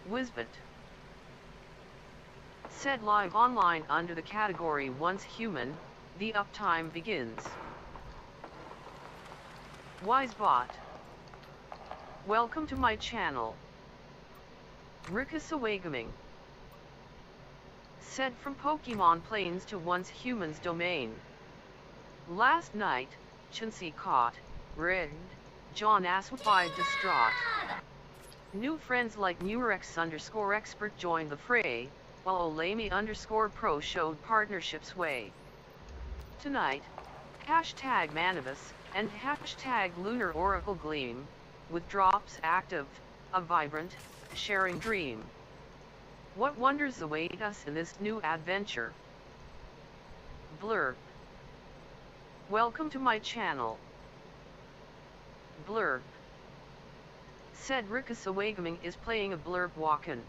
Wisbit. Said live online under the category Once Human, the uptime begins. Wisebot. Welcome to my channel. Rikasawagaming. Said from Pokemon Plains to Once Human's domain. Last night, Chansey caught, rigged, John Aswapai distraught. New friends like Nurex_expert joined the fray, while Olami_pro showed partnership sway. Tonight, hashtag Manavus, and hashtag Lunar Oracle gleam, with drops active, a vibrant, sharing dream. What wonders await us in this new adventure? Blurb. Welcome to my channel. Blurb. Said Rikasawagaming is playing a blurb walk-in.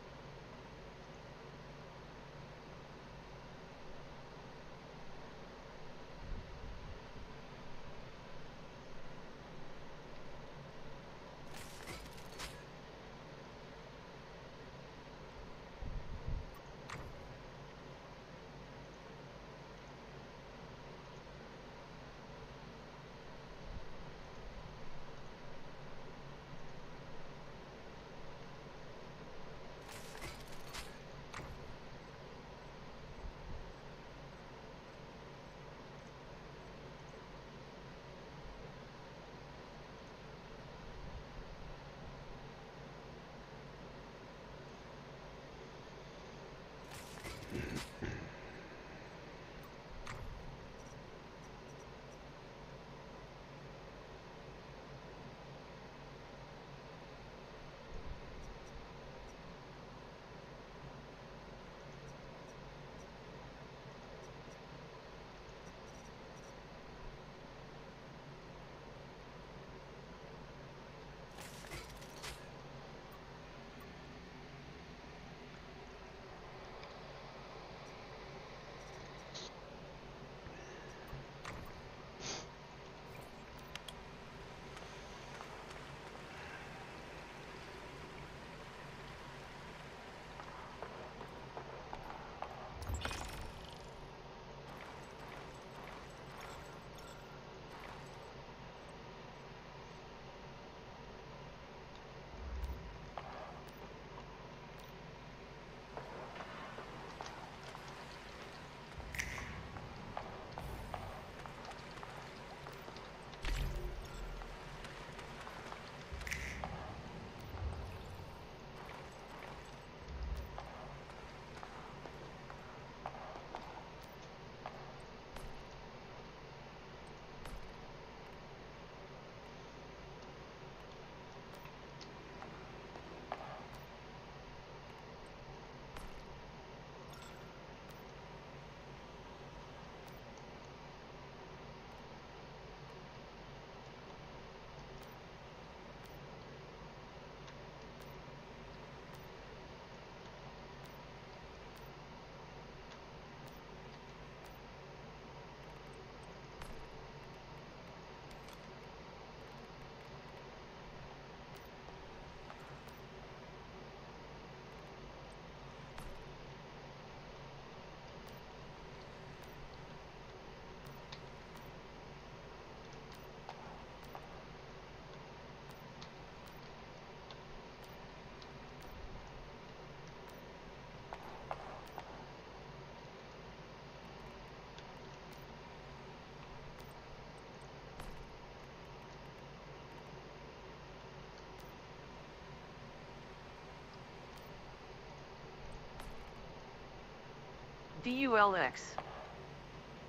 DULX.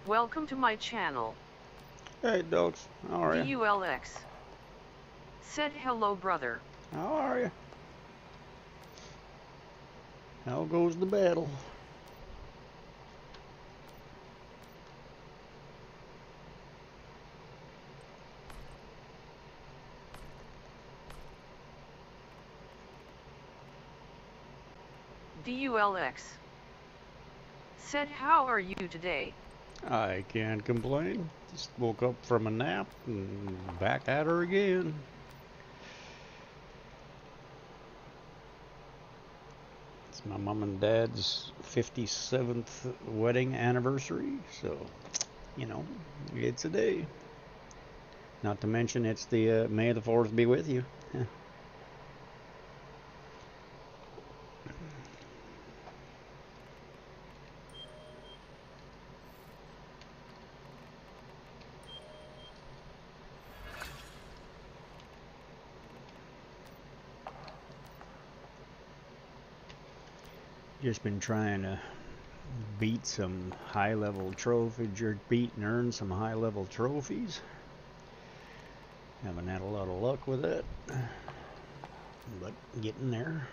Welcome to my channel. Hey, dogs. How are you? DULX. Said hello, brother. How are you? How goes the battle? DULX. Said how are you today? I can't complain. Just woke up from a nap and back at her again. It's my mom and dad's 57th wedding anniversary, so, you know, it's a day. Not to mention it's the May the 4th be with you. Just been trying to beat some high-level trophies, or beat and earn some high-level trophies. Haven't had a lot of luck with it, but getting there.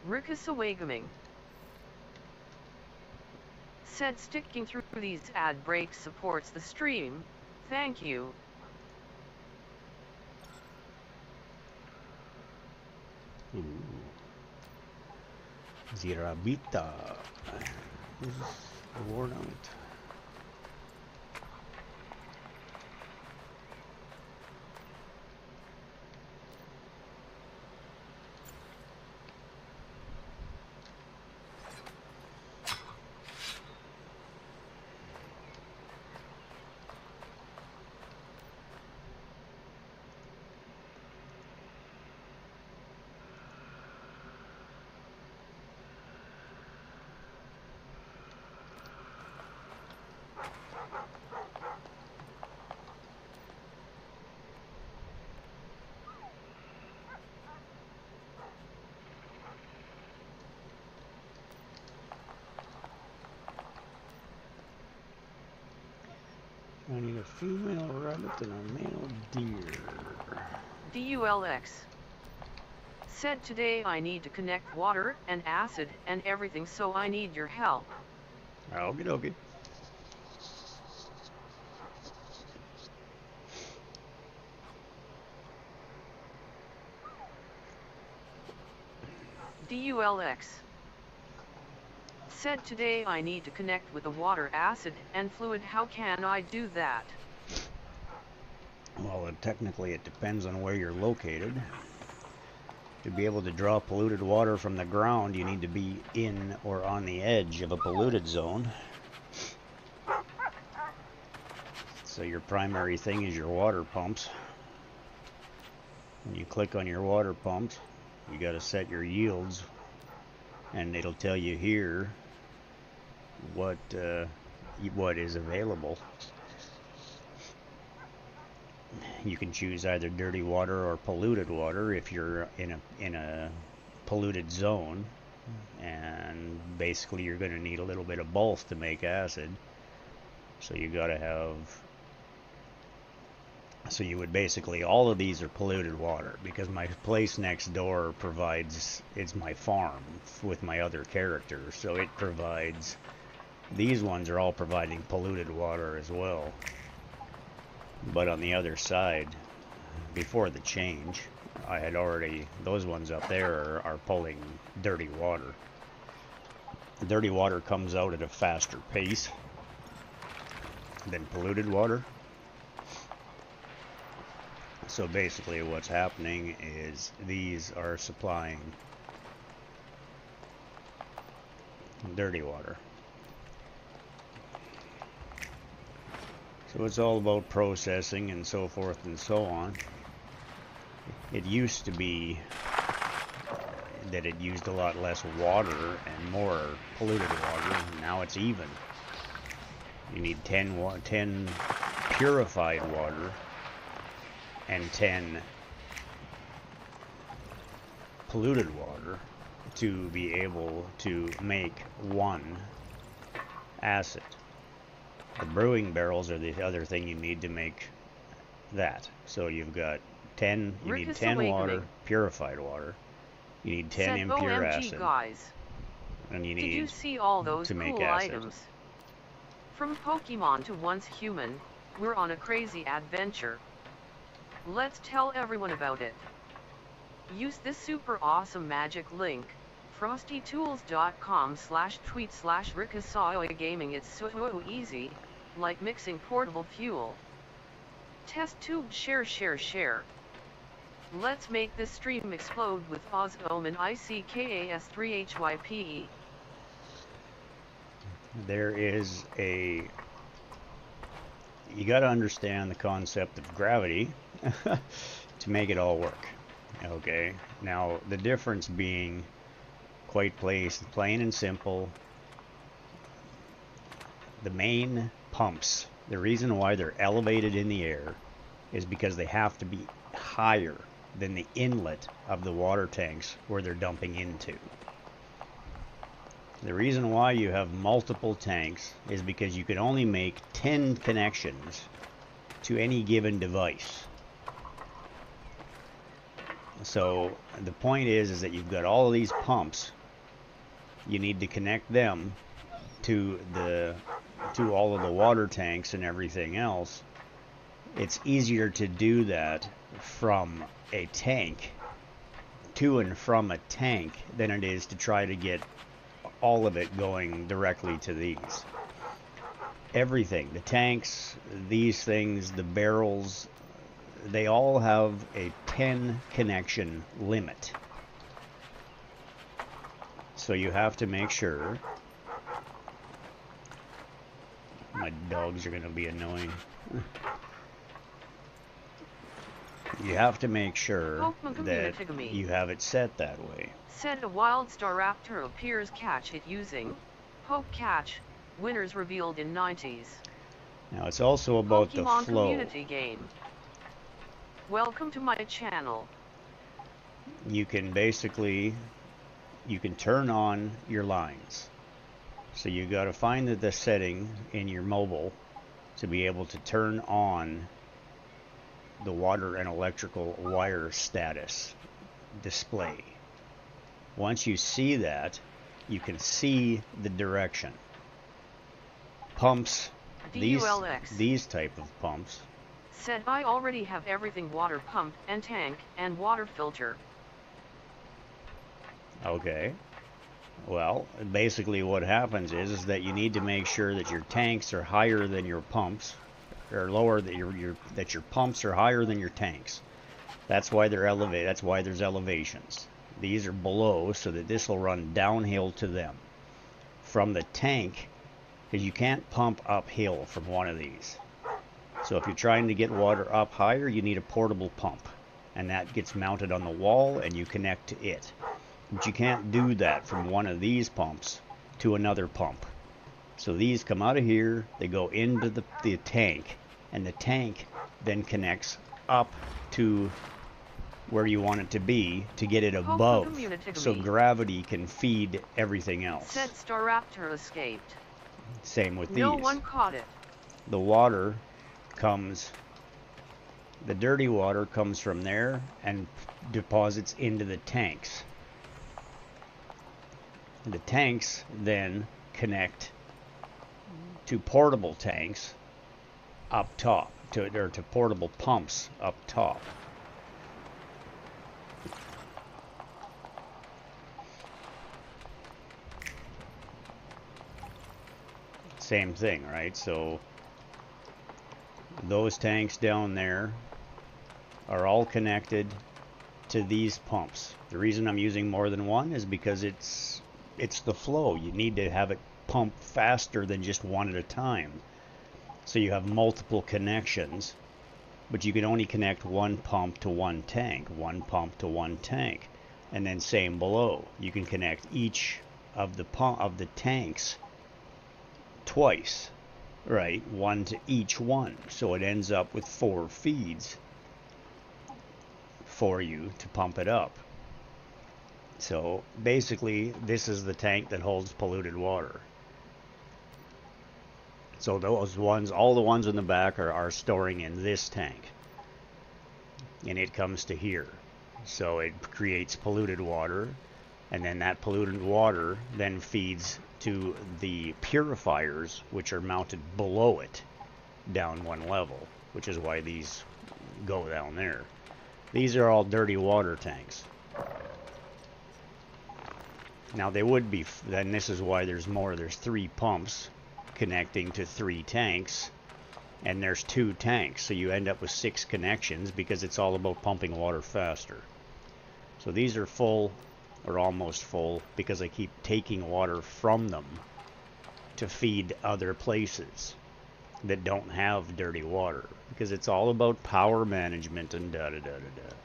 Rickasawagaming said sticking through these ad breaks supports the stream. Thank you. Ooh. Zirabita. Worn out. I need a female rabbit and a male deer. DULX said today I need to connect water and acid and everything, so I need your help. Okie dokie. DULX said today I need to connect with the water, acid, and fluid. How can I do that? Well, technically it depends on where you're located. To be able to draw polluted water from the ground, you need to be in or on the edge of a polluted zone. So your primary thing is your water pumps. When you click on your water pumps, you got to set your yields, and it'll tell you here what is available. You can choose either dirty water or polluted water if you're in a polluted zone, and basically you're going to need a little bit of both to make acid. So you got to have, so you would basically, all of these are polluted water because my place next door provides, it's my farm with my other characters, so it provides, these ones are all providing polluted water as well. But on the other side, before the change, I had already, those ones up there are pulling dirty water. Dirty water comes out at a faster pace than polluted water. So basically what's happening is these are supplying dirty water. So it's all about processing and so forth and so on. It used to be that it used a lot less water and more polluted water. Now it's even. You need 10 purified water and 10 polluted water to be able to make one acid. The brewing barrels are the other thing you need to make that. So you've got 10, you need 10 water, purified water. You need 10 impure OMG acid. guys. And you need Did you see all those to make cool acid. items? From Pokemon to once human, we're on a crazy adventure. Let's tell everyone about it. Use this super awesome magic link, frostytools.com/tweet/rikasaoy gaming. It's so easy, like mixing portable fuel. Test tube share. Let's make this stream explode with Ozome and ICKAS3HYPE. There is a... You got to understand the concept of gravity to make it all work. Okay, now the difference being quite plain and simple. The main pumps, the reason why they're elevated in the air is because they have to be higher than the inlet of the water tanks where they're dumping into. The reason why you have multiple tanks is because you can only make 10 connections to any given device. So the point is that you've got all of these pumps. You need to connect them to all of the water tanks and everything else. It's easier to do that from a tank, to and from a tank, than it is to try to get all of it going directly to these. Everything, the tanks, these things, the barrels, they all have a 10 connection limit. So you have to make sure. My dogs are going to be annoying. You have to make sure that you have it set that way. Said a wild Staraptor appears. Catch it using Poke Catch. Winners revealed in 90s. Now it's also about Pokemon the flow. Community game. Welcome to my channel. You can basically, you can turn on your lines. So you got to find the setting in your mobile to be able to turn on the water and electrical wire status display. Once you see that, you can see the direction. Pumps, these type of pumps. Said I already have everything: water pump and tank and water filter. Okay. Well, basically what happens is that you need to make sure that your tanks are higher than your pumps, or lower, that your pumps are higher than your tanks. That's why they're elevated. That's why there's elevations. These are below, so that this will run downhill to them from the tank, because you can't pump uphill from one of these. So if you're trying to get water up higher, you need a portable pump, and that gets mounted on the wall and you connect to it. But you can't do that from one of these pumps to another pump. So these come out of here, they go into the tank, and the tank then connects up to where you want it to be to get it above, so gravity can feed everything else. Said Staraptor escaped. Same with these. No one caught it. The water comes, the dirty water comes from there and deposits into the tanks. The tanks then connect to portable tanks up top, to portable pumps up top. Same thing, right? So those tanks down there are all connected to these pumps. The reason I'm using more than one is because it's the flow. You need to have it pump faster than just one at a time. So you have multiple connections, but you can only connect one pump to one tank, one pump to one tank, and then same below. You can connect each of the tanks twice, right? One to each one. So it ends up with 4 feeds for you to pump it up. So basically, this is the tank that holds polluted water. So those ones, all the ones in the back are storing in this tank. And it comes to here. So it creates polluted water. And then that polluted water then feeds to the purifiers, which are mounted below it, down one level, which is why these go down there. These are all dirty water tanks. Now they would be, then this is why there's more. There's 3 pumps connecting to 3 tanks, and there's 2 tanks, so you end up with 6 connections because it's all about pumping water faster. So these are full, or almost full, because I keep taking water from them to feed other places that don't have dirty water, because it's all about power management and da-da-da-da-da.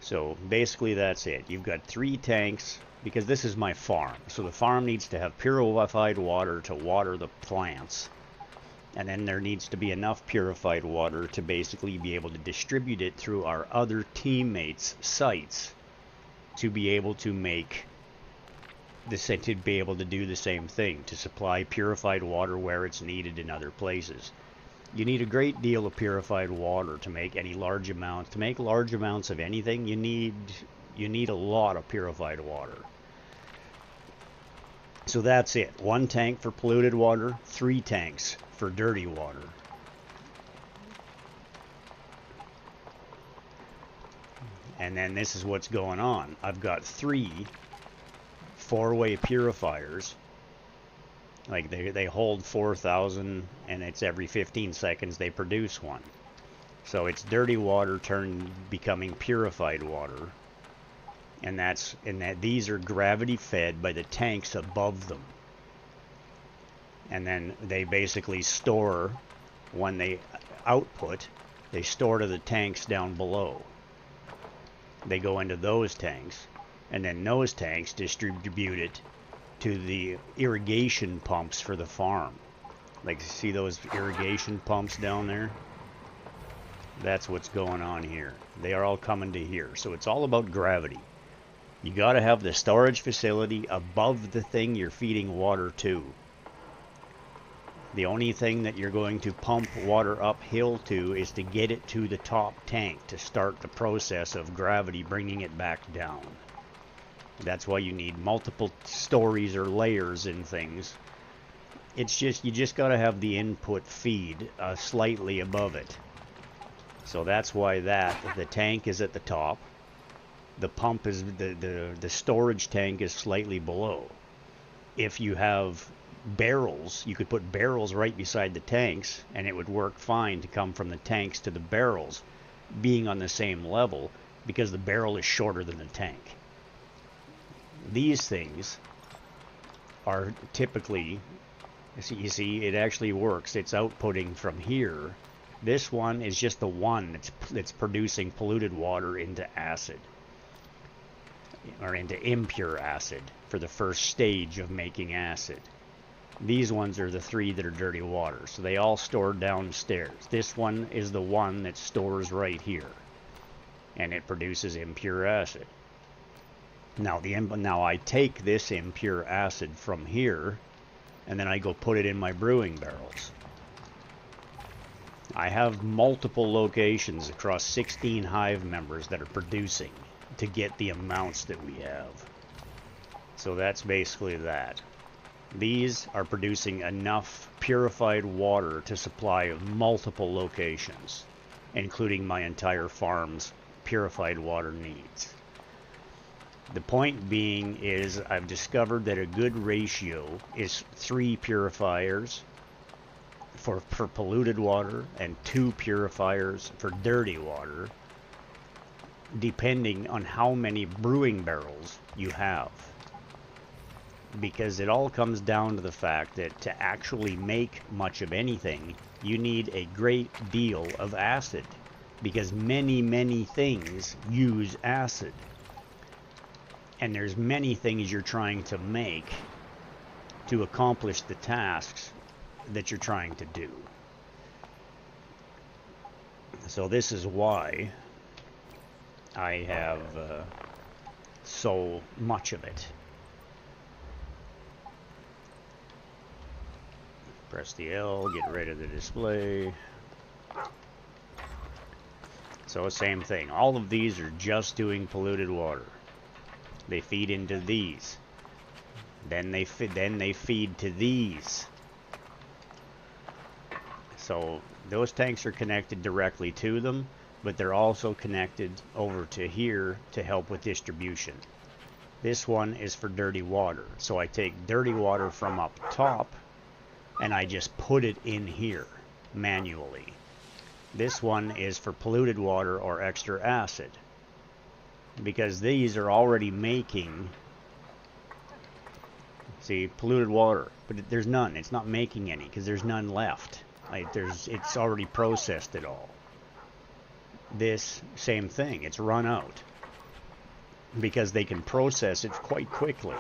So basically that's it. You've got 3 tanks, because this is my farm. So the farm needs to have purified water to water the plants. And then there needs to be enough purified water to basically be able to distribute it through our other teammates' sites to be able to make to be able to do the same thing, to supply purified water where it's needed in other places. You need a great deal of purified water to make any large amounts. To make large amounts of anything, you need a lot of purified water. So that's it. 1 tank for polluted water, 3 tanks for dirty water. And then this is what's going on. I've got 3 4-way purifiers. Like they hold 4,000, and it's every 15 seconds they produce one. So it's dirty water becoming purified water. And these are gravity fed by the tanks above them. And then they basically store, when they output, they store to the tanks down below. They go into those tanks, and then those tanks distribute it to the irrigation pumps for the farm. Like, see those irrigation pumps down there? That's what's going on here. They are all coming to here. So it's all about gravity. You got to have the storage facility above the thing you're feeding water to. The only thing that you're going to pump water uphill to is to get it to the top tank to start the process of gravity bringing it back down. That's why you need multiple stories or layers in things. It's just, you just got to have the input feed slightly above it. So that's why the tank is at the top. The pump is, the storage tank is slightly below. If you have barrels, you could put barrels right beside the tanks, and it would work fine to come from the tanks to the barrels being on the same level, because the barrel is shorter than the tank. These things are typically, you see, it actually works. It's outputting from here. This one is just the one that's producing polluted water into acid, or into impure acid, for the first stage of making acid. These ones are the 3 that are dirty water, so they all store downstairs. This one is the one that stores right here, and it produces impure acid. Now I take this impure acid from here, and then I go put it in my brewing barrels. I have multiple locations across 16 hive members that are producing to get the amounts that we have. So that's basically that. These are producing enough purified water to supply multiple locations, including my entire farm's purified water needs. The point being is, I've discovered that a good ratio is 3 purifiers for polluted water and 2 purifiers for dirty water, depending on how many brewing barrels you have. Because it all comes down to the fact that to actually make much of anything, you need a great deal of acid, because many things use acid. And there's many things you're trying to make to accomplish the tasks that you're trying to do. So this is why I have so much of it. Press the L, get rid of the display. So same thing. All of these are just doing polluted water. They feed into these. Then they feed to these. So those tanks are connected directly to them, but they're also connected over to here to help with distribution. This one is for dirty water. So I take dirty water from up top and I just put it in here manually. This one is for polluted water or extra acid, because these are already making, see, polluted water, but there's none. It's not making any because there's none left. It's already processed it all. This, same thing. It's run out because they can process it quite quickly.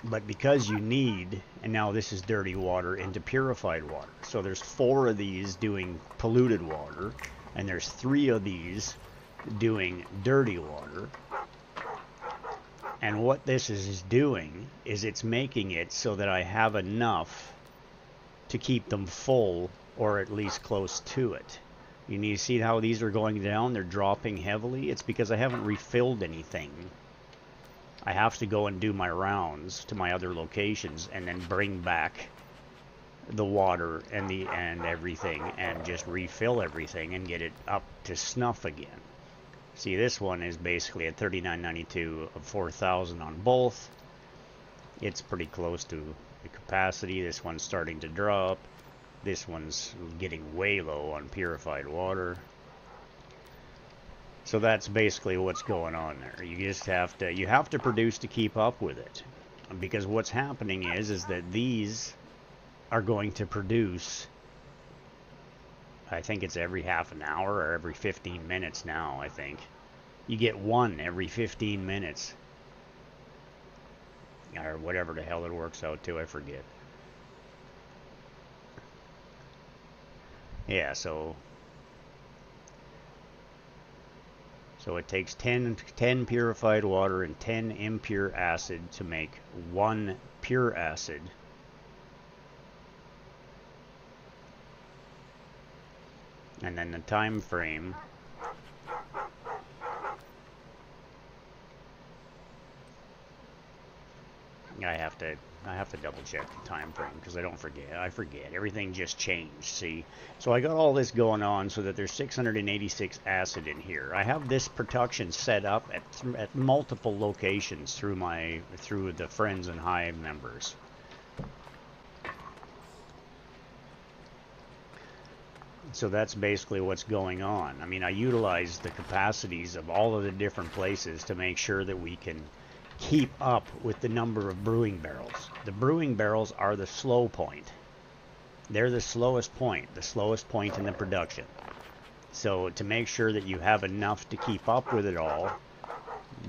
But because you need, and now this is dirty water into purified water. So there's 4 of these doing polluted water, and there's 3 of these doing dirty water. And what this is doing is it's making it so that I have enough to keep them full, or at least close to it. You need to see how these are going down. They're dropping heavily. It's because I haven't refilled anything. I have to go and do my rounds to my other locations and then bring back the water and everything and just refill everything and get it up to snuff again. See, this one is basically at 3992 of 4,000 on both. It's pretty close to the capacity. This one's starting to drop. This one's getting way low on purified water. So that's basically what's going on there. You just have to produce to keep up with it. Because what's happening is that these are going to produce, I think it's every half an hour or every 15 minutes now, I think. You get one every 15 minutes. Or whatever the hell it works out to, I forget. Yeah, so it takes 10 purified water and 10 impure acid to make 1 pure acid. And then the time frame, I have to double check the time frame because I forget. Everything just changed, see? So I got all this going on so that there's 686 acid in here. I have this production set up at multiple locations through the Friends and Hive members. So that's basically what's going on. I mean, I utilize the capacities of all of the different places to make sure that we can keep up with the number of brewing barrels. The brewing barrels are the slow point. They're the slowest point in the production. So to make sure that you have enough to keep up with it all,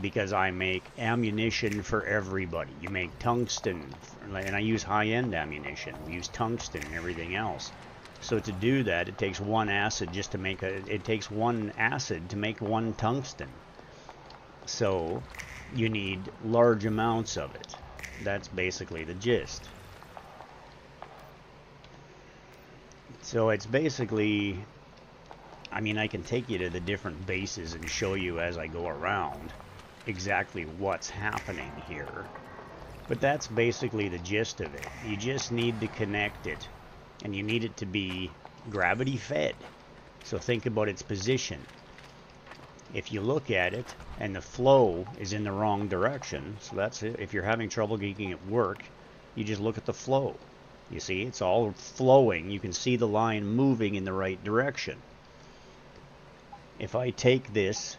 because I make ammunition for everybody. You make tungsten, and I use high-end ammunition. We use tungsten and everything else. So to do that, it takes 1 acid just to make it takes 1 acid to make 1 tungsten. So you need large amounts of it. That's basically the gist. So it's basically, I mean, I can take you to the different bases and show you as I go around exactly what's happening here. But that's basically the gist of it. You just need to connect it, and you need it to be gravity fed. So think about its position. If you look at it and the flow is in the wrong direction, so that's it. If you're having trouble getting it work, you just look at the flow. You see, it's all flowing. You can see the line moving in the right direction. If I take this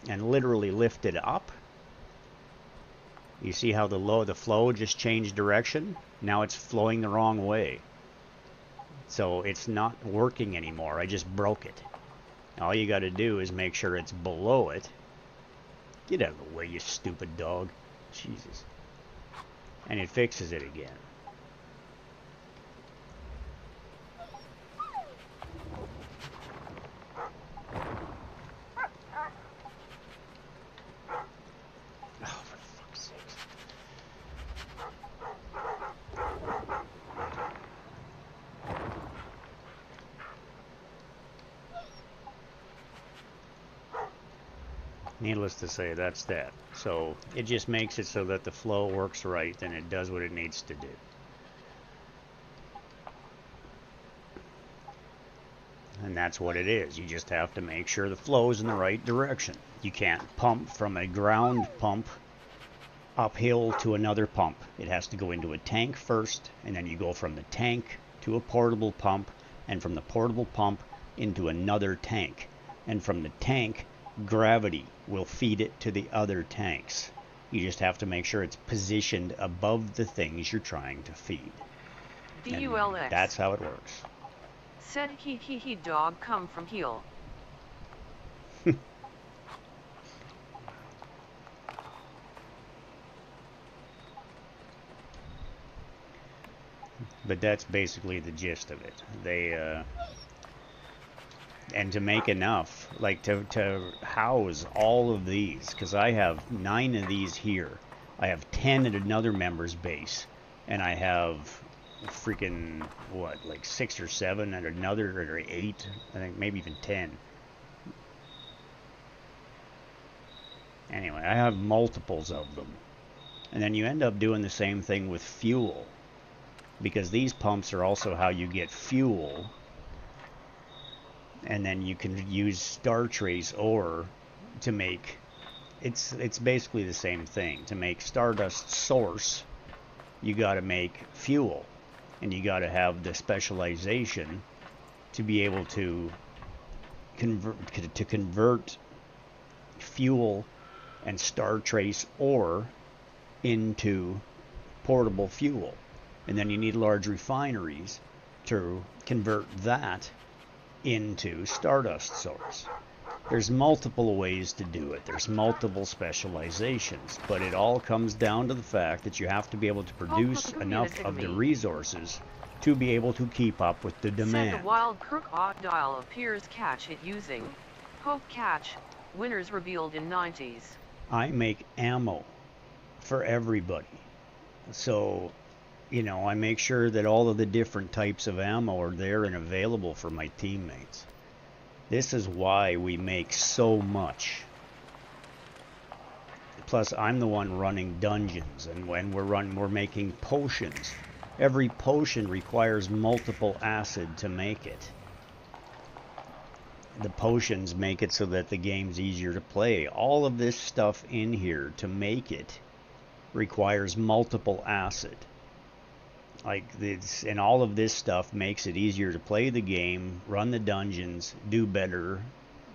and literally lift it up, you see how the flow just changed direction? Now it's flowing the wrong way. So it's not working anymore. I just broke it. All you got to do is make sure it's below it. Get out of the way, you stupid dog. Jesus. And it fixes it again. Oh, for fuck's sake. needless to say, that's that. So it just makes it so that the flow works right and it does what it needs to do. And that's what it is. You just have to make sure the flow is in the right direction. You can't pump from a ground pump uphill to another pump. It has to go into a tank first, and then you go from the tank to a portable pump, and from the portable pump into another tank. And from the tank, gravity will feed it to the other tanks. You just have to make sure it's positioned above the things you're trying to feed. DULX. That's how it works. Said he dog come from heel. But that's basically the gist of it. And to make enough, like to house all of these, because I have 9 of these here. I have 10 at another member's base, and I have freaking, what, like 6 or 7 at another, or 8, I think maybe even 10. Anyway, I have multiples of them. And then you end up doing the same thing with fuel, because these pumps are also how you get fuel. And then you can use Star Trace ore to make, it's basically the same thing. To make Stardust Source, you got to make fuel, and you got to have the specialization to be able to convert fuel and Star Trace ore into portable fuel. And then you need large refineries to convert that into Stardust Source. There's multiple ways to do it. There's multiple specializations, but it all comes down to the fact that you have to be able to produce enough of the resources to be able to keep up with the demand. Said the wild crocodile appears catch it using Hope catch, winners revealed in 90s. I make ammo for everybody. So, you know, I make sure that all of the different types of ammo are there and available for my teammates. This is why we make so much. Plus, I'm the one running dungeons, and when we're making potions. Every potion requires multiple acid to make it. The potions make it so that the game's easier to play. All of this stuff in here to make it requires multiple acid. Like this, and all of this stuff makes it easier to play the game, run the dungeons, do better,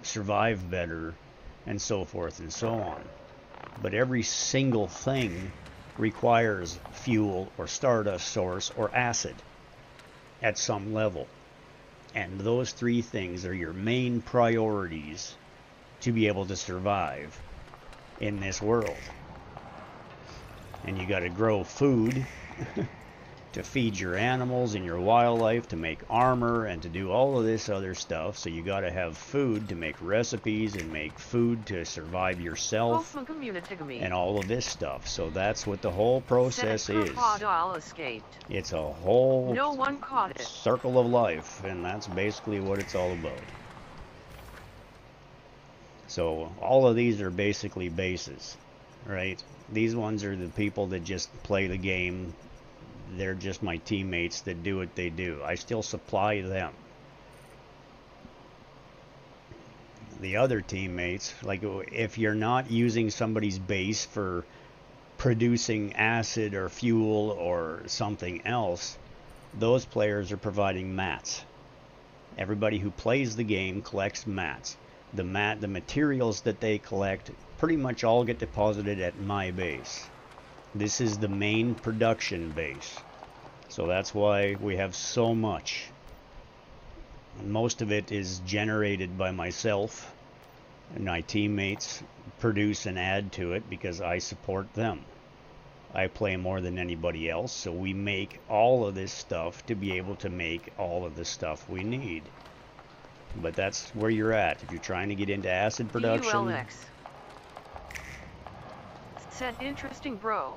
survive better, and so forth and so on. But every single thing requires fuel or Stardust Source or acid at some level. And those 3 things are your main priorities to be able to survive in this world. And you got to grow food to feed your animals and your wildlife, to make armor, and to do all of this other stuff. So you got to have food to make recipes and make food to survive yourself and all of this stuff. So that's what the whole process is. It's a whole no one caught it. Circle of life, and that's basically what it's all about. So all of these are basically bases, right? These ones are the people that just play the game. They're just my teammates that do what they do. I still supply them. The other teammates, like if you're not using somebody's base for producing acid or fuel or something else, those players are providing mats. Everybody who plays the game collects mats. The materials that they collect pretty much all get deposited at my base. This is the main production base. So that's why we have so much. Most of it is generated by myself, and my teammates produce and add to it because I support them. I play more than anybody else, so we make all of this stuff to be able to make all of the stuff we need. But that's where you're at. If you're trying to get into acid production... DULX. Said interesting, bro.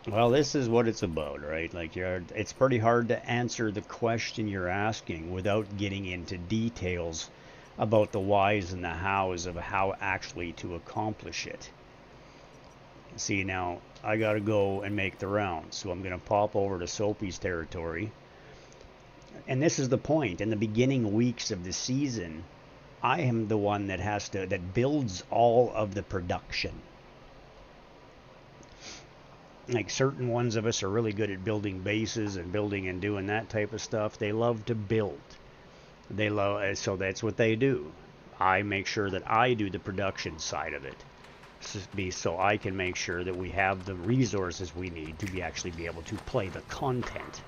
Well, this is what it's about, right? Like, it's pretty hard to answer the question you're asking without getting into details about the whys and the hows of how actually to accomplish it. See, now I gotta go and make the rounds, so I'm gonna pop over to Soapy's territory. And this is the point. In the beginning weeks of the season, I am the one that builds all of the production. Like, certain ones of us are really good at building bases and building and doing that type of stuff. They love to build. So that's what they do. I make sure that I do the production side of it, so I can make sure that we have the resources we need to actually be able to play the content.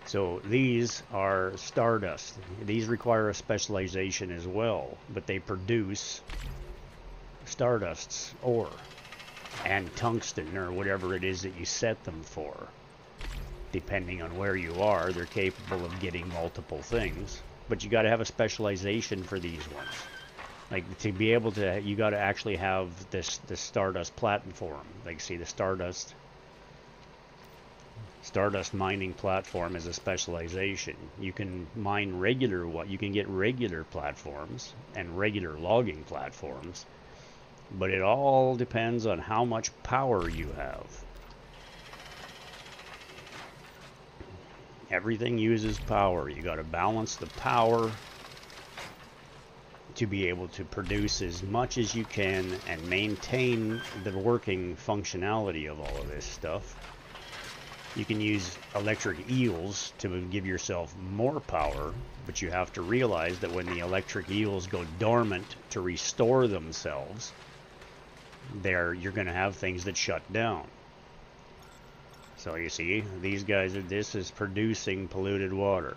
So these are Stardust. These require a specialization as well, but they produce Stardust's ore and tungsten, or whatever it is that you set them for. Depending on where you are, they're capable of getting multiple things, but you got to have a specialization for these ones. Like, to be able to, you got to actually have the Stardust platform. Like, see, the Stardust mining platform is a specialization. You can mine you can get regular platforms and regular logging platforms, but it all depends on how much power you have. Everything uses power. You got to balance the power to be able to produce as much as you can and maintain the working functionality of all of this stuff. You can use electric eels to give yourself more power, but you have to realize that when the electric eels go dormant to restore themselves, you're going to have things that shut down. So you see, these guys this is producing polluted water.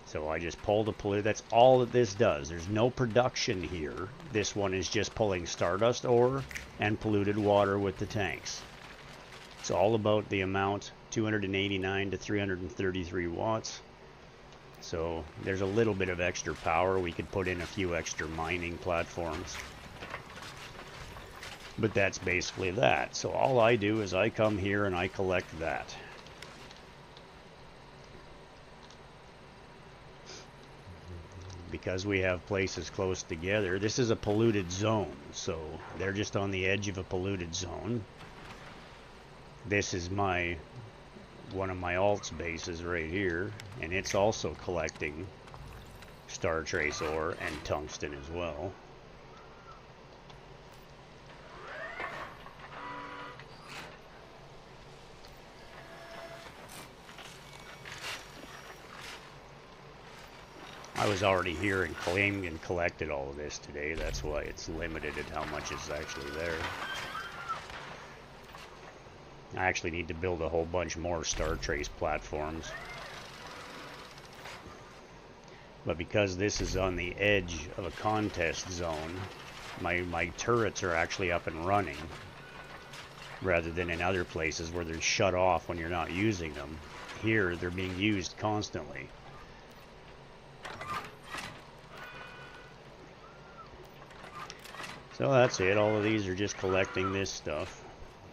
So I just pull the polluted. That's all that this does. There's no production here. This one is just pulling Stardust ore and polluted water with the tanks. It's all about the amount, 289 to 333 watts. So there's a little bit of extra power. We could put in a few extra mining platforms. But that's basically that. So all I do is I come here and I collect that. Because we have places close together. This is a polluted zone, so they're just on the edge of a polluted zone. This is one of my alts bases right here, and it's also collecting star trace ore and tungsten as well. I was already here and claimed and collected all of this today. That's why it's limited at how much is actually there. I actually need to build a whole bunch more star trace platforms. But because this is on the edge of a contest zone, my turrets are actually up and running, rather than in other places where they're shut off when you're not using them. Here, they're being used constantly. So that's it. All of these are just collecting this stuff.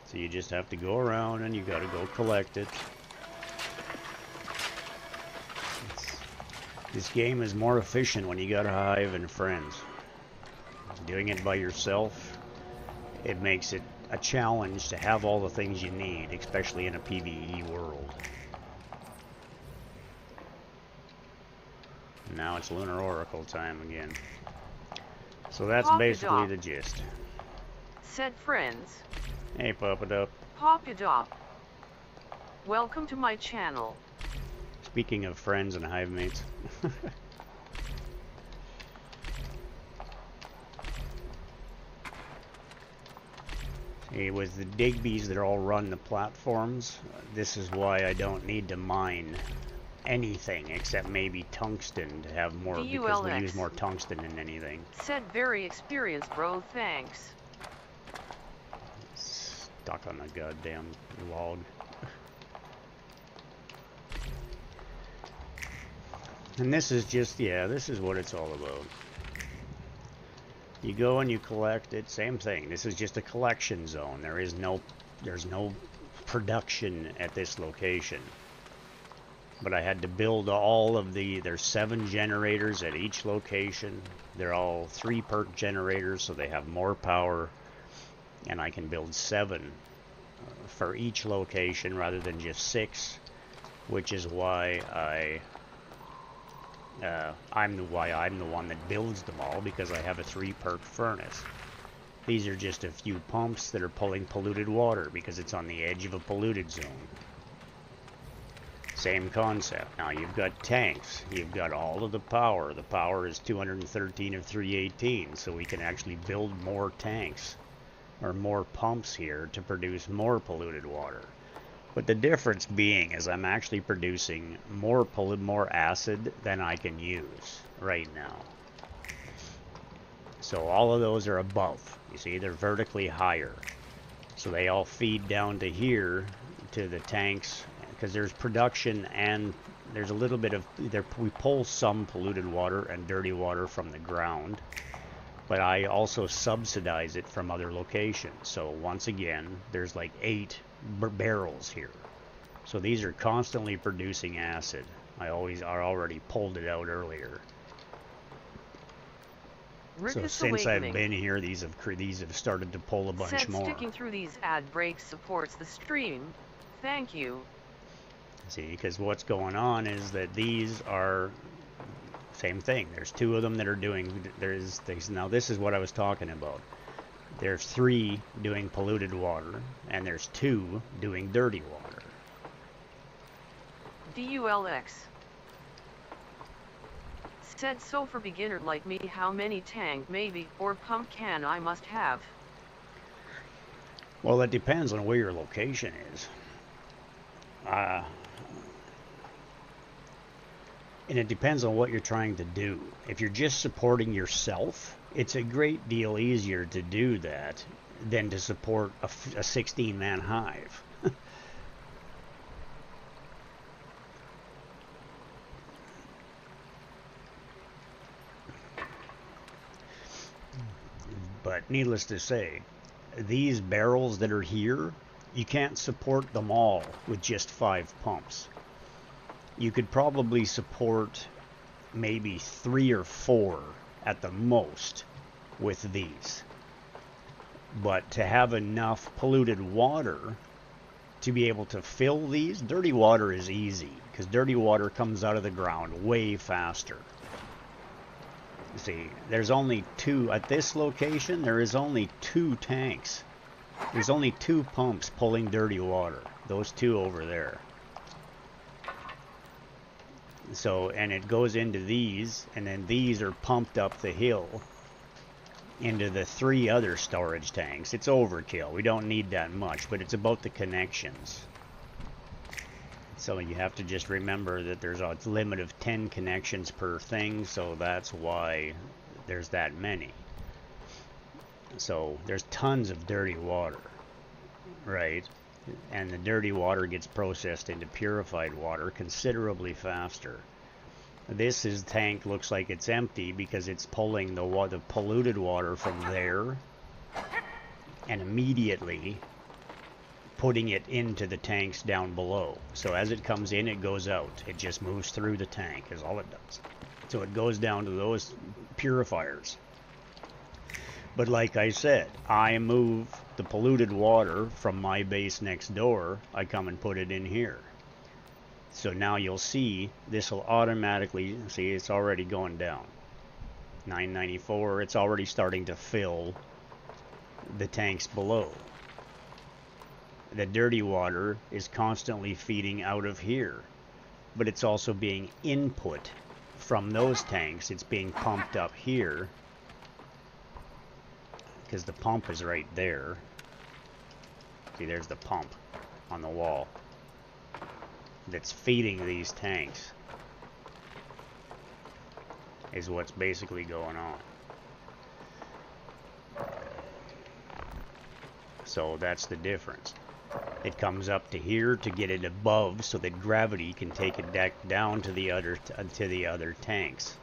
So you just have to go around and you got to go collect it. This game is more efficient when you got a hive and friends. Doing it by yourself, it makes it a challenge to have all the things you need, especially in a PvE world. Now it's Lunar Oracle time again. So that's basically the gist. Said friends. Hey, Pop-a-Dup. Pop-a-Dup. Welcome to my channel. Speaking of friends and hive mates. Hey, with the Digbees that all run the platforms, this is why I don't need to mine anything except maybe tungsten to have more, because we use more tungsten than anything. Said very experienced, bro, thanks. Stuck on the goddamn log. And this is just, yeah, this is what it's all about. You go and you collect it, same thing. This is just a collection zone. There's no production at this location. But I had to build all of there's 7 generators at each location. They're all 3 perk generators, so they have more power. And I can build 7 for each location rather than just 6, which is why I'm the one that builds them all, because I have a 3 perk furnace. These are just a few pumps that are pulling polluted water because it's on the edge of a polluted zone. Same concept. Now you've got tanks. You've got all of the power. The power is 213 of 318, so we can actually build more tanks or more pumps here to produce more polluted water. But the difference being is I'm actually producing more acid than I can use right now. So all of those are above. You see, they're vertically higher. So they all feed down to here, to the tanks, because there's production and there's a little bit of, we pull some polluted water and dirty water from the ground, but I also subsidize it from other locations. So once again, there's like 8 barrels here. So these are constantly producing acid. I already pulled it out earlier. So since I've been here, these have started to pull a bunch more. Sticking through these ad breaks supports the stream. Thank you. See, because what's going on is that these are same thing. There's 2 of them that are doing. Now this is what I was talking about. There's 3 doing polluted water, and there's 2 doing dirty water. DULX said, so for beginner like me, how many tank maybe or pump can I must have? Well, that depends on where your location is. And it depends on what you're trying to do. If you're just supporting yourself, it's a great deal easier to do that than to support a 16-man hive. But needless to say, these barrels that are here, you can't support them all with just 5 pumps. You could probably support maybe 3 or 4 at the most with these. But to have enough polluted water to be able to fill these, dirty water is easy, because dirty water comes out of the ground way faster. See, there's only 2 at this location. There is only 2 tanks. There's only 2 pumps pulling dirty water. Those 2 over there. So, and it goes into these, and then these are pumped up the hill into the 3 other storage tanks. It's overkill. We don't need that much, but it's about the connections. So you have to just remember that there's a limit of 10 connections per thing, so that's why there's that many. So there's tons of dirty water, right? And the dirty water gets processed into purified water considerably faster. This tank looks like it's empty because it's pulling the polluted water from there and immediately putting it into the tanks down below. So as it comes in, it goes out. It just moves through the tank is all it does. So it goes down to those purifiers. But like I said, I move the polluted water from my base next door. I come and put it in here. So now you'll see this will automatically, see, it's already going down. 994, it's already starting to fill the tanks below. The dirty water is constantly feeding out of here, but it's also being input from those tanks. It's being pumped up here because the pump is right there. See, there's the pump on the wall that's feeding these tanks, is what's basically going on. So that's the difference. It comes up to here to get it above so that gravity can take it down to the other tanks.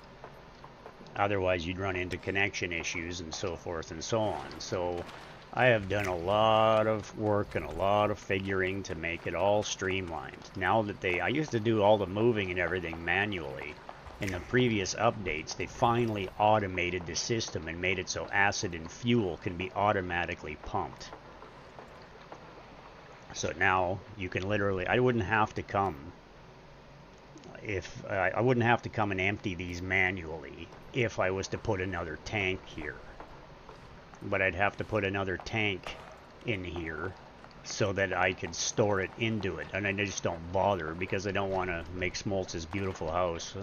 Otherwise you'd run into connection issues and so forth and so on. So I have done a lot of work and a lot of figuring to make it all streamlined. Now that I used to do all the moving and everything manually. In the previous updates, they finally automated the system and made it so acid and fuel can be automatically pumped. So now you can literally, I wouldn't have to come and empty these manually if I was to put another tank here. But I'd have to put another tank in here so that I could store it into it, and I just don't bother because I don't want to make Smoltz's beautiful house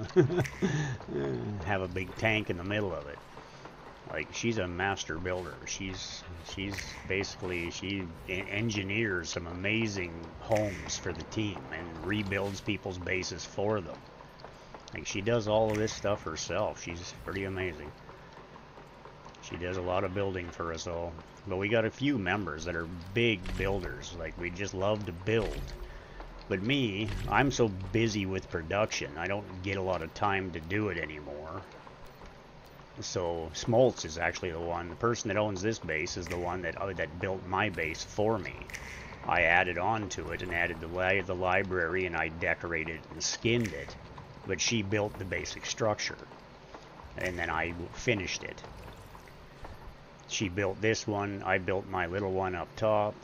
have a big tank in the middle of it. Like, she's a master builder. She's basically, she engineers some amazing homes for the team and rebuilds people's bases for them. Like, she does all of this stuff herself. She's pretty amazing. She does a lot of building for us all. But we got a few members that are big builders. Like, we just love to build. But me, I'm so busy with production, I don't get a lot of time to do it anymore. So Smoltz is actually the person that owns this base is the one that built my base for me. I added on to it and added the library, and I decorated and skinned it. But she built the basic structure. And then I finished it. She built this one, I built my little one up top.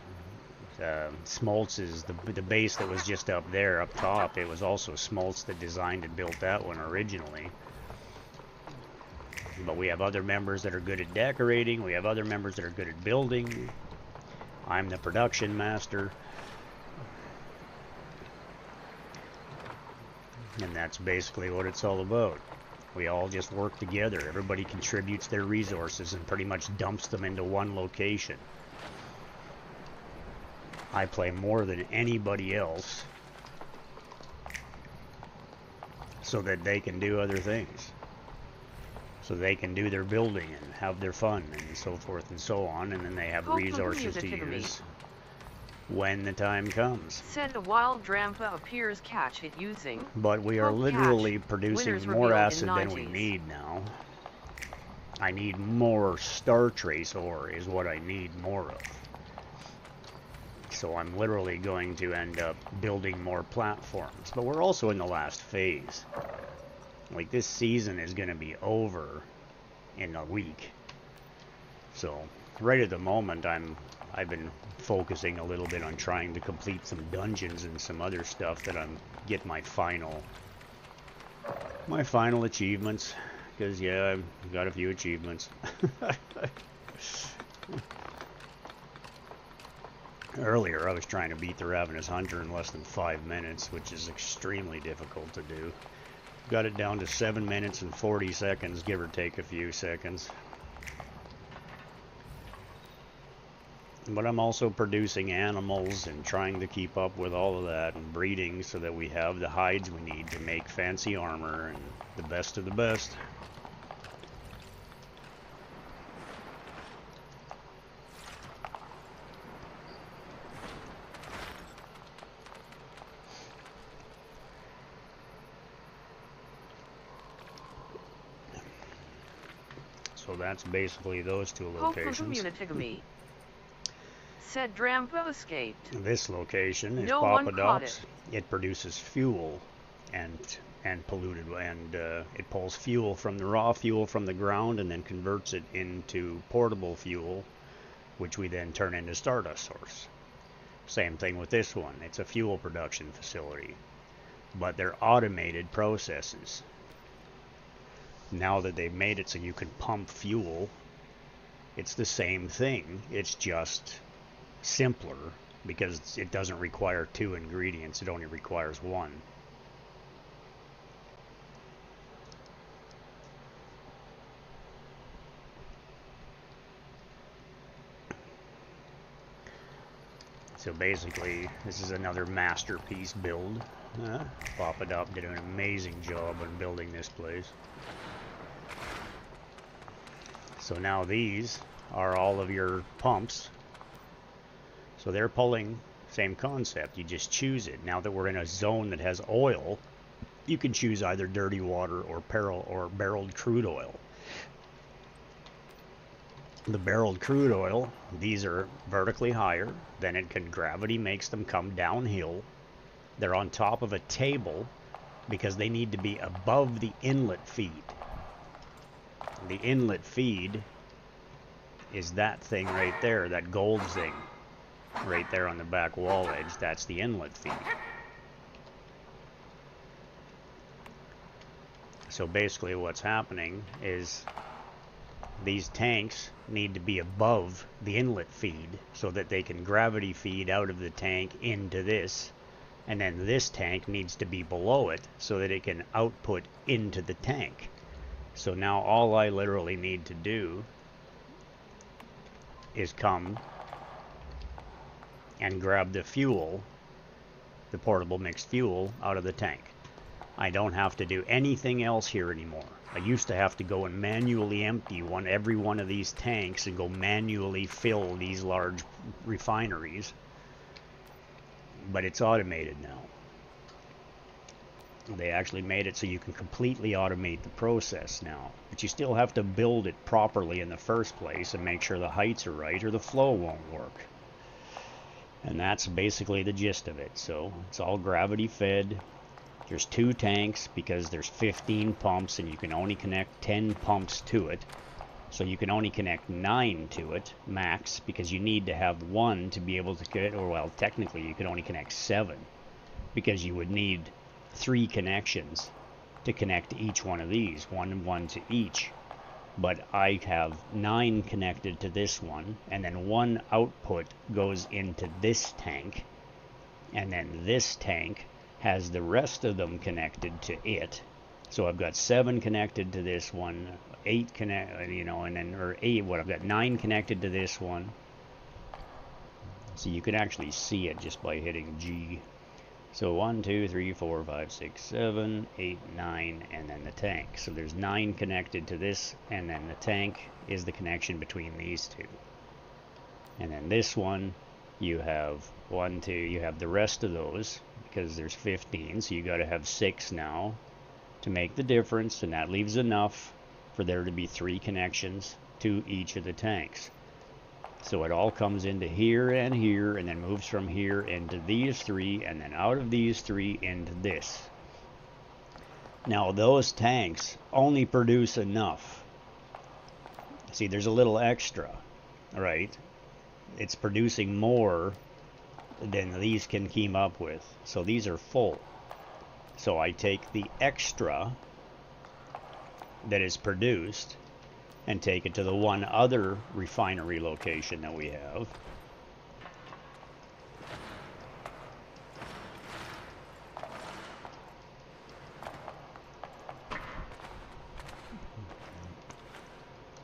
Smoltz is the base that was just up there, up top. It was also Smoltz that designed and built that one originally. But we have other members that are good at decorating, we have other members that are good at building. I'm the production master. And that's basically what it's all about. We all just work together. Everybody contributes their resources and pretty much dumps them into one location. I play more than anybody else so that they can do other things. So they can do their building and have their fun and so forth and so on, and then they have resources to use when the time comes. Said a wild Drampa appears, catch it using. But we are literally producing more acid than we need now. I need more Star Trace ore is what I need more of. So I'm literally going to end up building more platforms. But we're also in the last phase. Like, this season is going to be over in a week. So right at the moment I've been focusing a little bit on trying to complete some dungeons and some other stuff that I'm get my final achievements, because yeah, I've got a few achievements. Earlier I was trying to beat the Ravenous Hunter in less than 5 minutes, which is extremely difficult to do. Got it down to 7 minutes and 40 seconds, give or take a few seconds. But I'm also producing animals and trying to keep up with all of that and breeding so that we have the hides we need to make fancy armor and the best of the best. So that's basically those two locations. Said Drampa escaped. This location is No one caught it. It produces fuel and polluted, and it pulls fuel from the raw fuel from the ground and then converts it into portable fuel, which we then turn into Stardust Source. Same thing with this one. It's a fuel production facility, but they're automated processes. Now that they've made it so you can pump fuel, it's the same thing. It's just simpler because it doesn't require 2 ingredients. It only requires 1. So basically, this is another masterpiece build. Papa Dop did an amazing job on building this place. So now these are all of your pumps. So they're pulling, same concept, you just choose it. Now that we're in a zone that has oil, you can choose either dirty water or barreled crude oil. the barreled crude oil, these are vertically higher, then gravity makes them come downhill. They're on top of a table because they need to be above the inlet feed. The inlet feed is that thing right there, that gold thing right there on the back wall edge. That's the inlet feed. So basically what's happening is these tanks need to be above the inlet feed so that they can gravity feed out of the tank into this, and then this tank needs to be below it so that it can output into the tank. So now all I literally need to do is come and grab the fuel, the portable mixed fuel, out of the tank. I don't have to do anything else here anymore. I used to have to go and manually empty every one of these tanks and go manually fill these large refineries, but it's automated now. They actually made it so you can completely automate the process now, but you still have to build it properly in the first place and make sure the heights are right or the flow won't work. And that's basically the gist of it. So it's all gravity fed. There's 2 tanks because there's 15 pumps and you can only connect 10 pumps to it. So you can only connect 9 to it max because you need to have 1 to be able to get, or well, technically you can only connect 7 because you would need 3 connections to connect each one of these, 1 and 1 to each. But I have 9 connected to this one, and then 1 output goes into this tank, and then this tank has the rest of them connected to it. So I've got 7 connected to this one, 8 connect, you know, and then, or 8, what, I've got 9 connected to this one. So you can actually see it just by hitting G. So 1, 2, 3, 4, 5, 6, 7, 8, 9, and then the tank. So there's 9 connected to this, and then the tank is the connection between these 2. And then this one, you have 1, 2, you have the rest of those, because there's 15, so you got to have 6 now to make the difference, and that leaves enough for there to be 3 connections to each of the tanks. So it all comes into here, and then moves from here into these 3, and then out of these 3 into this. Now those tanks only produce enough. See, there's a little extra, right? It's producing more than these can keep up with. So these are full. So I take the extra that is produced and take it to the one other refinery location that we have.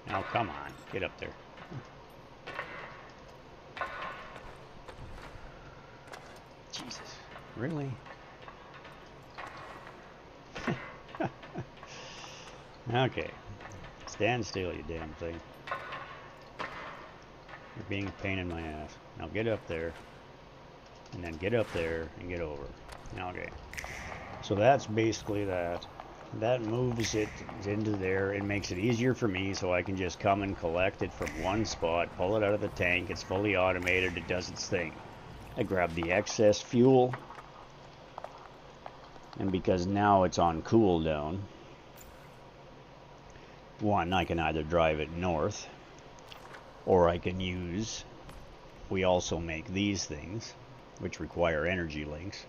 Now come on, get up there. Jesus, really? Okay. Stand still, you damn thing. You're being a pain in my ass. Now get up there. And then get up there and get over. Okay. So that's basically that. That moves it into there. It makes it easier for me so I can just come and collect it from one spot, pull it out of the tank. It's fully automated. It does its thing. I grab the excess fuel. And because now it's on cooldown, one, I can either drive it north, or I can use, we also make these things, which require energy links,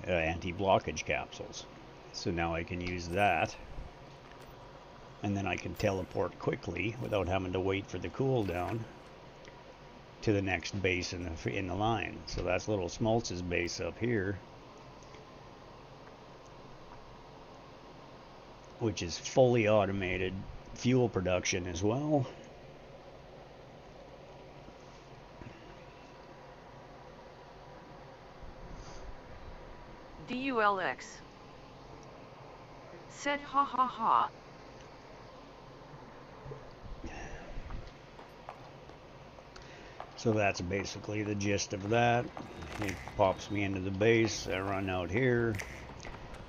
anti-blockage capsules. So now I can use that, and then I can teleport quickly without having to wait for the cooldown to the next base in the line. So that's little Smoltz's base up here, which is fully automated fuel production as well. DULX said ha ha ha. So that's basically the gist of that. It pops me into the base. I run out here.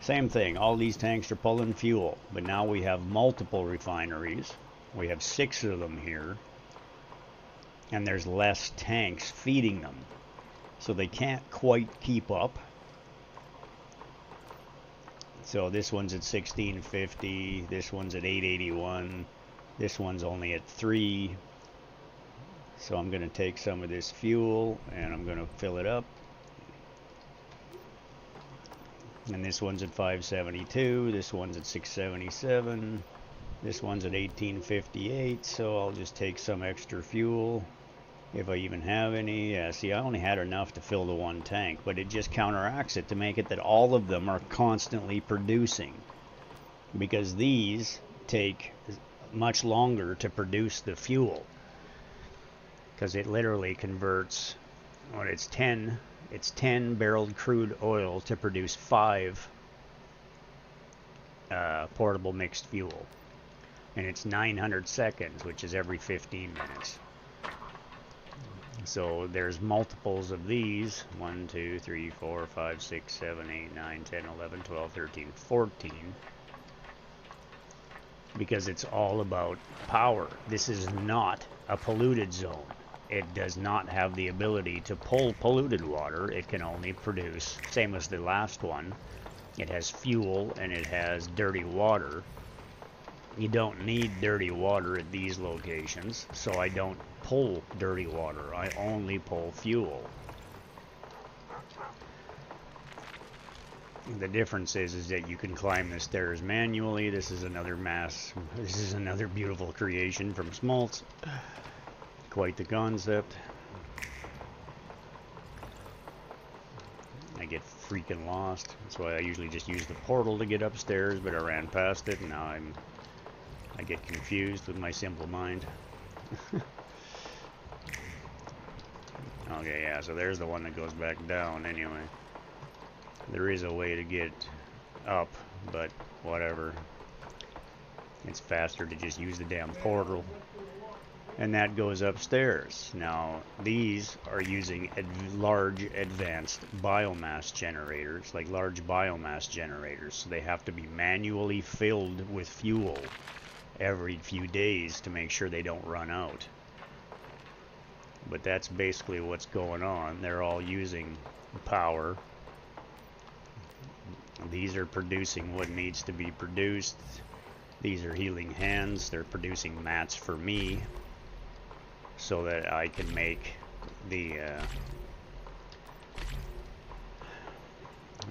Same thing, all these tanks are pulling fuel, but now we have multiple refineries. We have 6 of them here, and there's less tanks feeding them, so they can't quite keep up. So this one's at 1650, this one's at 881, this one's only at 3. So I'm going to take some of this fuel and I'm going to fill it up. And this one's at 572, this one's at 677, this one's at 1858, so I'll just take some extra fuel, if I even have any. Yeah, see, I only had enough to fill the one tank, but it just counteracts it to make it that all of them are constantly producing, because these take much longer to produce the fuel, because it literally converts, when it's 10 barreled crude oil to produce 5 portable mixed fuel. And it's 900 seconds, which is every 15 minutes. So there's multiples of these. 1, 2, 3, 4, 5, 6, 7, 8, 9, 10, 11, 12, 13, 14. Because it's all about power. This is not a polluted zone. It does not have the ability to pull polluted water. It can only produce, same as the last one, it has fuel and it has dirty water. You don't need dirty water at these locations, so I don't pull dirty water. I only pull fuel. The difference is that you can climb the stairs manually. This is another beautiful creation from Smoltz. Quite the concept. I get freaking lost. That's why I usually just use the portal to get upstairs, but I ran past it and now I get confused with my simple mind. Okay, yeah, so there's the one that goes back down anyway. There is a way to get up, but whatever. It's faster to just use the damn portal. And that goes upstairs. Now, these are using large advanced biomass generators, like large biomass generators. So they have to be manually filled with fuel every few days to make sure they don't run out. But that's basically what's going on. They're all using power. These are producing what needs to be produced. These are healing hands. They're producing mats for me, so that I can make the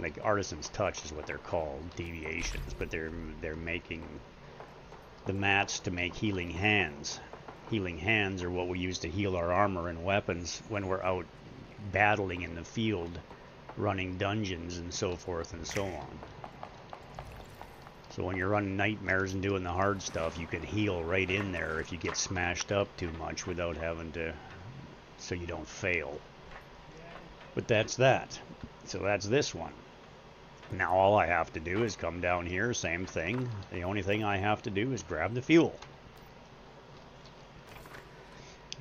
like artisan's touch is what they're called, deviations, but they're making the mats to make healing hands. Healing hands are what we use to heal our armor and weapons when we're out battling in the field, running dungeons and so forth and so on. So when you're running nightmares and doing the hard stuff, you can heal right in there if you get smashed up too much without having to, so you don't fail. But that's that. So that's this one. Now all I have to do is come down here, same thing. The only thing I have to do is grab the fuel.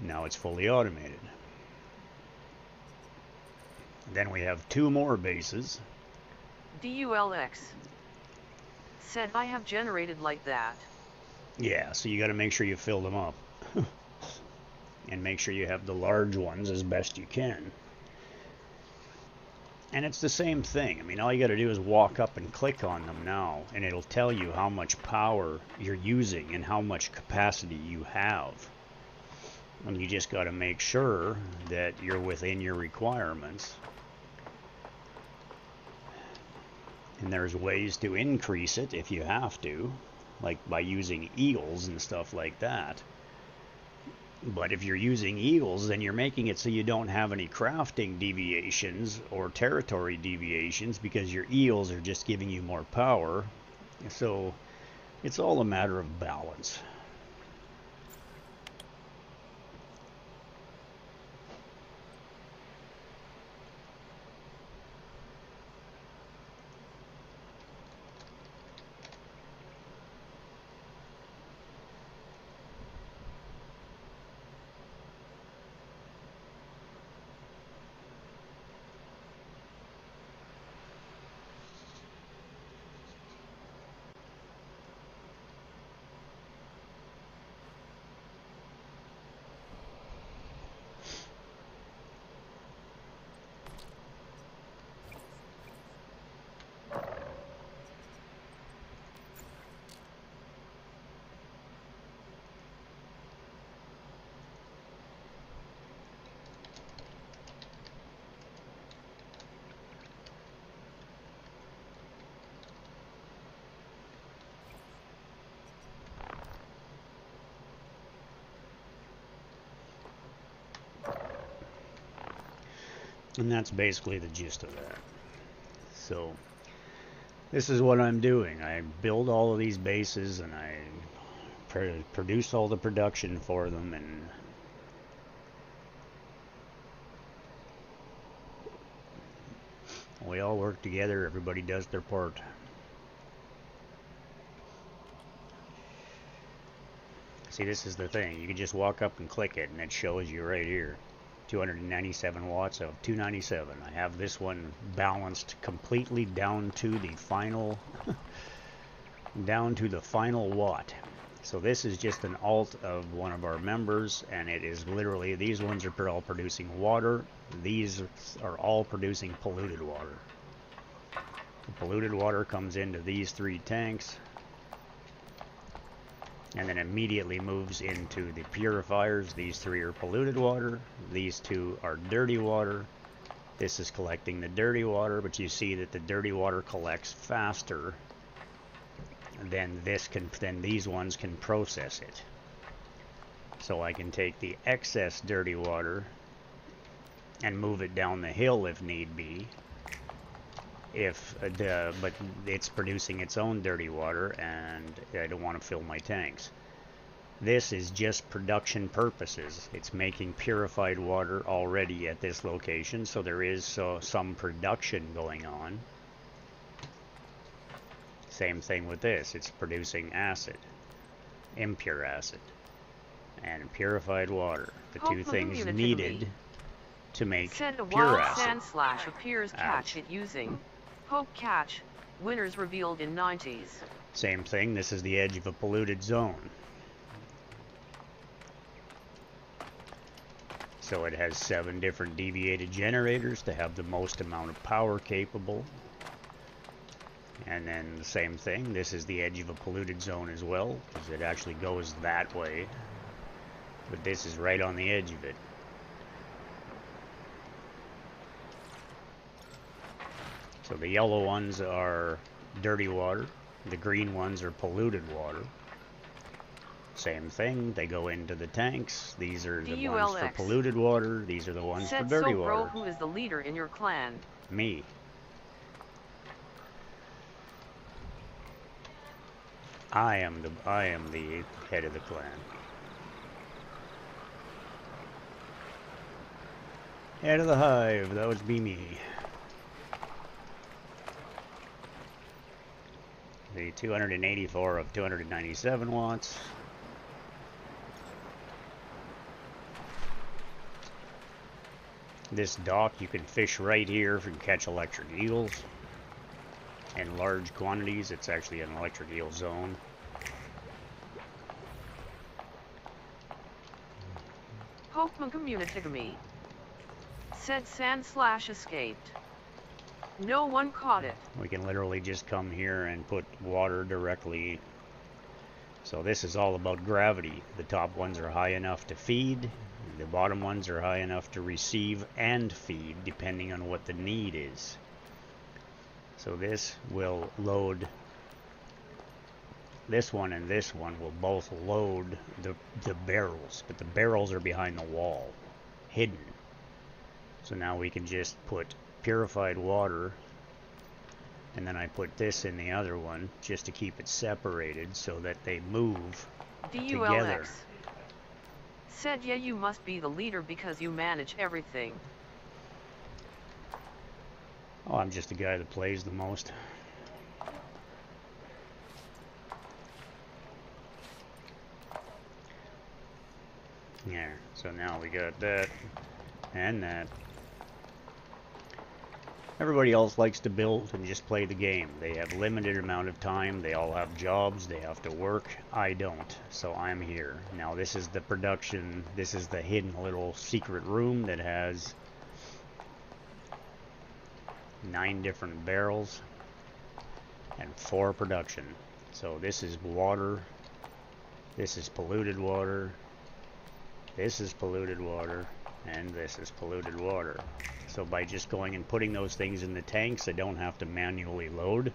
Now it's fully automated. Then we have 2 more bases. DULX said I have generated like that. Yeah, so you got to make sure you fill them up. And make sure you have the large ones as best you can. And it's the same thing. I mean, all you got to do is walk up and click on them now, and it'll tell you how much power you're using and how much capacity you have. And you just got to make sure that you're within your requirements. And there's ways to increase it if you have to, like by using eagles and stuff like that. But if you're using eagles, then you're making it so you don't have any crafting deviations or territory deviations, because your eels are just giving you more power. So it's all a matter of balance. And that's basically the gist of that. So this is what I'm doing. I build all of these bases and I produce all the production for them, and we all work together. Everybody does their part. See, this is the thing. You can just walk up and click it and it shows you right here. 297 watts of 297. I have this one balanced completely down to the final watt. So this is just an alt of one of our members, and it is literally, these ones are all producing water. These are all producing polluted water. The polluted water comes into these 3 tanks and then immediately moves into the purifiers. These 3 are polluted water. These 2 are dirty water. This is collecting the dirty water, but you see that the dirty water collects faster than these ones can process it. So I can take the excess dirty water and move it down the hill if need be. But it's producing its own dirty water, and I don't want to fill my tanks. This is just production purposes. It's making purified water already at this location, so there is some production going on. Same thing with this. It's producing acid, impure acid, and purified water. The 2 things needed to make pure acid. Sand slash appears catch it using Poke catch, winners revealed in 90s. Same thing, this is the edge of a polluted zone. So it has 7 different deviated generators to have the most amount of power capable. And then the same thing, this is the edge of a polluted zone as well, because it actually goes that way. But this is right on the edge of it. So the yellow ones are dirty water, the green ones are polluted water. Same thing, they go into the tanks. These are the ones for polluted water, these are the ones for dirty water. Bro, who is the leader in your clan? Me. I am the head of the clan. Head of the hive, that would be me. The 284 of 297 watts. This dock, you can fish right here and catch electric eels in large quantities. It's actually an electric eel zone. Pokemon community to me. Said sand slash escaped. No one caught it. We can literally just come here and put water directly. So this is all about gravity. The top ones are high enough to feed. The bottom ones are high enough to receive and feed, depending on what the need is. So this will load. This one and this one will both load the barrels, but the barrels are behind the wall, hidden. So now we can just put purified water, and then I put this in the other one just to keep it separated so that they move together. Said, yeah, you must be the leader because you manage everything. Oh, I'm just the guy that plays the most. Yeah, so now we got that and that. Everybody else likes to build and just play the game. They have limited amount of time. They all have jobs. They have to work. I don't. So I'm here. Now this is the production. This is the hidden little secret room that has 9 different barrels and 4 production. So this is water. This is polluted water. This is polluted water. And this is polluted water. So by just going and putting those things in the tanks, I don't have to manually load.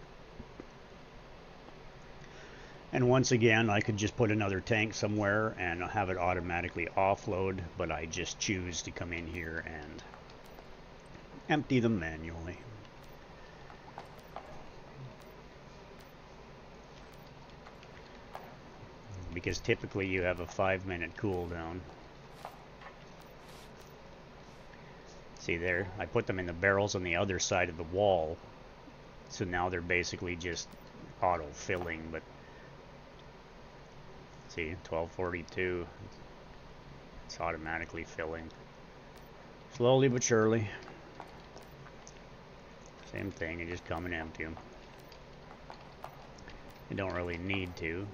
And once again, I could just put another tank somewhere and have it automatically offload, but I just choose to come in here empty them manually. Because typically you have a 5-minute cooldown. See there, I put them in the barrels on the other side of the wall, so now they're basically just auto-filling, but see, 1242, it's automatically filling. Slowly but surely. Same thing, you just come and empty them. You don't really need to.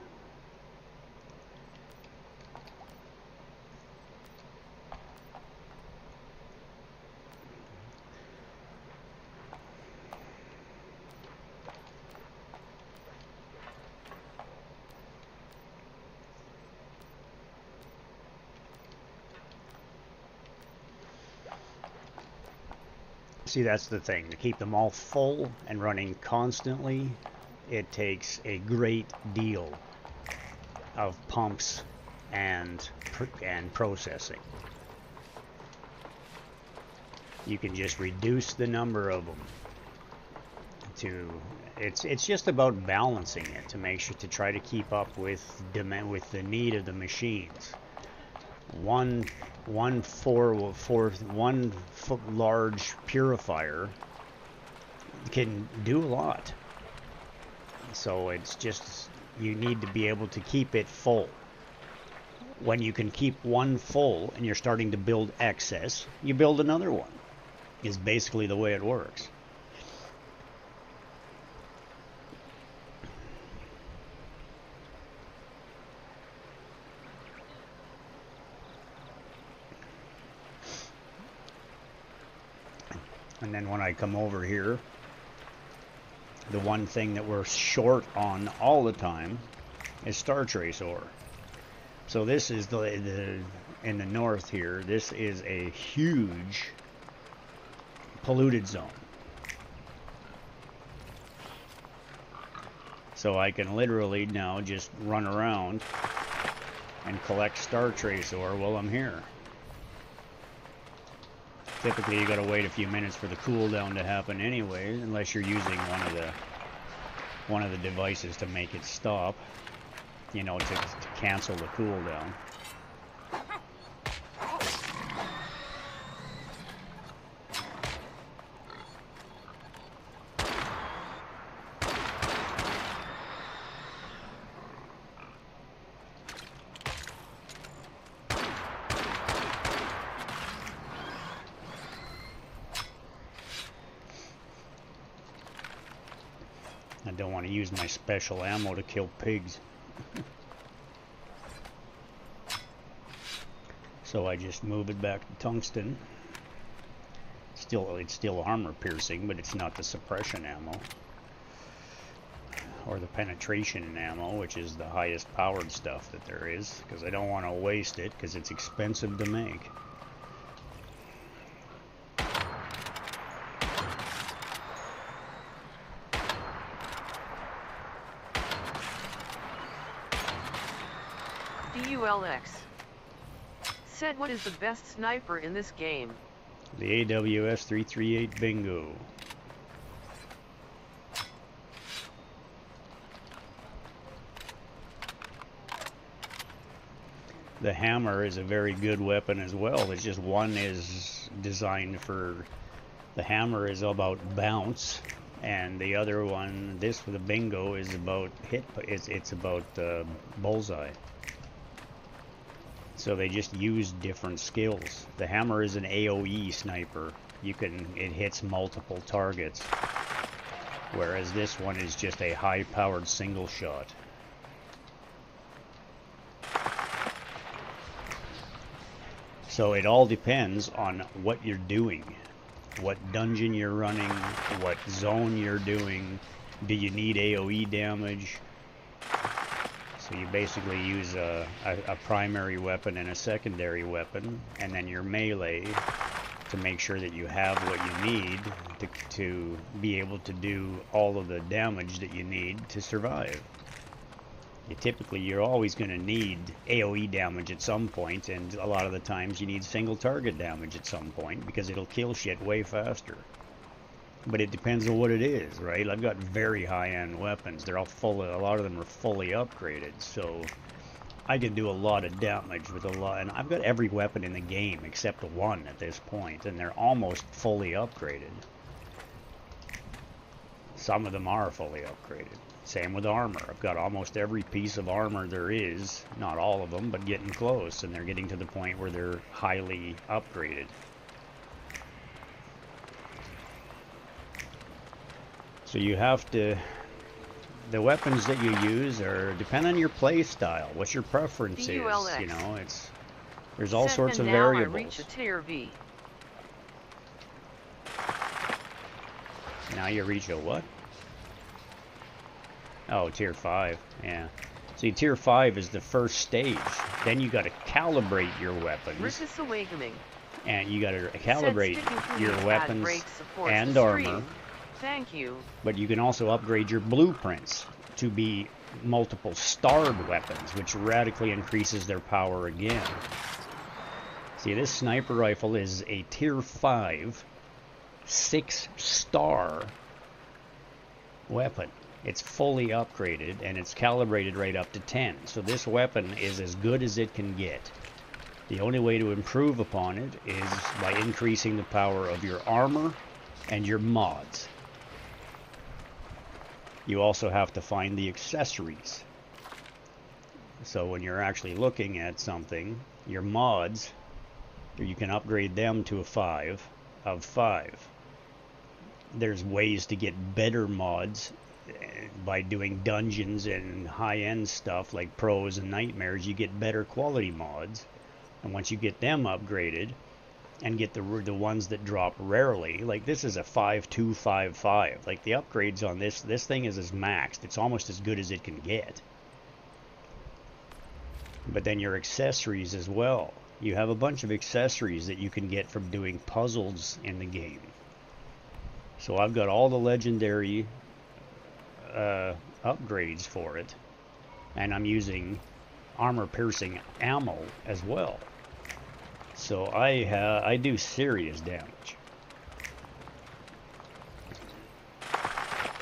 See, that's the thing. To keep them all full and running constantly, it takes a great deal of pumps and processing. You can just reduce the number of them to... It's just about balancing it to make sure to try to keep up with the need of the machines. One large purifier can do a lot. So it's just, you need to be able to keep it full. When you can keep one full and you're starting to build excess, you build another one. Is basically the way it works. And then when I come over here, the one thing that we're short on all the time is Star Trace ore. So this is in the north here, this is a huge polluted zone. So I can literally now just run around and collect Star Trace ore while I'm here. Typically you gotta wait a few minutes for the cooldown to happen anyway, unless you're using one of the devices to make it stop, you know, to cancel the cooldown. I don't want to use my special ammo to kill pigs. So I just move it back to tungsten. It's still armor piercing, but it's not the suppression ammo. Or the penetration ammo, which is the highest powered stuff that there is, because I don't want to waste it, because it's expensive to make. DULX said, what is the best sniper in this game? The AWS 338 Bingo. The hammer is a very good weapon as well. It's just one is designed for... The hammer is about bounce, and the other one, this for the Bingo, is about hit. It's about bullseye. So they just use different skills. The hammer is an AoE sniper. It hits multiple targets. Whereas this one is just a high-powered single shot. So it all depends on what you're doing. What dungeon you're running, what zone you're doing. Do you need AoE damage? So you basically use a primary weapon and a secondary weapon, and then your melee to make sure that you have what you need to be able to do all of the damage that you need to survive. typically you're always going to need AoE damage at some point, and a lot of the times you need single target damage at some point because it'll kill shit way faster. But it depends on what it is, right? I've got very high-end weapons. They're all full. A lot of them are fully upgraded, so I can do a lot of damage with a lot. And I've got every weapon in the game except one at this point, and they're almost fully upgraded. Some of them are fully upgraded. Same with armor. I've got almost every piece of armor there is. Not all of them, but getting close, and they're getting to the point where they're highly upgraded. So you have to, the weapons that you use are depend on your play style, what your preference is. You know, there's all sorts of variables. I reach a tier V. Now you reach a what? Oh, tier 5. Yeah. See, tier 5 is the first stage. Then you got to calibrate your weapons. Awakening. And you got to calibrate your weapons and armor. Thank you. But you can also upgrade your blueprints to be multiple starred weapons, which radically increases their power again. See, this sniper rifle is a tier 5, 6-star weapon. It's fully upgraded and it's calibrated right up to 10. So this weapon is as good as it can get. The only way to improve upon it is by increasing the power of your armor and your mods. You also have to find the accessories. So when you're actually looking at something, your mods, you can upgrade them to a 5 of 5. There's ways to get better mods by doing dungeons and high-end stuff like pros and nightmares. You get better quality mods, and once you get them upgraded and get the ones that drop rarely, like this is a 5.255. Like the upgrades on this thing is as maxed. It's almost as good as it can get. But then your accessories as well. You have a bunch of accessories that you can get from doing puzzles in the game. So I've got all the legendary upgrades for it, and I'm using armor-piercing ammo as well. So I do serious damage.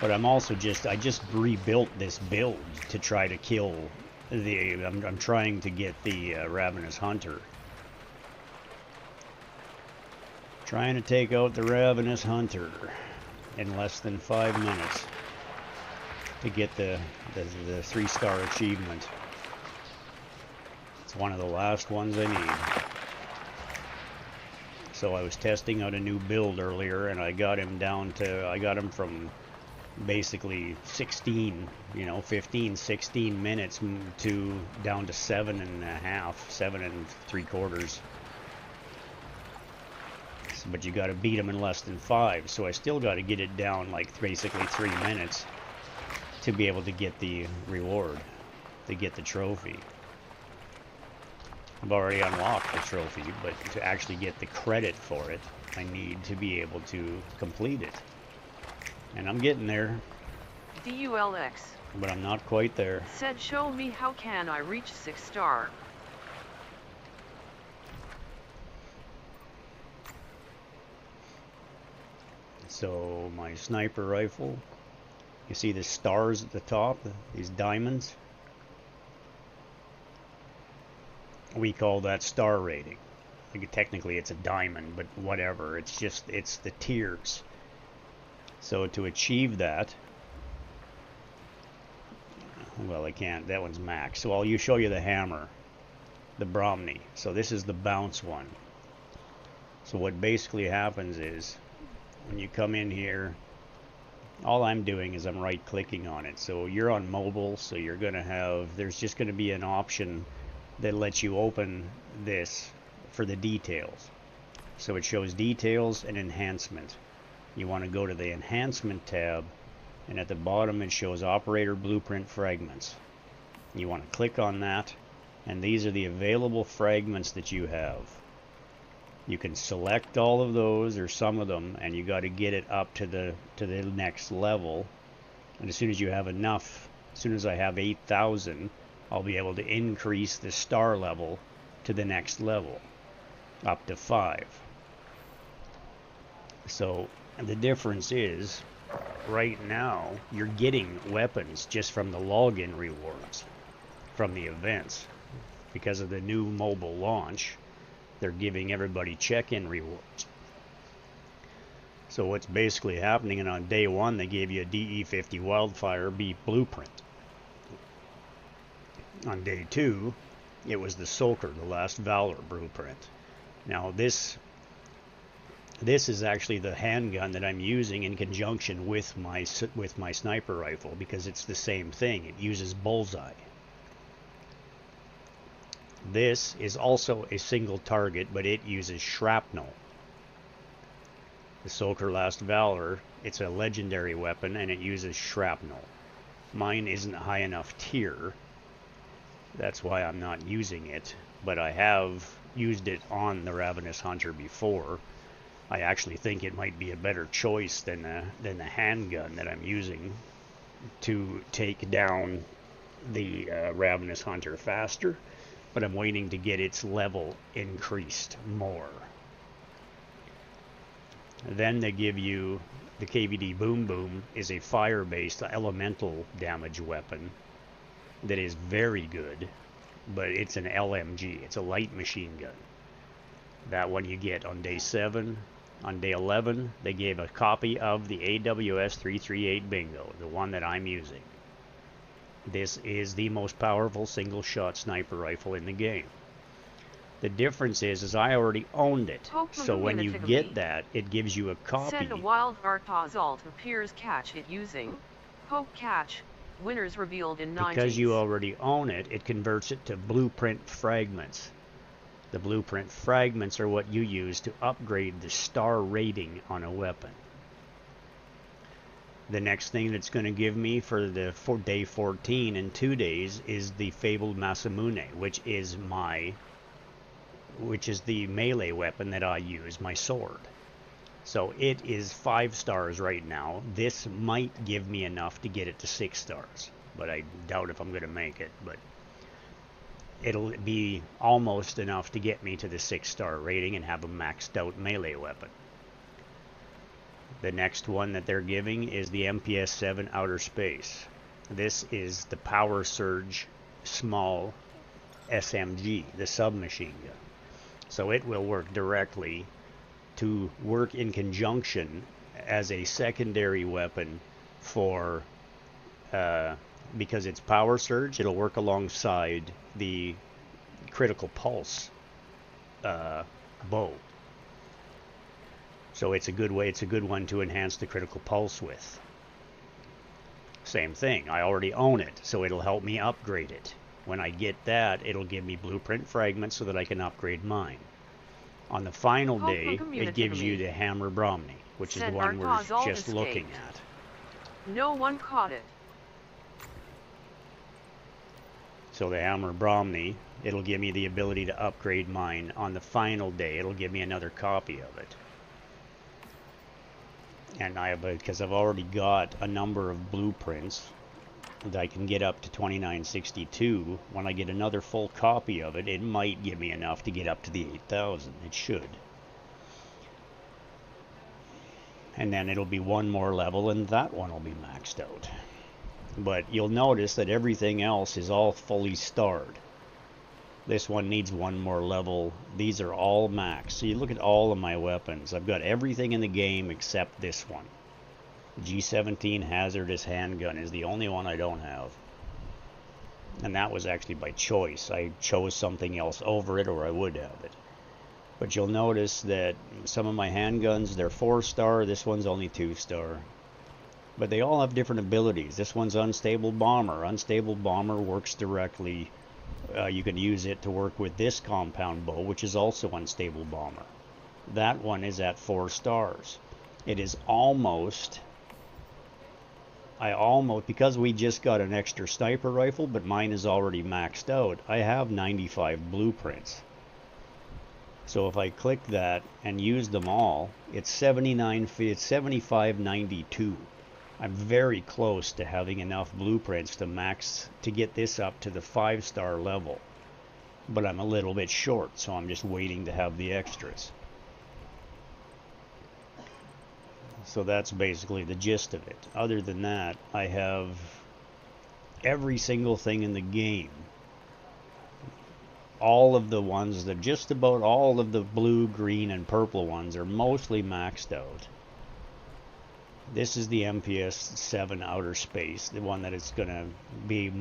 But I'm also I just rebuilt this build to try to kill the. I'm trying to get the Ravenous Hunter. Trying to take out the Ravenous Hunter in less than 5 minutes to get the 3-star achievement. It's one of the last ones I need. So I was testing out a new build earlier, and I got him down to, I got him from basically 16, 15, 16 minutes to down to 7.5, 7 3/4. But you got to beat him in less than 5, so I still got to get it down like basically 3 minutes to be able to get the reward, to get the trophy. I've already unlocked the trophy, but to actually get the credit for it, I need to be able to complete it. And I'm getting there. DULX. But I'm not quite there. Said, show me how can I reach 6-star. So my sniper rifle, you see the stars at the top, these diamonds? We call that star rating. Technically it's a diamond, but whatever, it's the tiers. So to achieve that, well, I can't, that one's max. So I'll show you the hammer, the Bromney. So this is the bounce one. So what basically happens is, when you come in here, all I'm doing is I'm right clicking on it. So you're on mobile, so you're gonna have, there's just gonna be an option that lets you open this for the details. So it shows details and enhancement. You want to go to the enhancement tab, and at the bottom it shows operator blueprint fragments. You want to click on that, and these are the available fragments that you have. You can select all of those or some of them, and you got to get it up to the next level. And as soon as you have enough As soon as I have 8,000, I'll be able to increase the star level to the next level, up to 5. So the difference is, right now, you're getting weapons just from the login rewards, from the events. Because of the new mobile launch, they're giving everybody check-in rewards. So what's basically happening, and on day 1 they gave you a DE50 Wildfire B blueprint. On day 2, it was the Sulker, the Last Valor blueprint. Now this is actually the handgun that I'm using in conjunction with my sniper rifle, because it's the same thing. It uses bullseye. This is also a single target, but it uses shrapnel. The Sulker Last Valor, it's a legendary weapon, and it uses shrapnel. Mine isn't high enough tier. That's why I'm not using it, but I have used it on the Ravenous Hunter before. I actually think it might be a better choice than the handgun that I'm using to take down the Ravenous Hunter faster, but I'm waiting to get its level increased more. Then they give you the KVD Boom Boom, is a fire-based elemental damage weapon that is very good, but it's an LMG. It's a light machine gun. That one you get on day 7. On day 11, they gave a copy of the AWS 338 Bingo, the one that I'm using. This is the most powerful single-shot sniper rifle in the game. The difference is I already owned it, so when you get that, it gives you a copy. Send a wild alt appears catch it using Poke Catch. Winners revealed in 90s. Because you already own it, it converts it to blueprint fragments. The blueprint fragments are what you use to upgrade the star rating on a weapon. The next thing that's going to give me for day 14 in 2 days is the Fabled Masamune, which is the melee weapon that I use, my sword. So it is 5 stars right now. This might give me enough to get it to 6 stars, but I doubt if I'm going to make it. But it'll be almost enough to get me to the 6-star rating and have a maxed out melee weapon. The next one that they're giving is the MPS 7 Outer Space. This is the Power Surge small SMG, the submachine gun. So it will work directly to work in conjunction as a secondary weapon for, because it's Power Surge, it'll work alongside the Critical Pulse bow. So it's a good one to enhance the Critical Pulse with. Same thing, I already own it, so it'll help me upgrade it. When I get that, it'll give me blueprint fragments so that I can upgrade mine. On the final day, it gives you the Hammer Bromney, which is the one we're just looking at. No one caught it. So the Hammer Bromney, it'll give me the ability to upgrade mine. On the final day, it'll give me another copy of it. And because I've already got a number of blueprints that I can get up to 2962, when I get another full copy of it, it might give me enough to get up to the 8,000. It should. And then it'll be one more level, and that one will be maxed out. But you'll notice that everything else is all fully starred. This one needs one more level. These are all max. So you look at all of my weapons. I've got everything in the game except this one. G17 Hazardous Handgun is the only one I don't have. And that was actually by choice. I chose something else over it, or I would have it. But you'll notice that some of my handguns, they're 4-star. This one's only 2-star. But they all have different abilities. This one's Unstable Bomber. Unstable Bomber works directly. You can use it to work with this compound bow, which is also Unstable Bomber. That one is at 4 stars. It is almost... because we just got an extra sniper rifle, but mine is already maxed out, I have 95 blueprints. So if I click that and use them all, it's 7592. I'm very close to having enough blueprints to get this up to the 5-star level. But I'm a little bit short, so I'm just waiting to have the extras. So that's basically the gist of it. Other than that, I have every single thing in the game. All of the ones that just about all of the blue, green, and purple ones are mostly maxed out. This is the MPS 7 Outer Space, the one that is going to be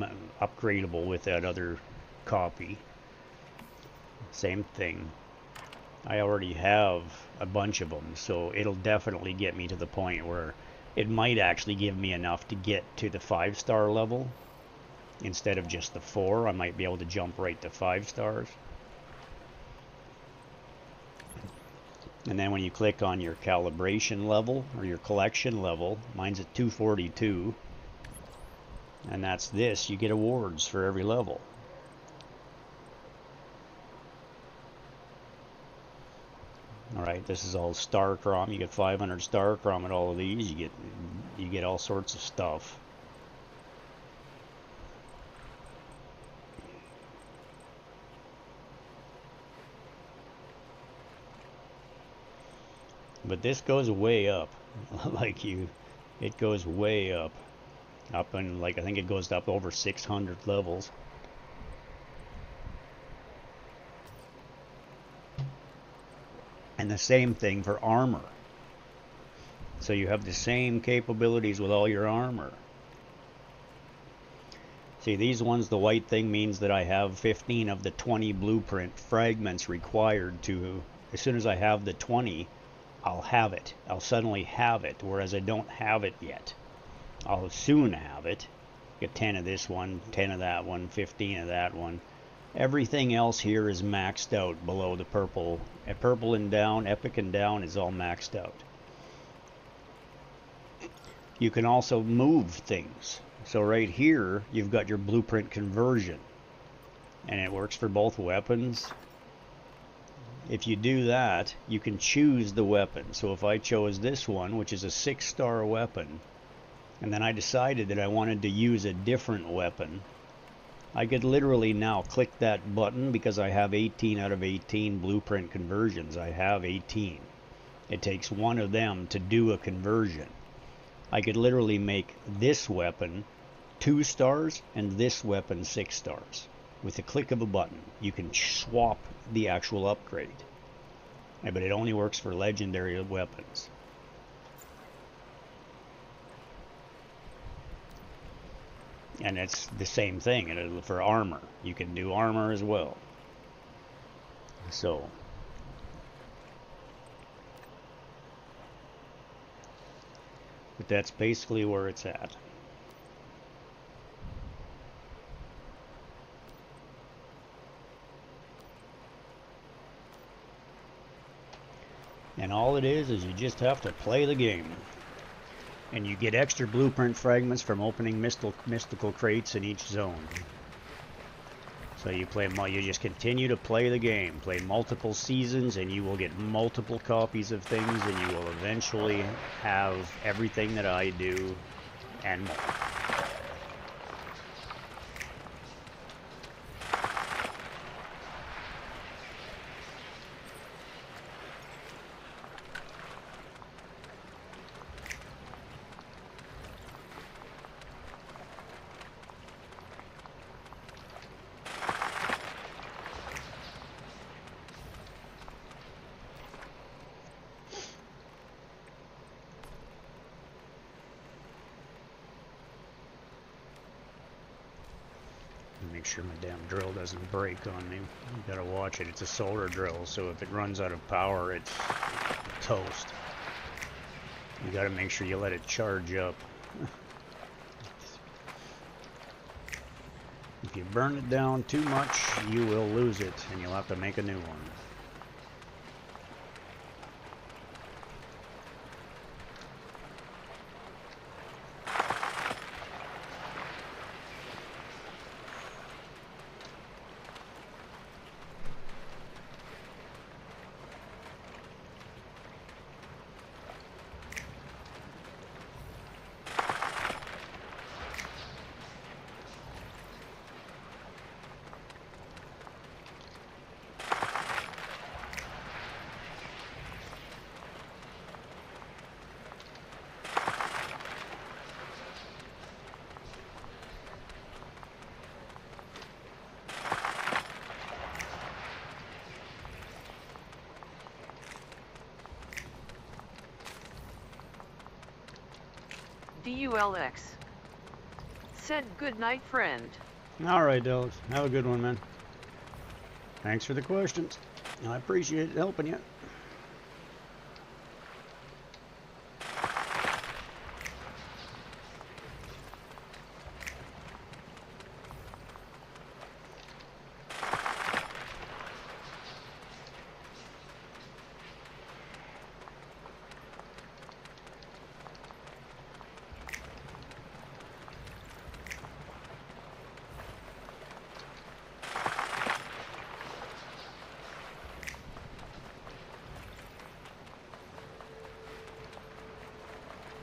upgradable with that other copy. Same thing. I already have a bunch of them, so it'll definitely get me to the point where it might actually give me enough to get to the 5-star level. Instead of just the 4, I might be able to jump right to 5 stars. And then when you click on your calibration level or your collection level, mine's at 242. And that's this, you get awards for every level. Alright, this is all star crom. You get 500 star crom at all of these. You get all sorts of stuff. But this goes way up. It goes way up. Up and I think it goes up over 600 levels. And the same thing for armor. So you have the same capabilities with all your armor. See, these ones, the white thing means that I have 15 of the 20 blueprint fragments required to, as soon as I have the 20, I'll have it. I'll suddenly have it, whereas I don't have it yet. I'll soon have it. Get 10 of this one, 10 of that one, 15 of that one. Everything else here is maxed out below the purple. Purple and down, epic and down is all maxed out. You can also move things. So right here, you've got your blueprint conversion. And it works for both weapons. If you do that, you can choose the weapon. So if I chose this one, which is a 6-star weapon, and then I decided that I wanted to use a different weapon, I could literally now click that button because I have 18 out of 18 blueprint conversions. I have 18. It takes one of them to do a conversion. I could literally make this weapon 2 stars and this weapon 6 stars. With the click of a button, you can swap the actual upgrade. But it only works for legendary weapons. And it's the same thing for armor. You can do armor as well. So, but that's basically where it's at. And all it is you just have to play the game. And you get extra blueprint fragments from opening mystical crates in each zone. So you just continue to play the game. Play multiple seasons and you will get multiple copies of things and you will eventually have everything that I do and more. Make sure my damn drill doesn't break on me. You gotta watch it. It's a solar drill, so if it runs out of power, it's toast. You gotta make sure you let it charge up. If you burn it down too much, you will lose it, and you'll have to make a new one. DULX said good night, friend. Alright, Delos. Have a good one, man. Thanks for the questions. I appreciate helping you.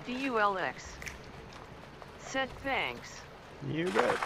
DULX said thanks. You bet.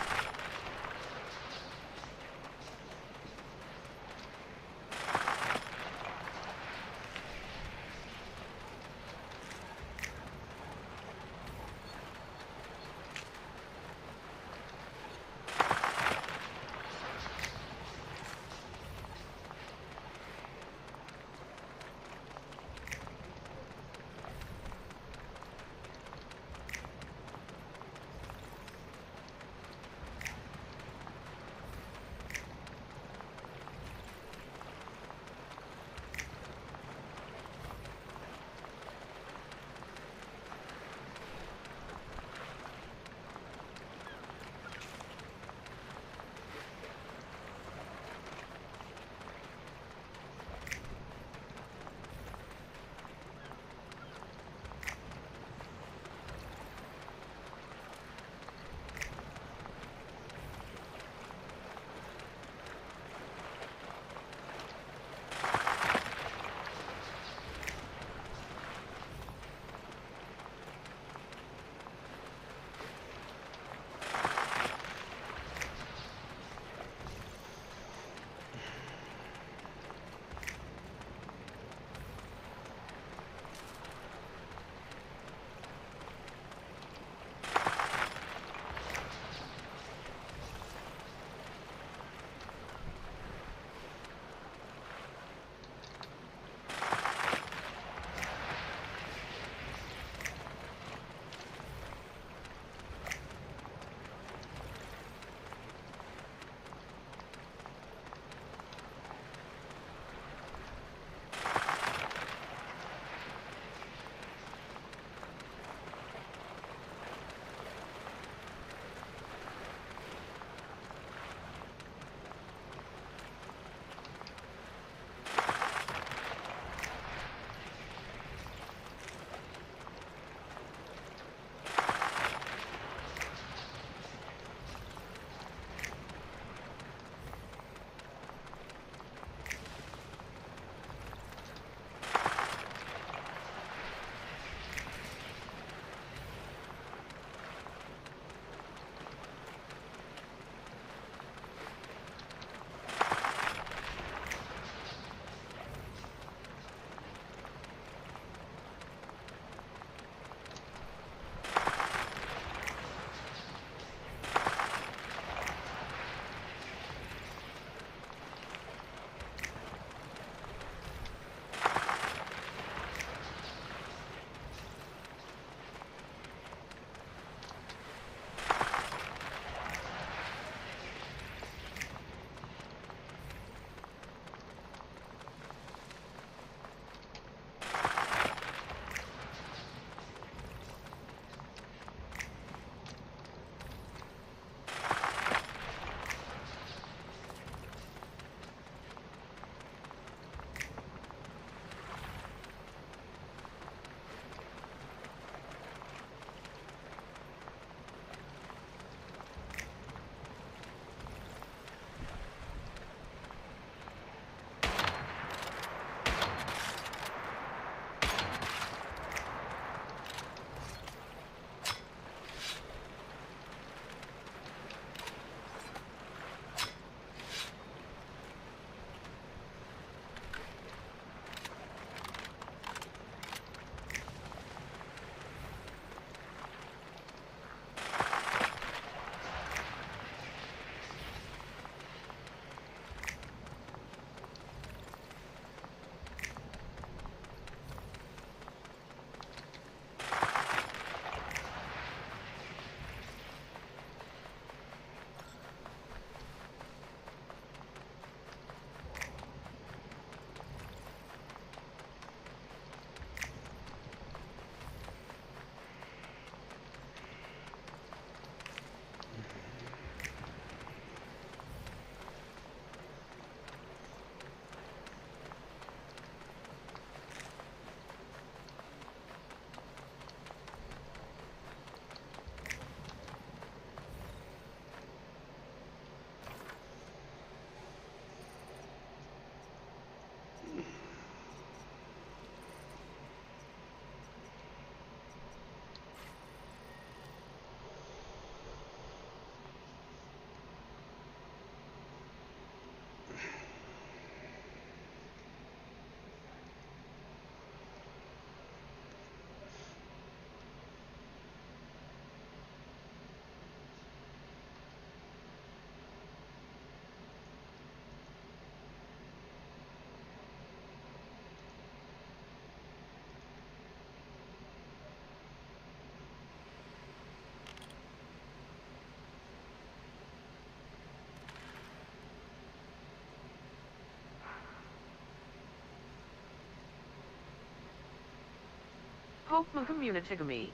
Pokemon Community.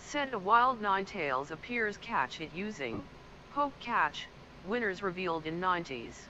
Said a wild Ninetales appears, catch it using Poke Catch, winners revealed in 90s.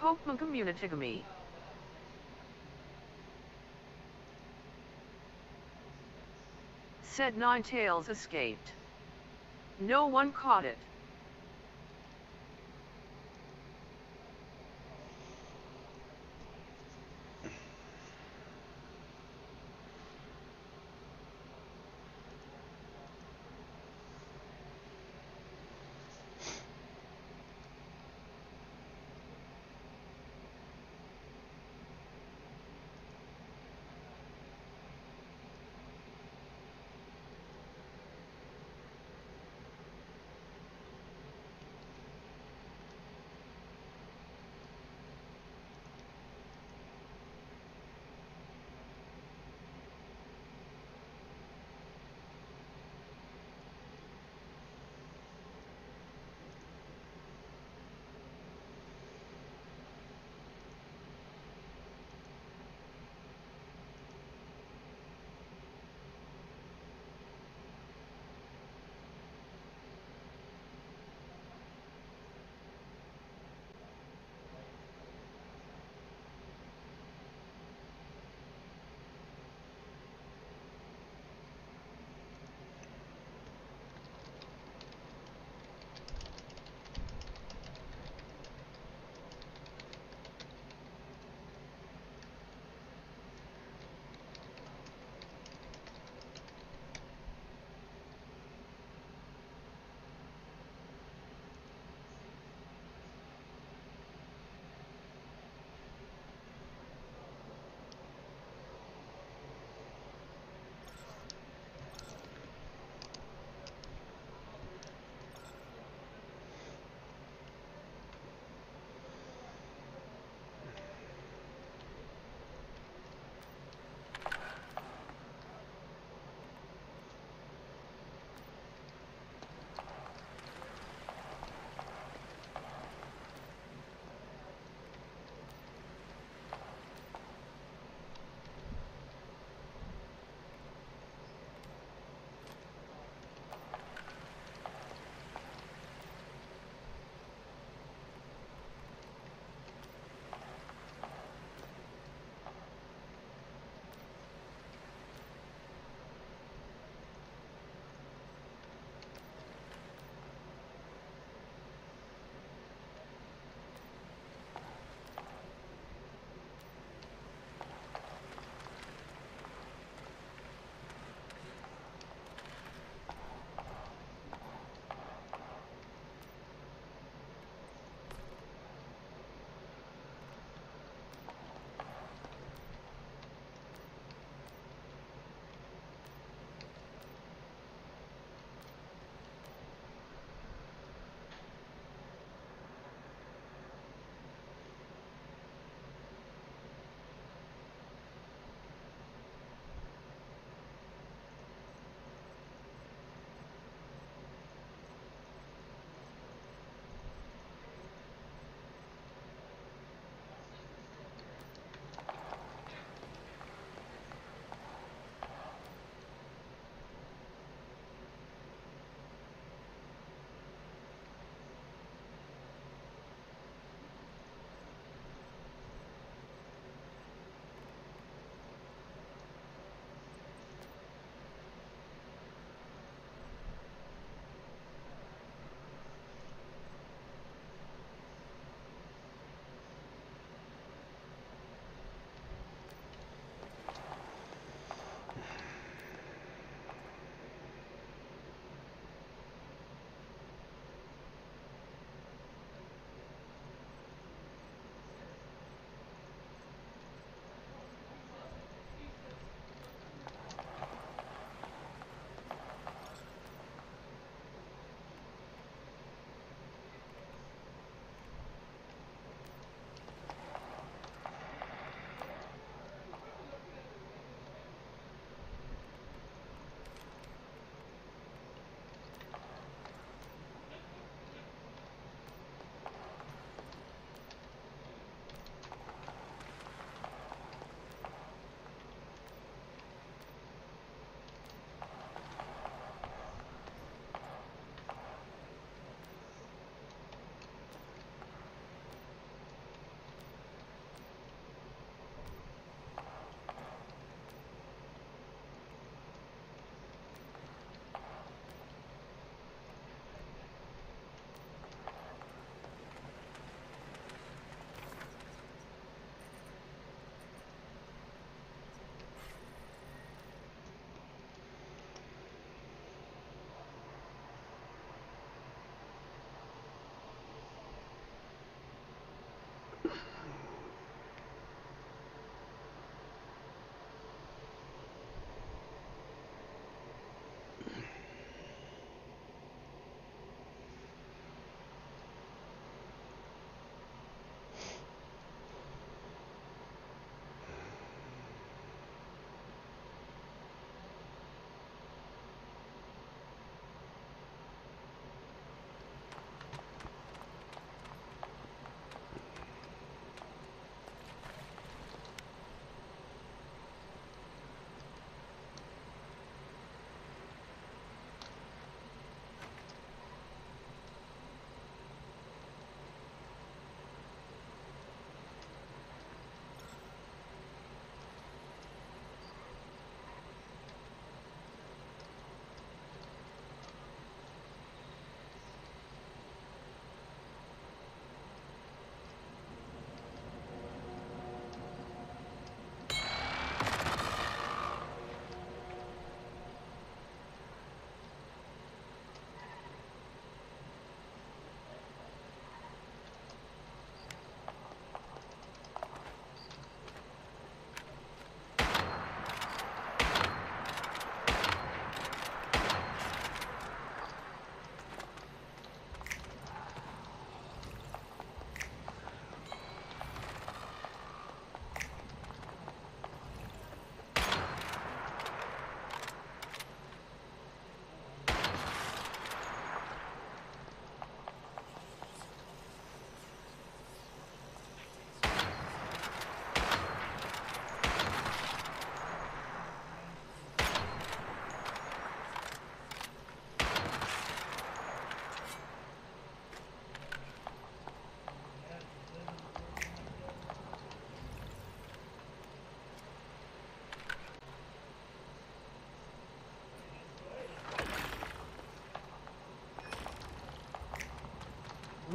Pokemon Community. Said Ninetales escaped. No one caught it.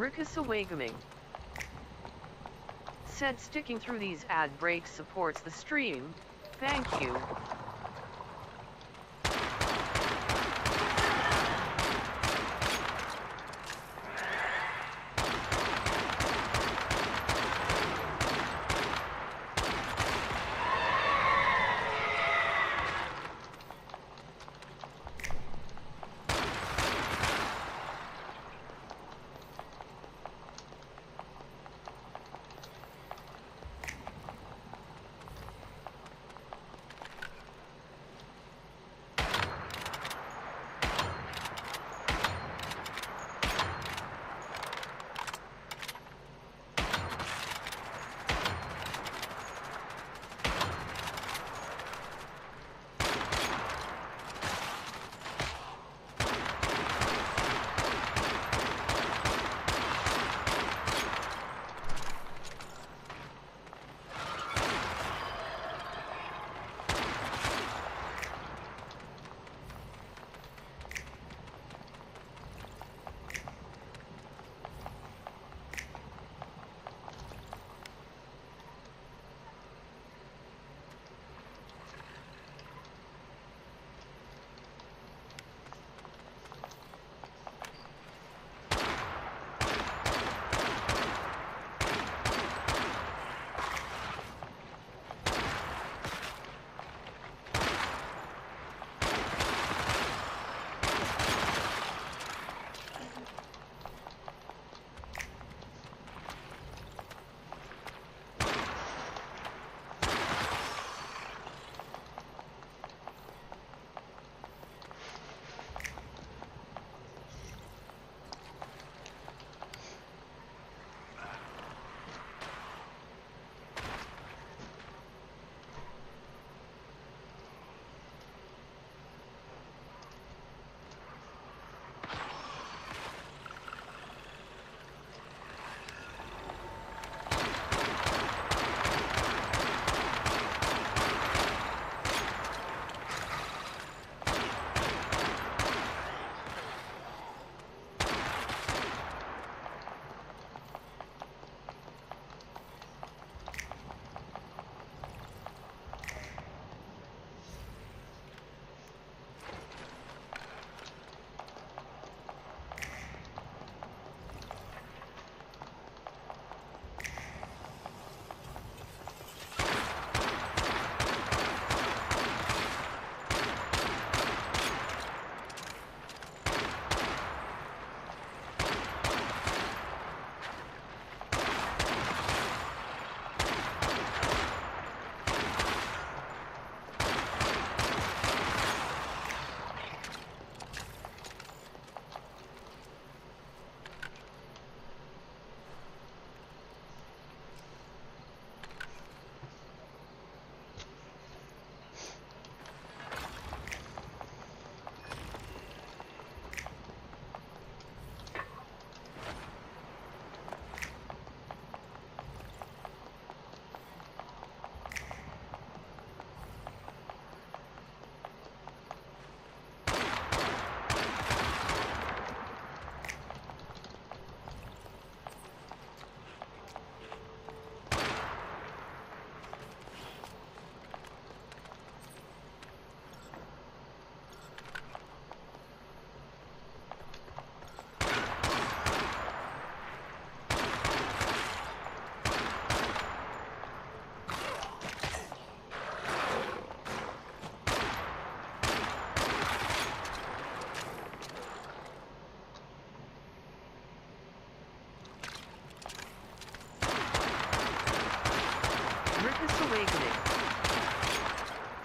Rickasawagaming said sticking through these ad breaks supports the stream. Thank you.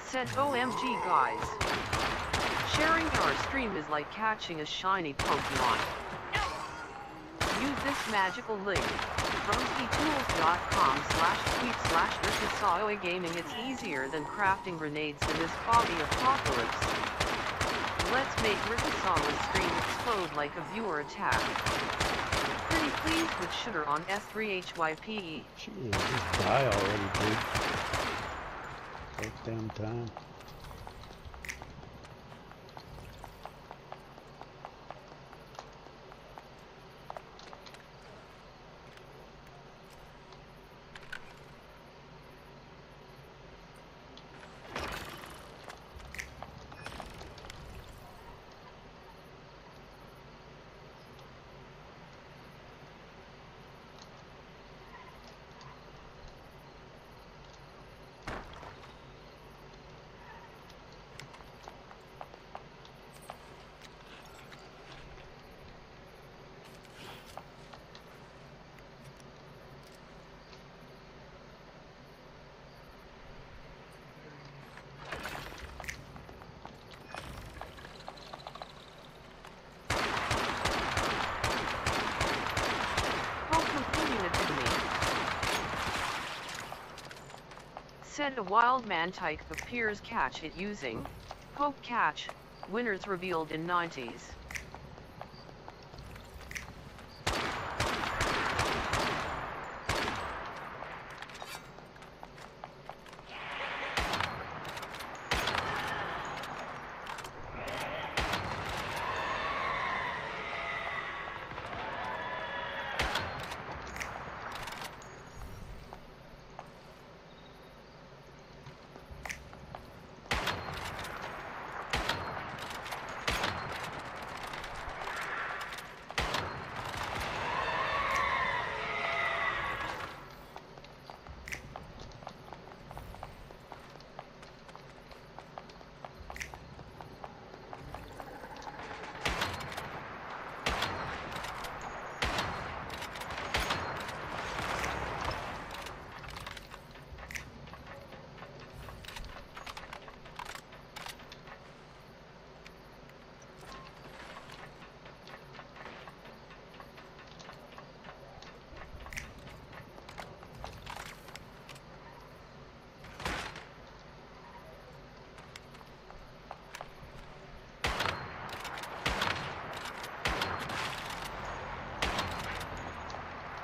Said OMG guys. Sharing our stream is like catching a shiny Pokemon. Use this magical link. roastytools.com/tweet/Rickasawagaming. It's easier than crafting grenades in this foggy apocalypse. Let's make Rickasawa's stream explode like a viewer attack. Pretty pleased with sugar on S3HYPE. Jeez, just die already, dude. Take damn time. Said a wild mantike appears catch it using poke catch, winners revealed in 90s.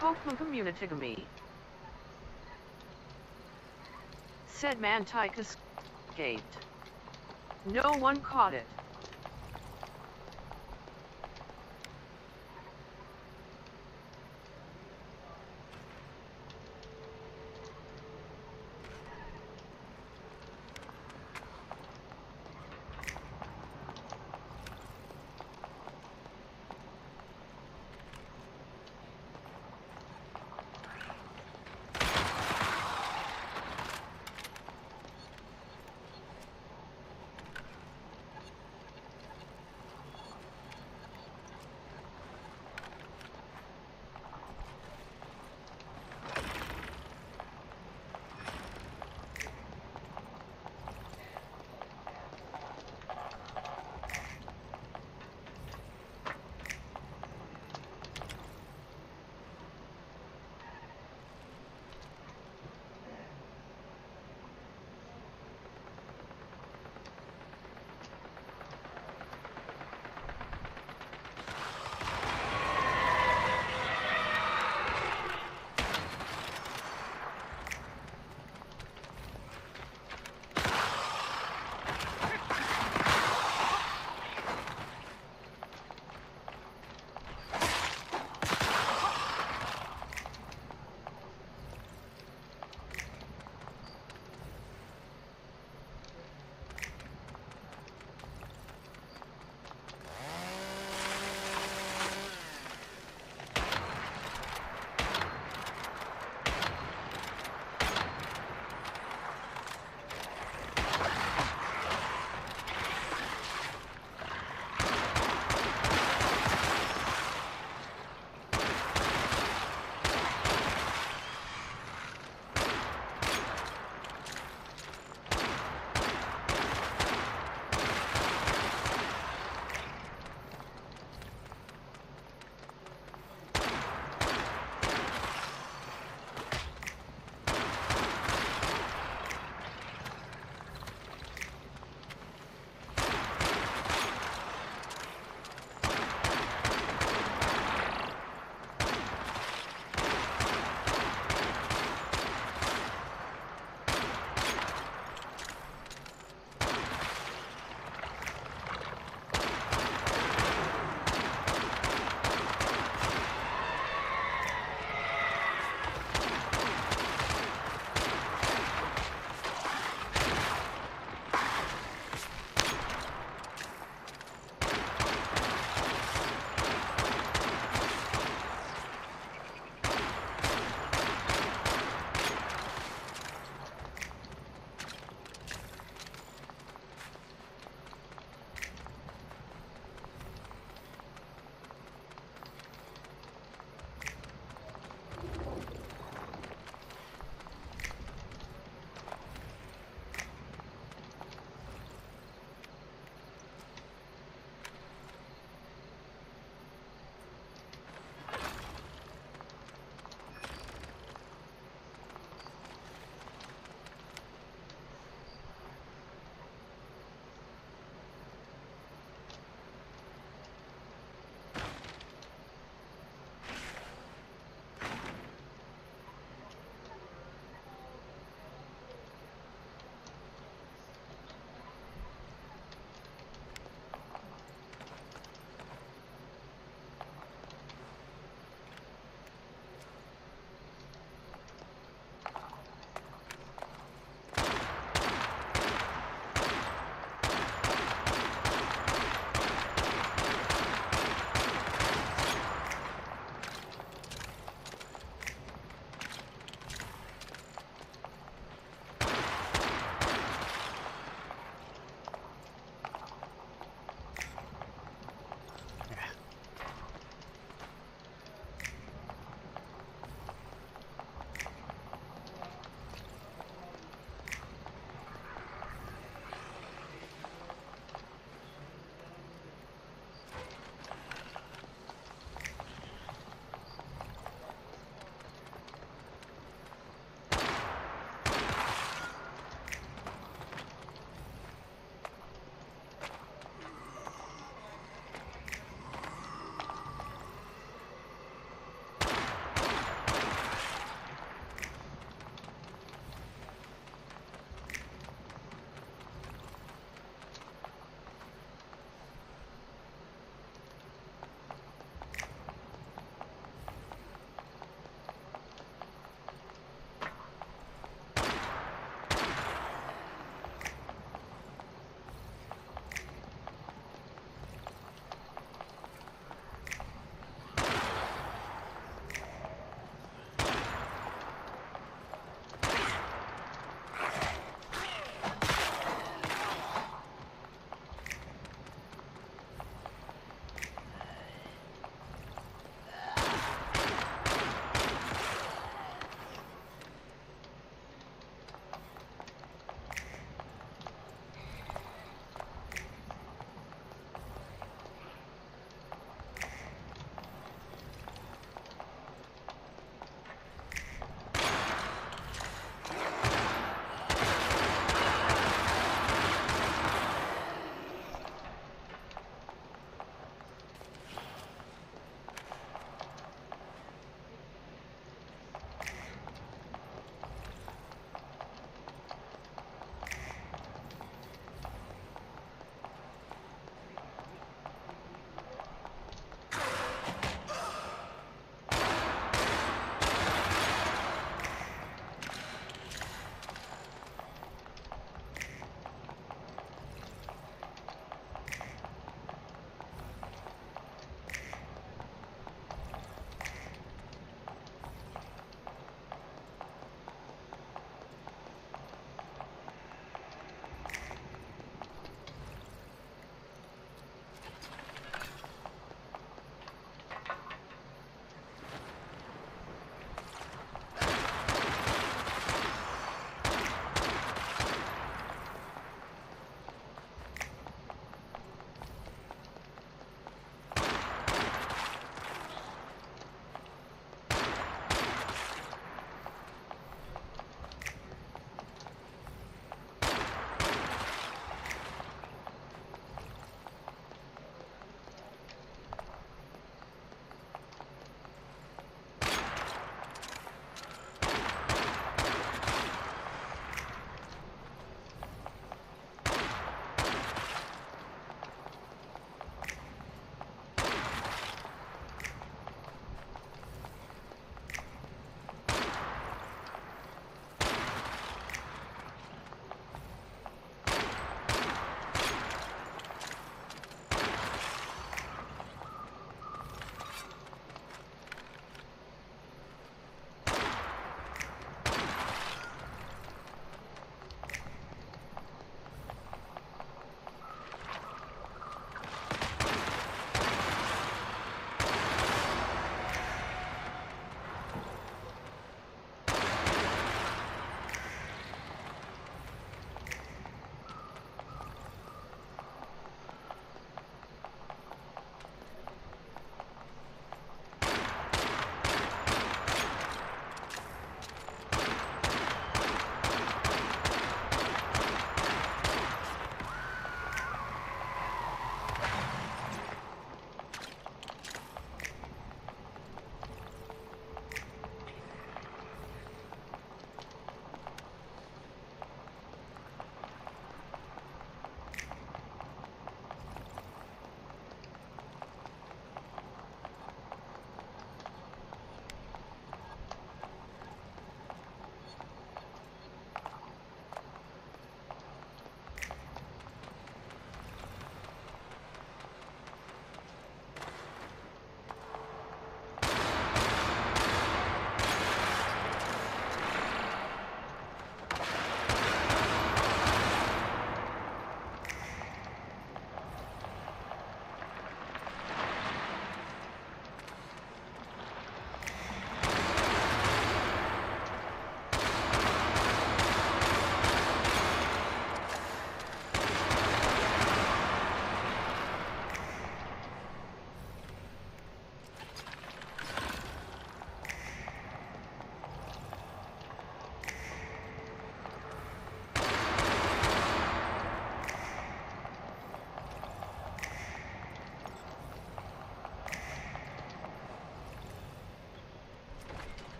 Pokemon community to me. Said mantike escaped. No one caught it.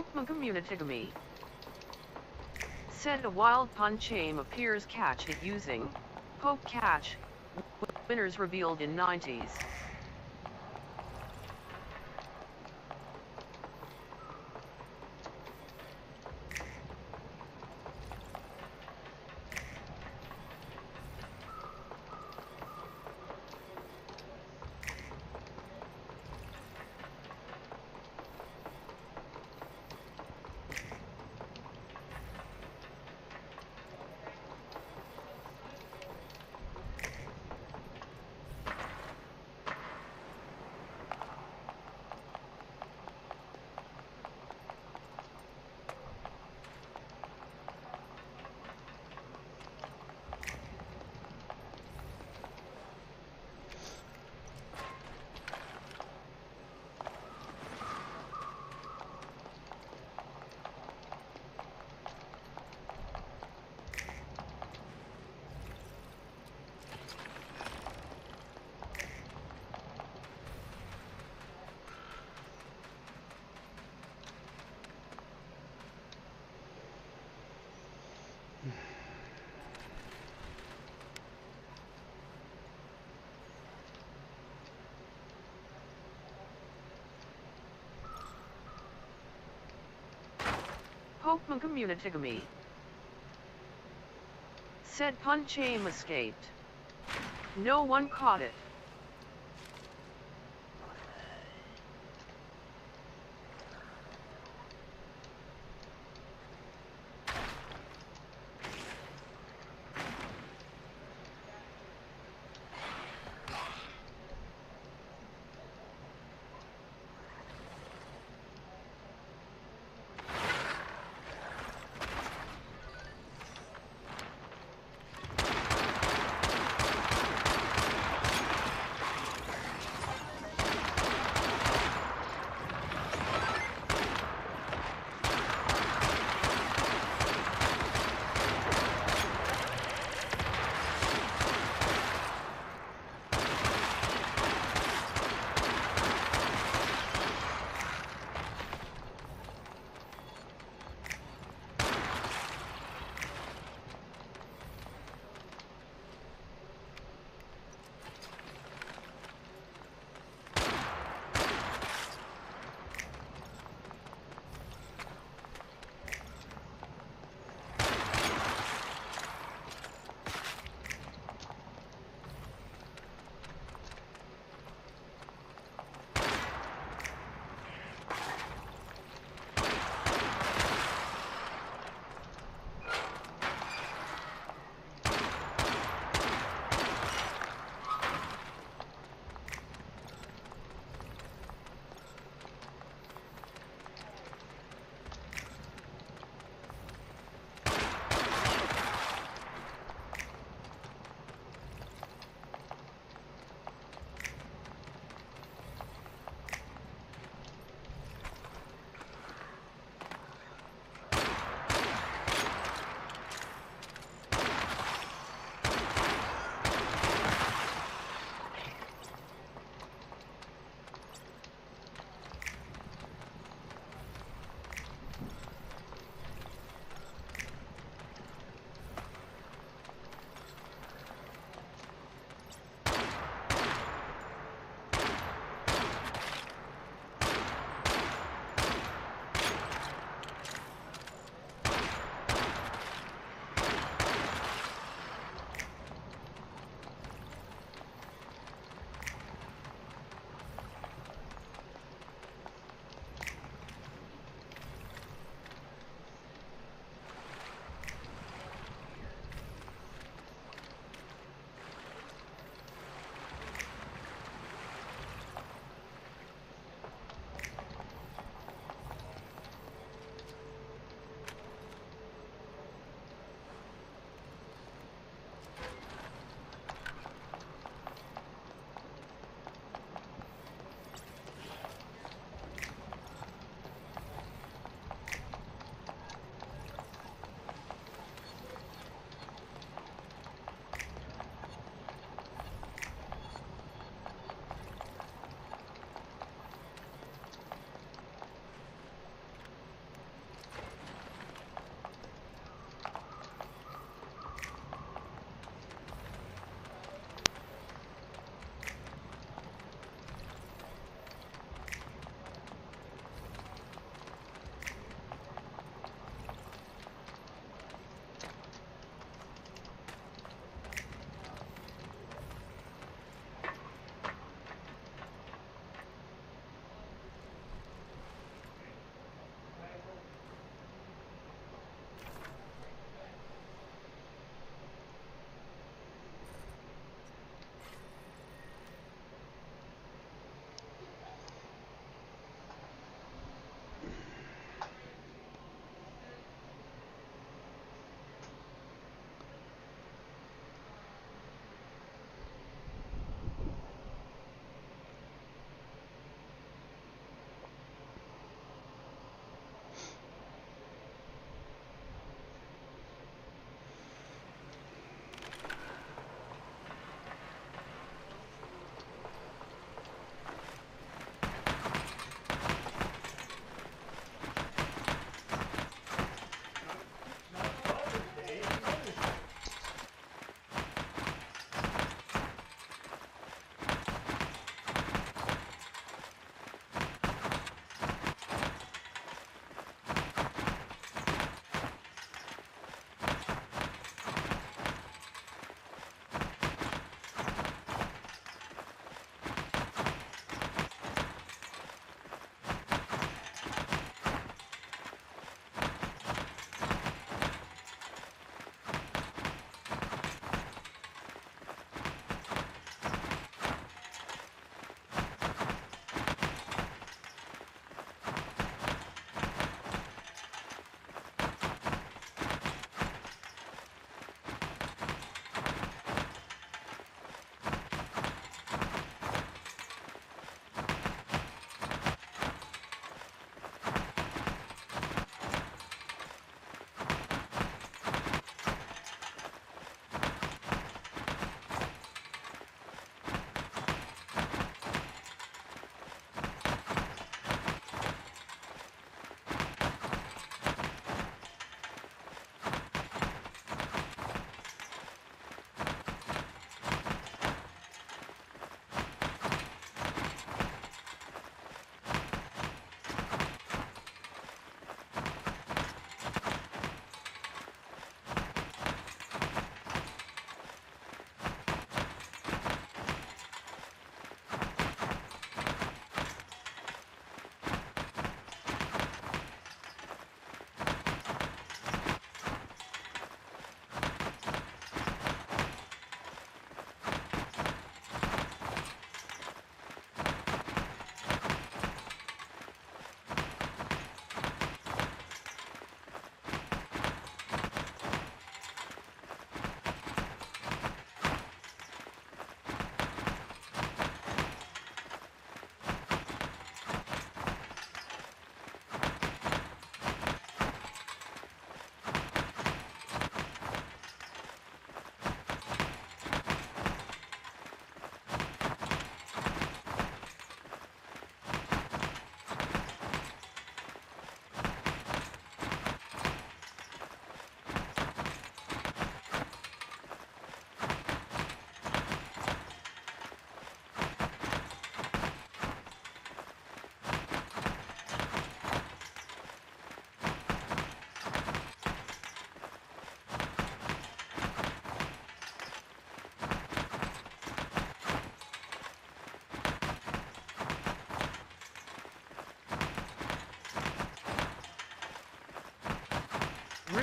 Pokemon Community. Said a wild Punchame appears, catch it using Poke Catch. Winners revealed in 90s. Pokemon Community. Said Punchame escaped. No one caught it.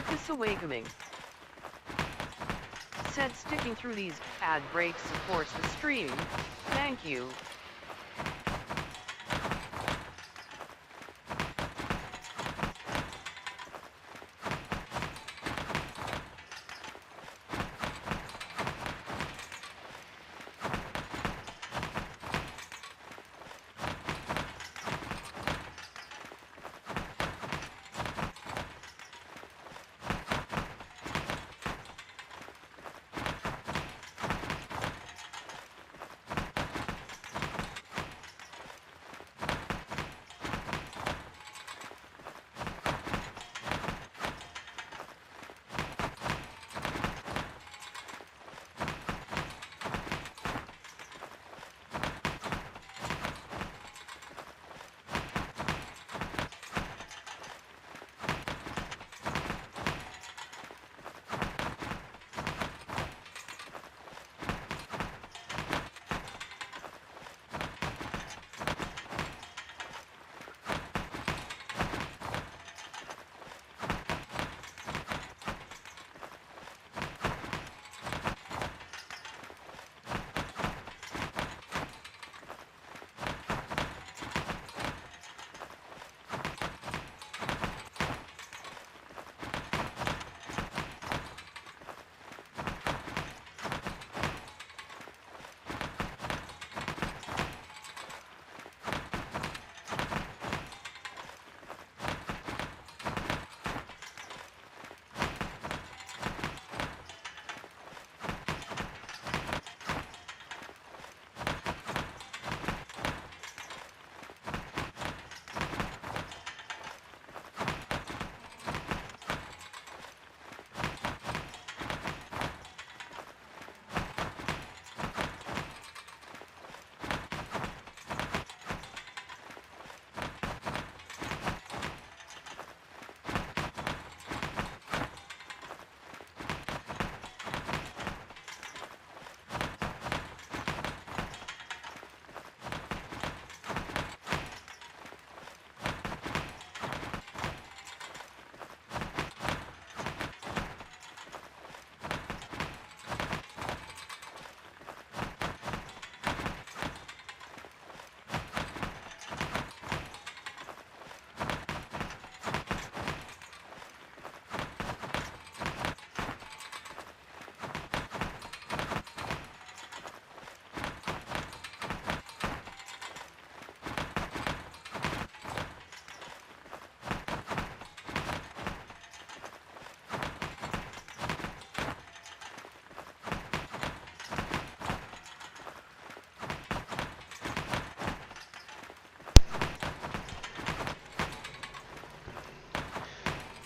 This awakening. Said sticking through these ad breaks supports the stream. Thank you.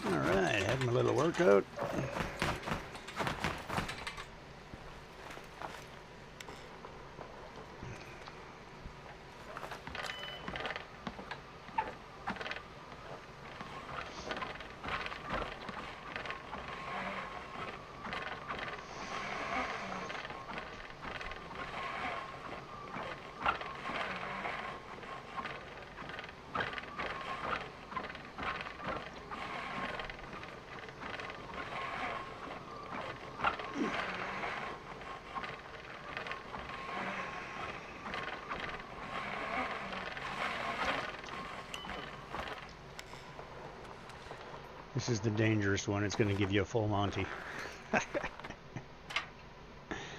Alright, having a little workout. This is the dangerous one. It's going to give you a full Monty. Hands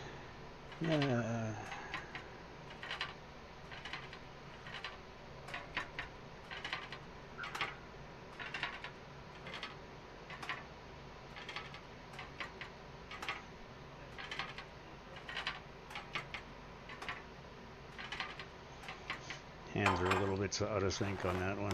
are a little bit out of sync on that one.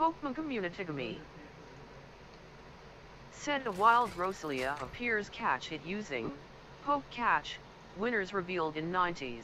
Pokemon Community. Said a wild Rosalia appears catch it using Poke Catch, winners revealed in 90s.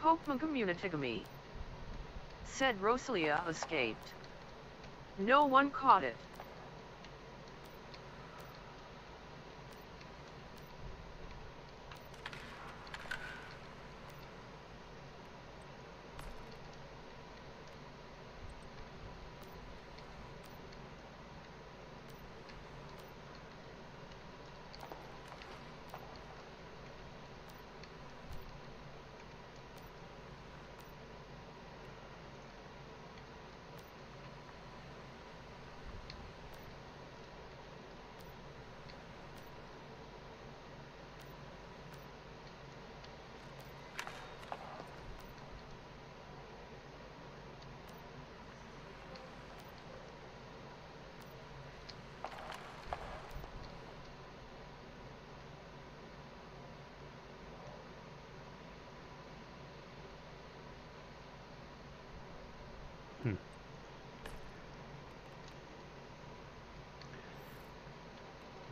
Pokemon Community. Said Rosalia escaped. No one caught it.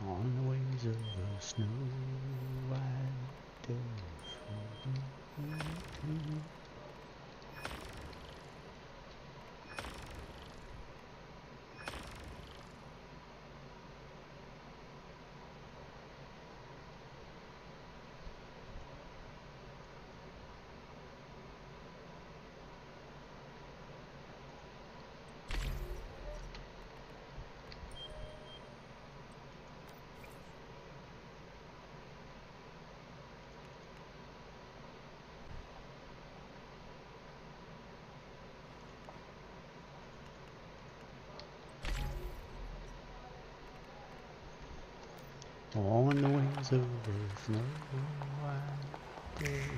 On the wings of a snow white dove. On the wings of a snow white dove.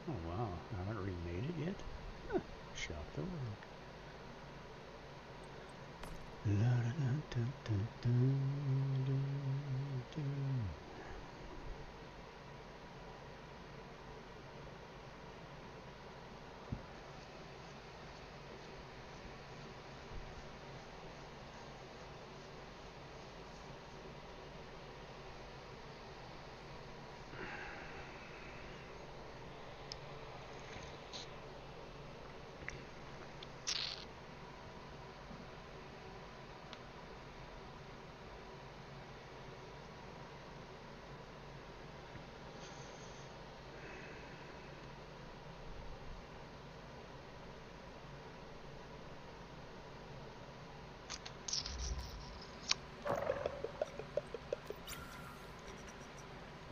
Oh wow, I haven't remade it yet? Huh. Shock the world.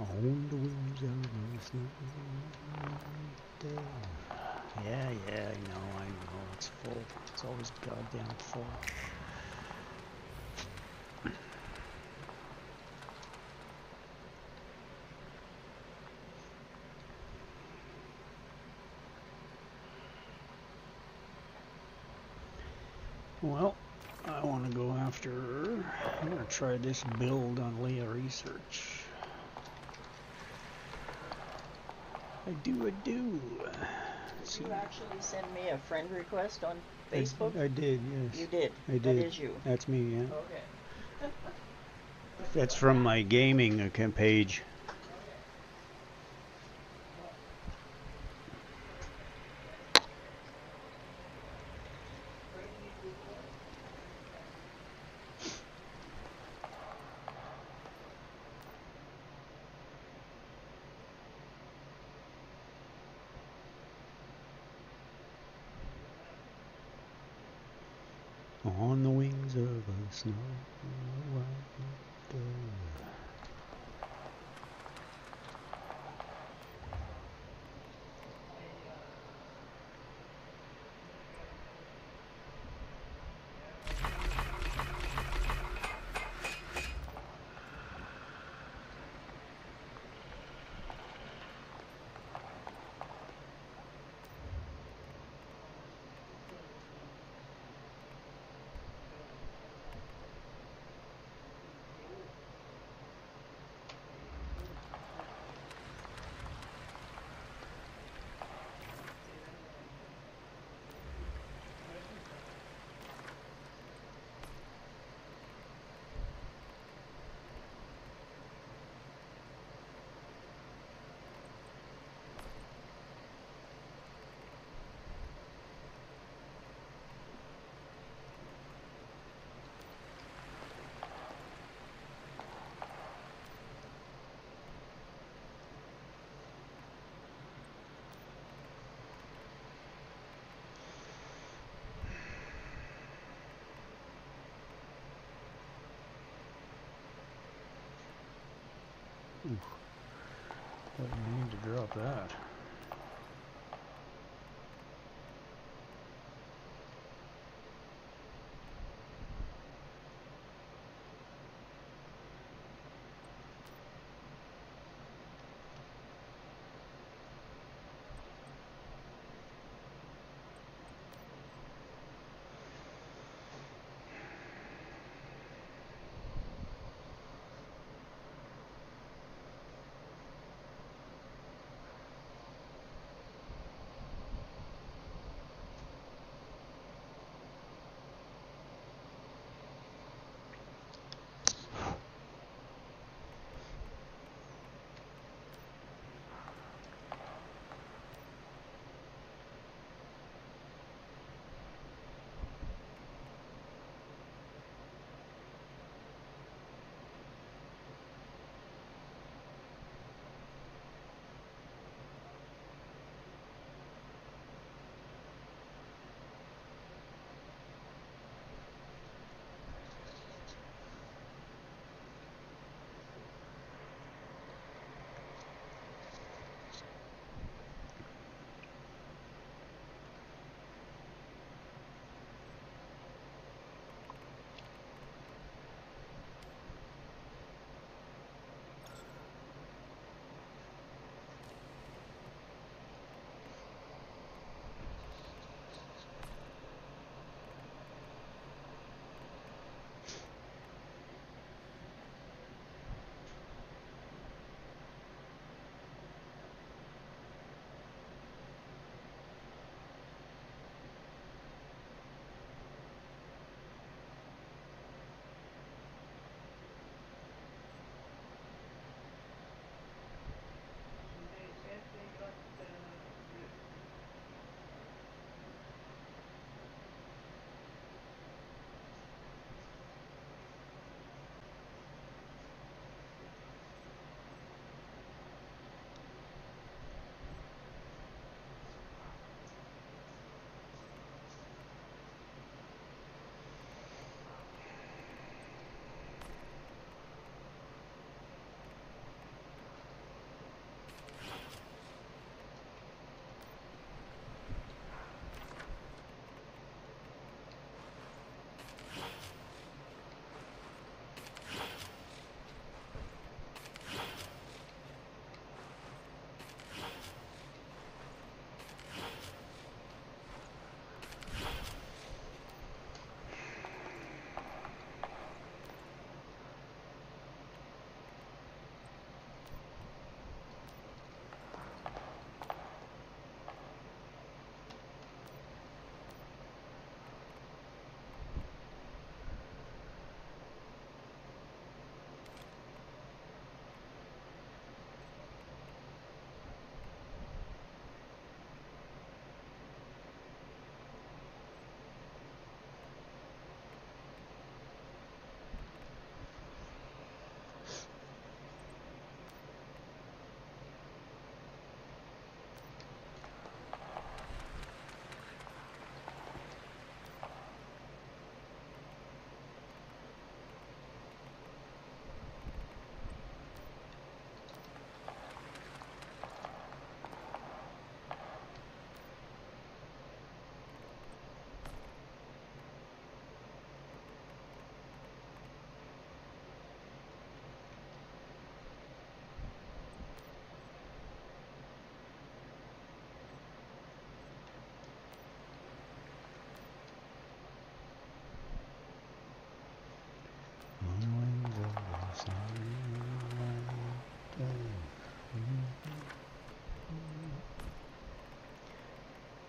On the wings of the snow. Yeah, I know, it's full. It's always goddamn full. Well, I want to go after, I'm going to try this build on Leah Research. I do. Did you actually send me a friend request on Facebook? I did, yes. You did? I did. That is you? That's me, yeah. Okay. That's from my gaming page. On the wings of a snow white dove. Oof. Didn't mean to drop that.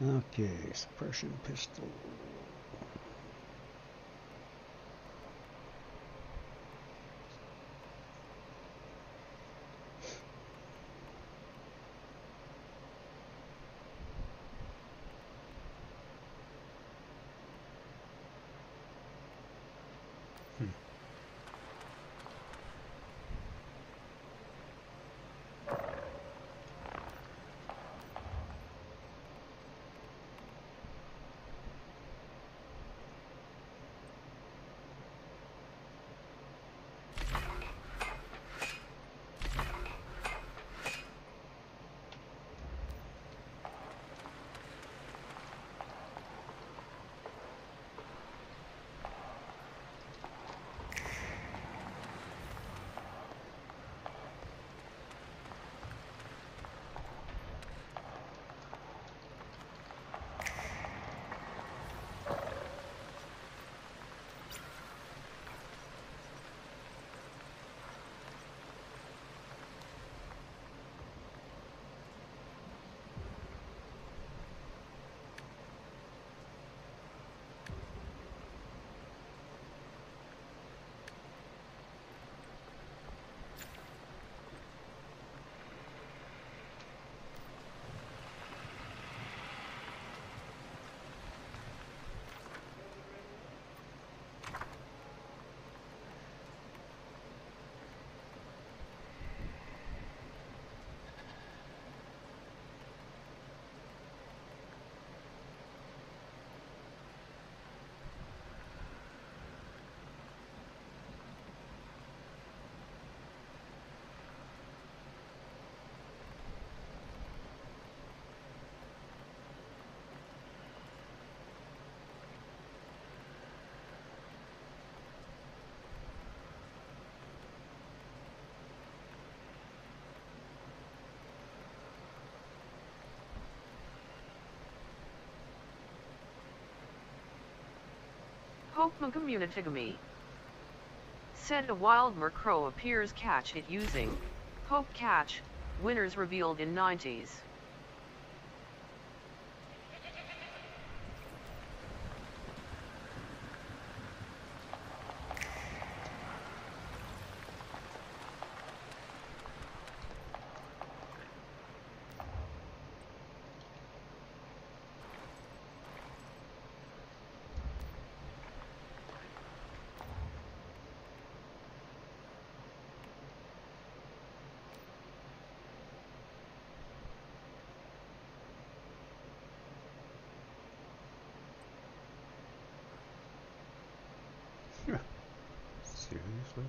Okay, suppression pistol. Pokemon Communitigamy. Said a wild Murkrow appears, catch it using Poke Catch, winners revealed in 90s. Seriously?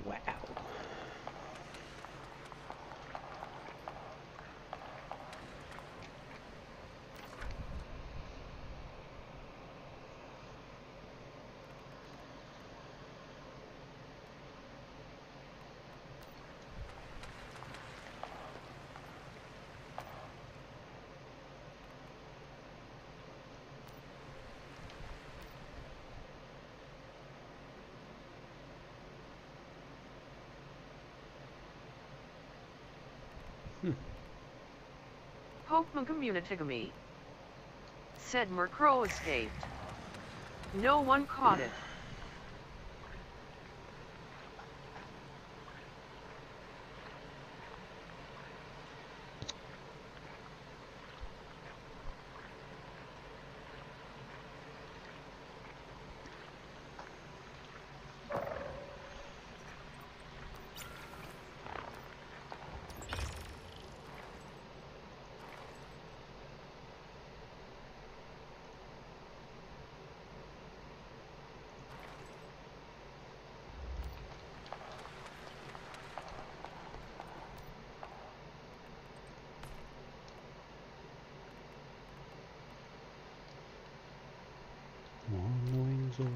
Wow. Pokemon Communitigamy. Said Murkrow escaped. No one caught it. On the wings of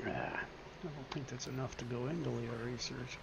I don't think that's enough to go into Leo research.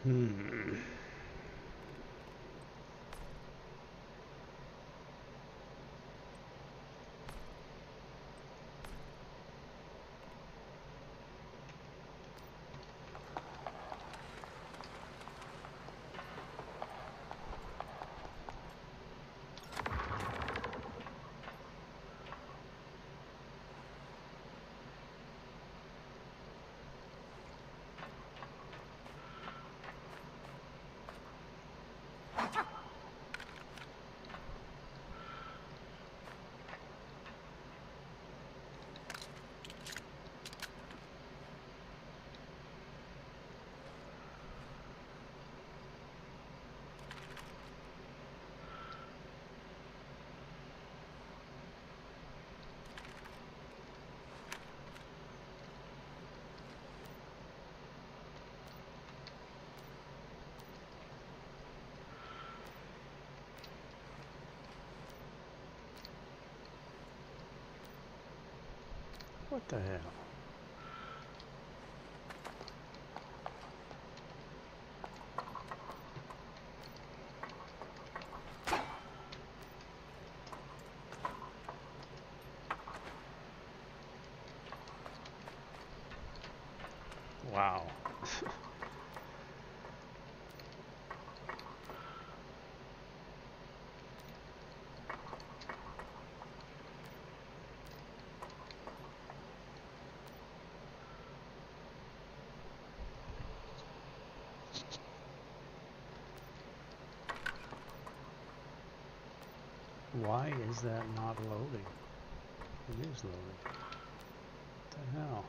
Hmm. What the hell? Wow. Why is that not loading? It is loading. What the hell?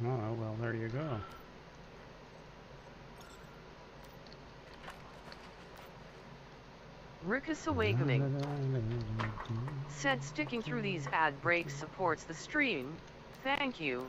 Oh, well, there you go. Rickus Awakening said sticking through these ad breaks supports the stream. Thank you.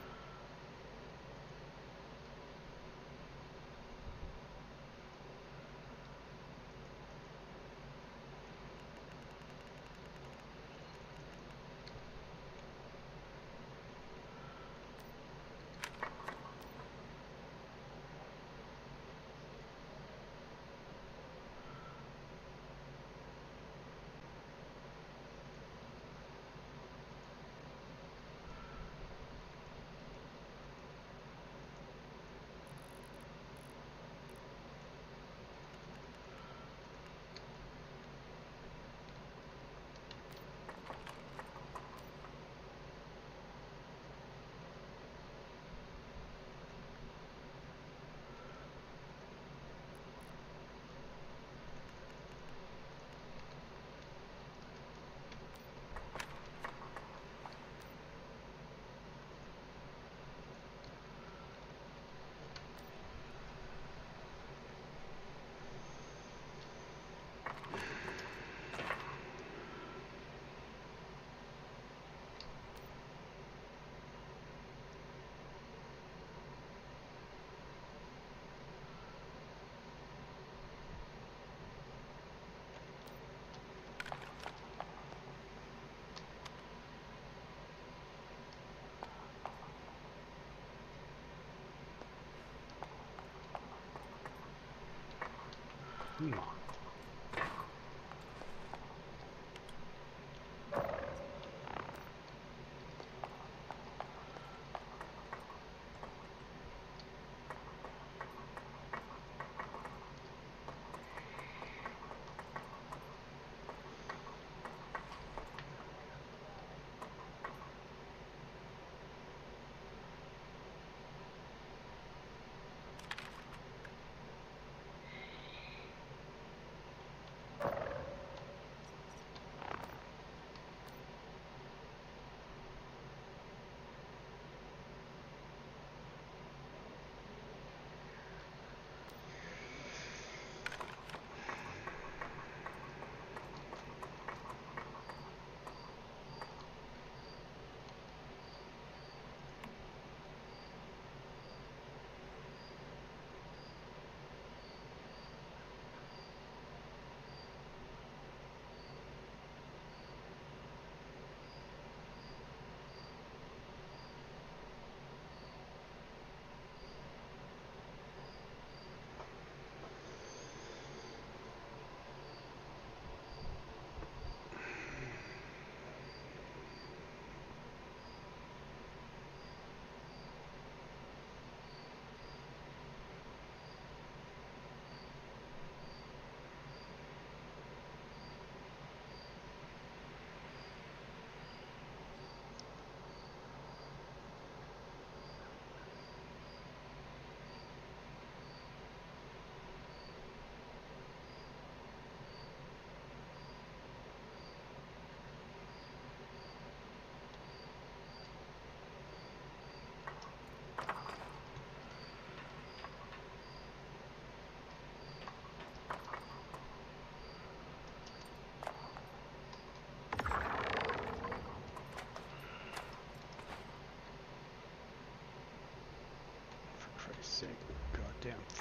Come on.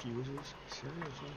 fuses? Seriously?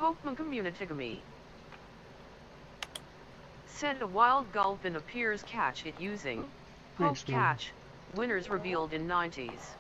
Pokemon Community said a wild gulpin appears catch it using Poke Thanks, Tom. Catch. Winners revealed in 90s.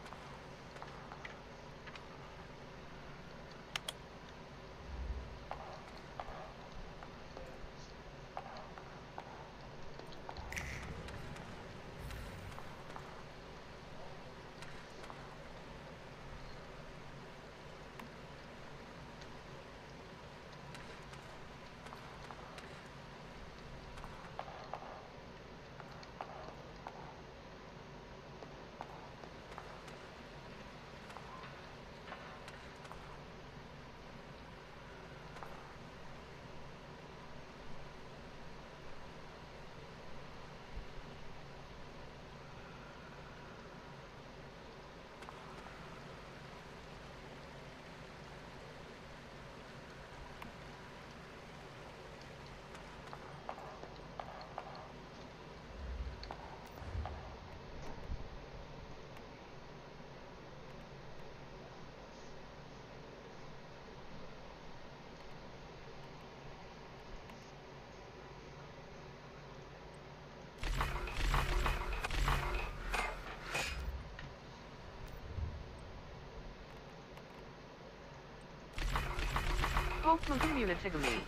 Pokemon Community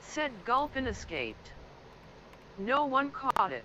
said Gulpin escaped. No one caught it.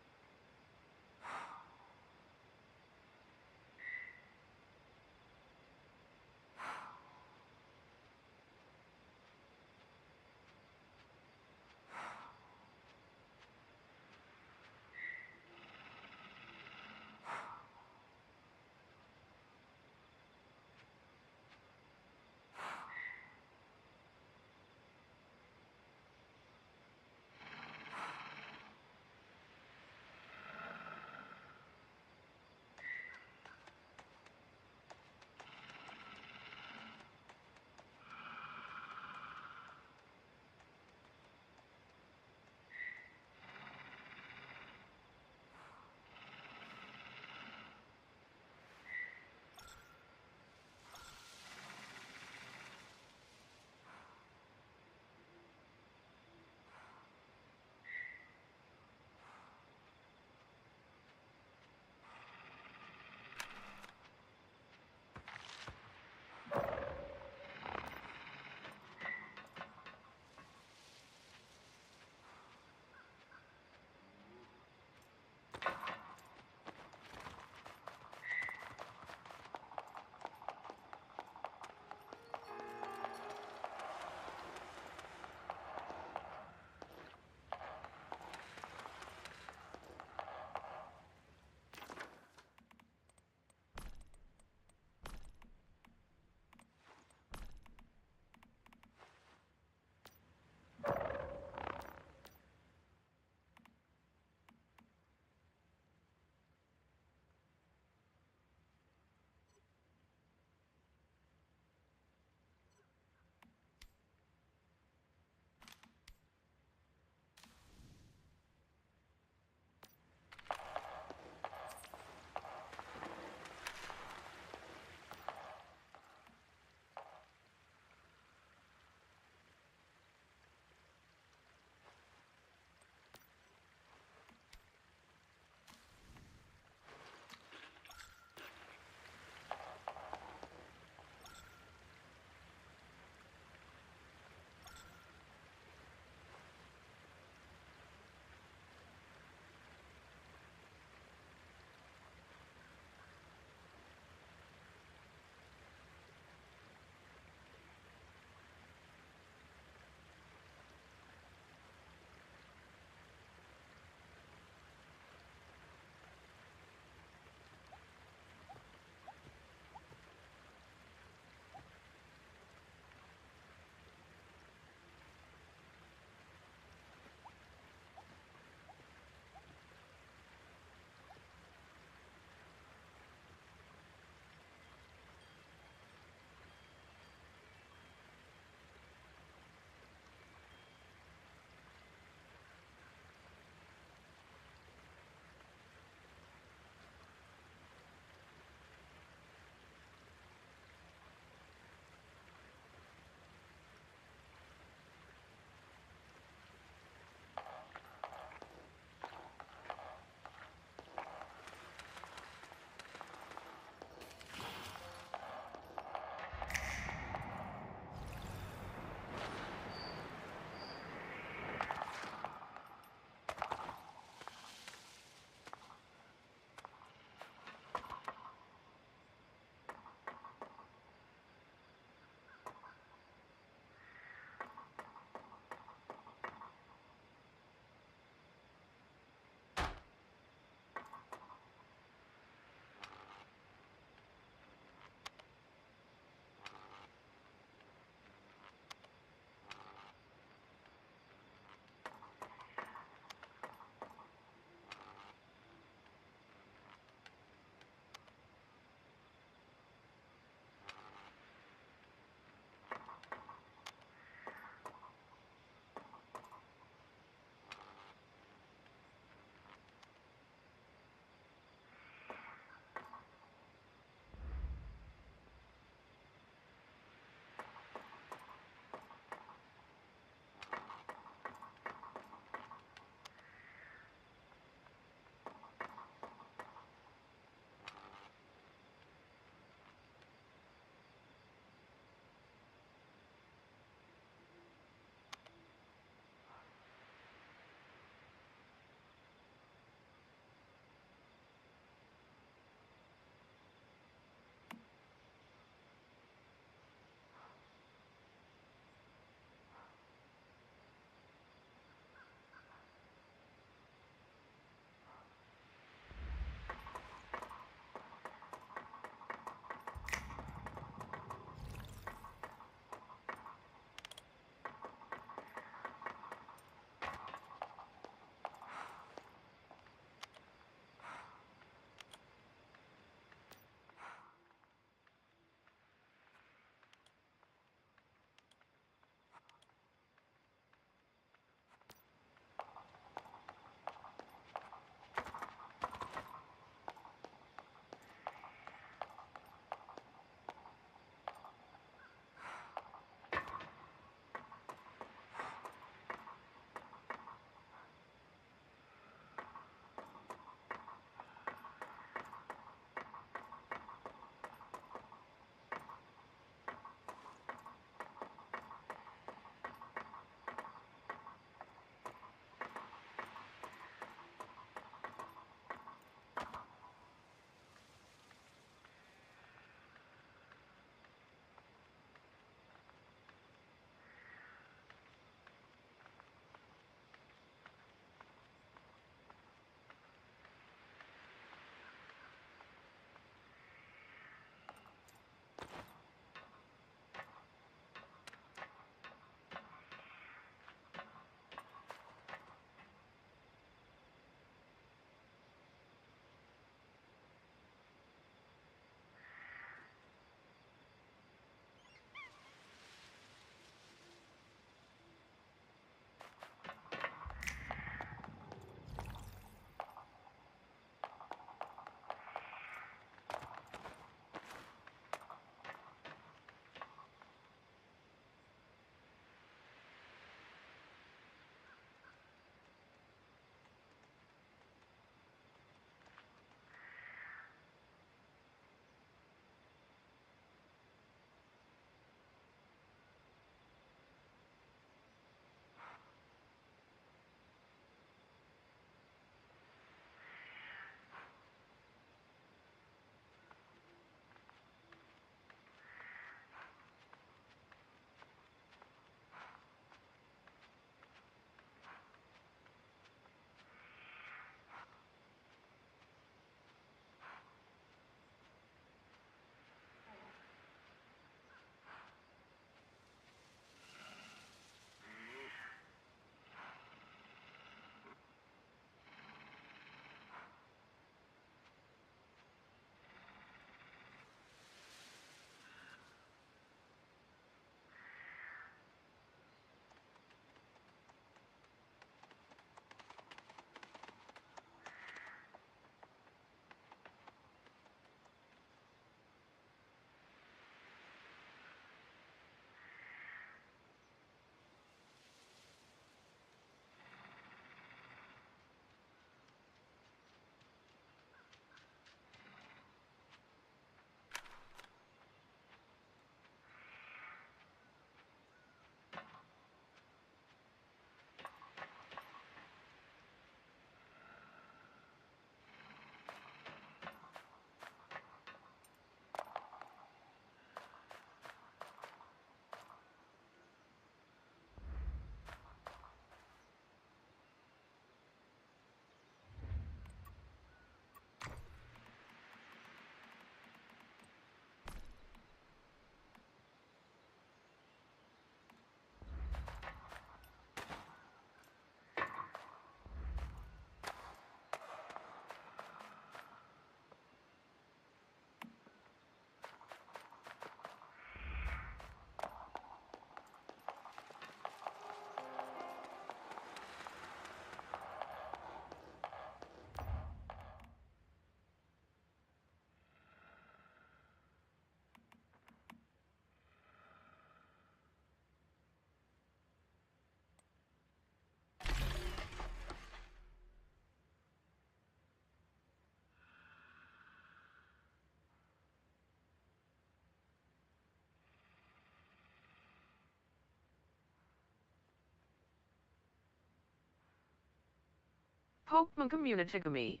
Pokemon Community.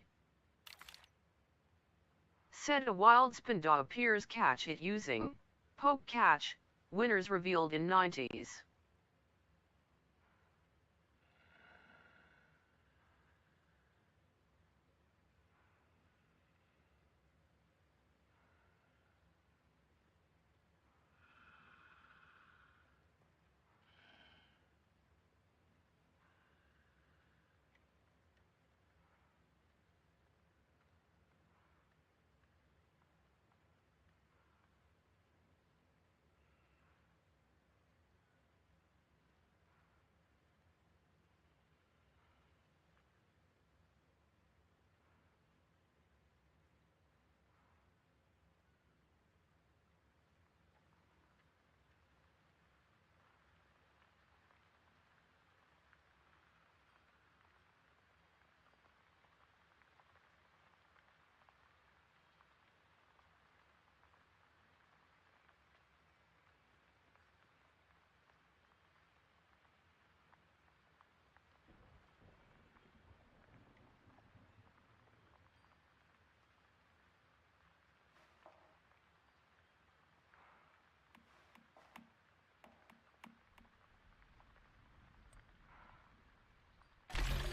Said a wild Spinda appears, catch it using Poke Catch, winners revealed in 90s.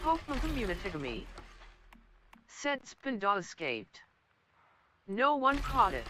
Pokemon Community. Said Spinda escaped. No one caught it.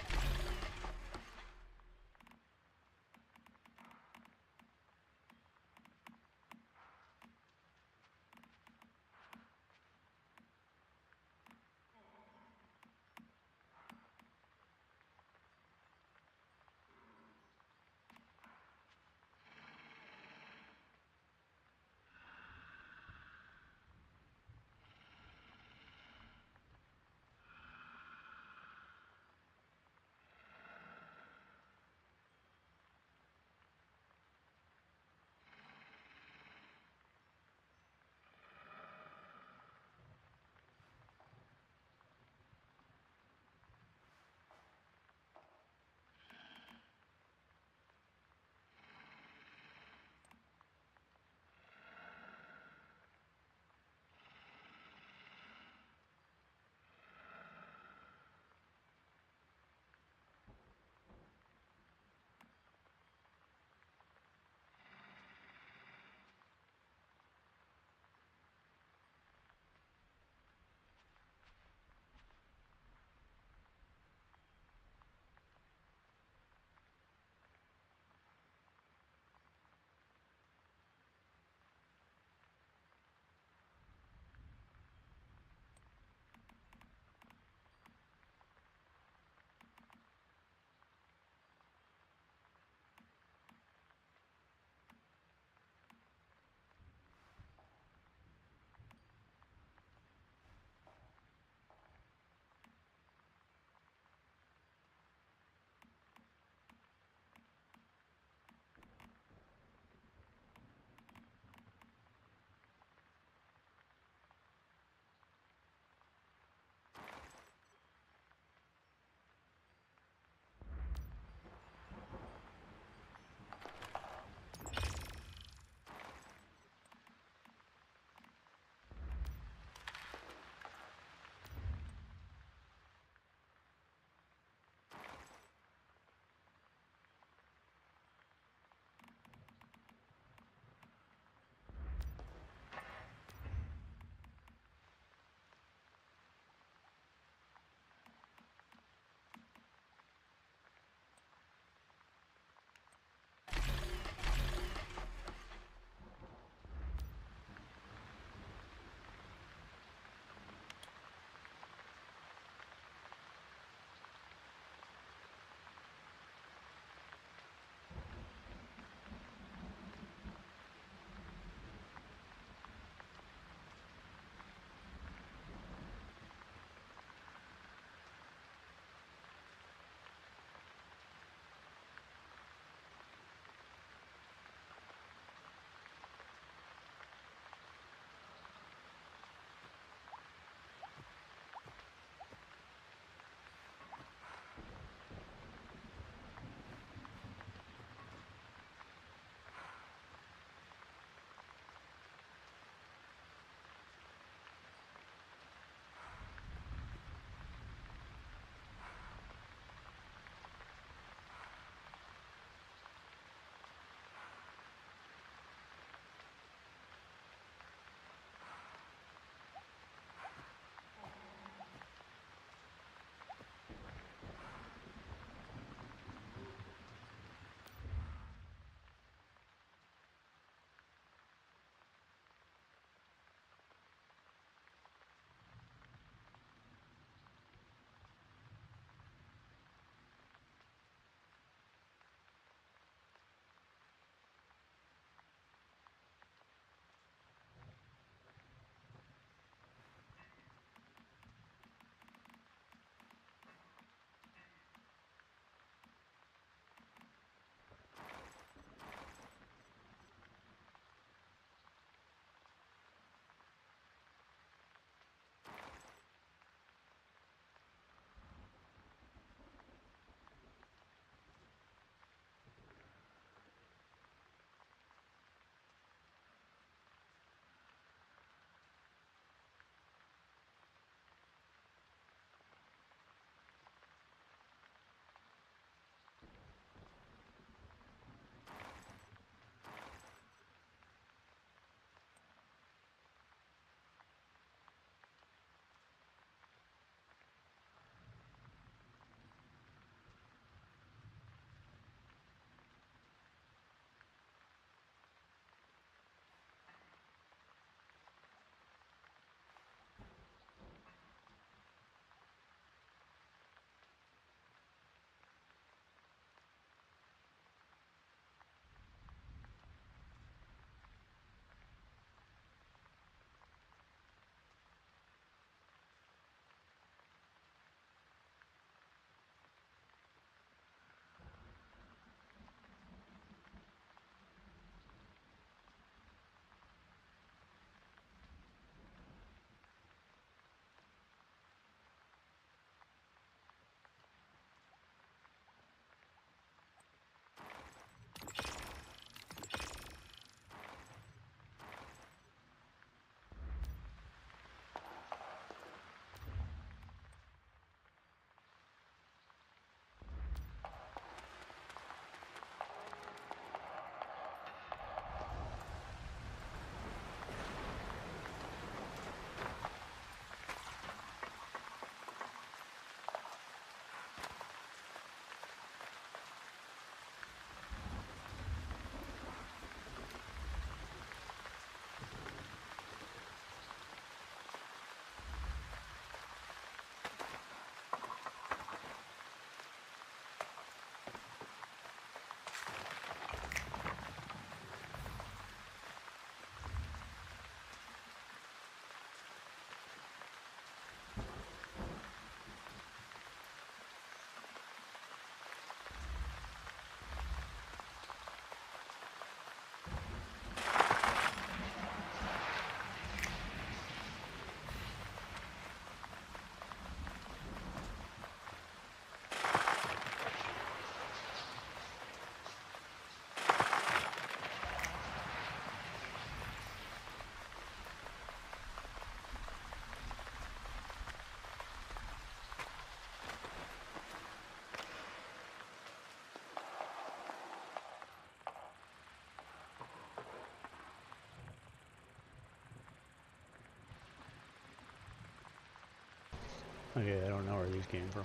Okay, I don't know where these came from.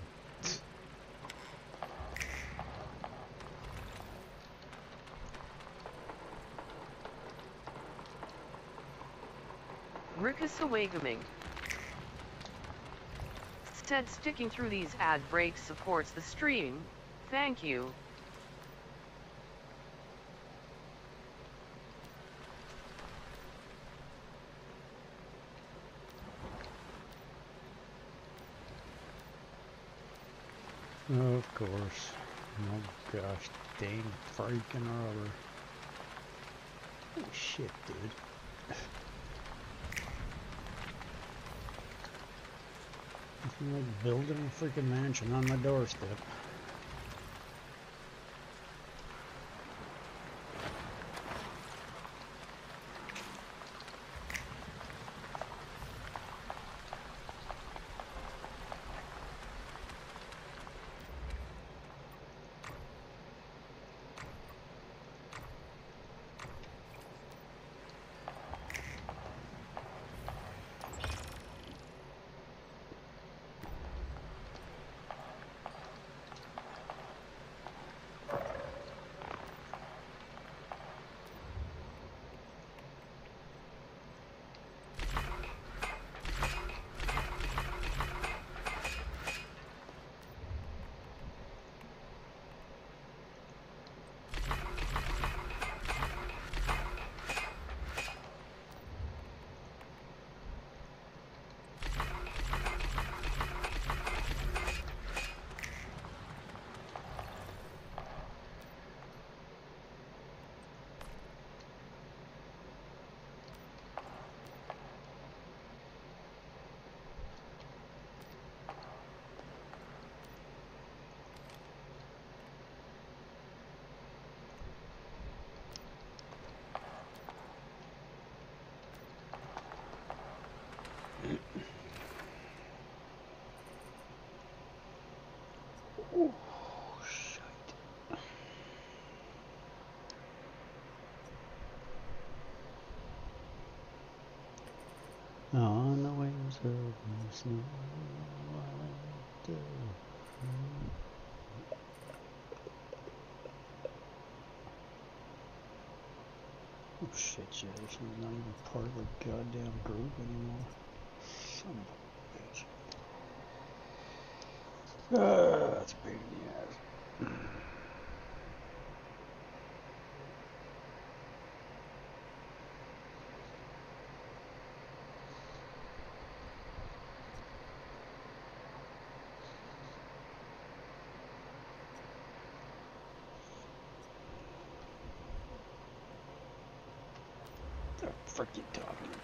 Rickasawagaming said sticking through these ad breaks supports the stream. Thank you. Of course. Oh gosh, dang freaking rubber. Oh shit, dude. I'm like building a freaking mansion on my doorstep. Oh, shite. On the wings of the snow, I went to... Oh shit, yeah, she's not even part of the goddamn group anymore. Son of a bitch. That's a pain in the ass. What the frick you talking about?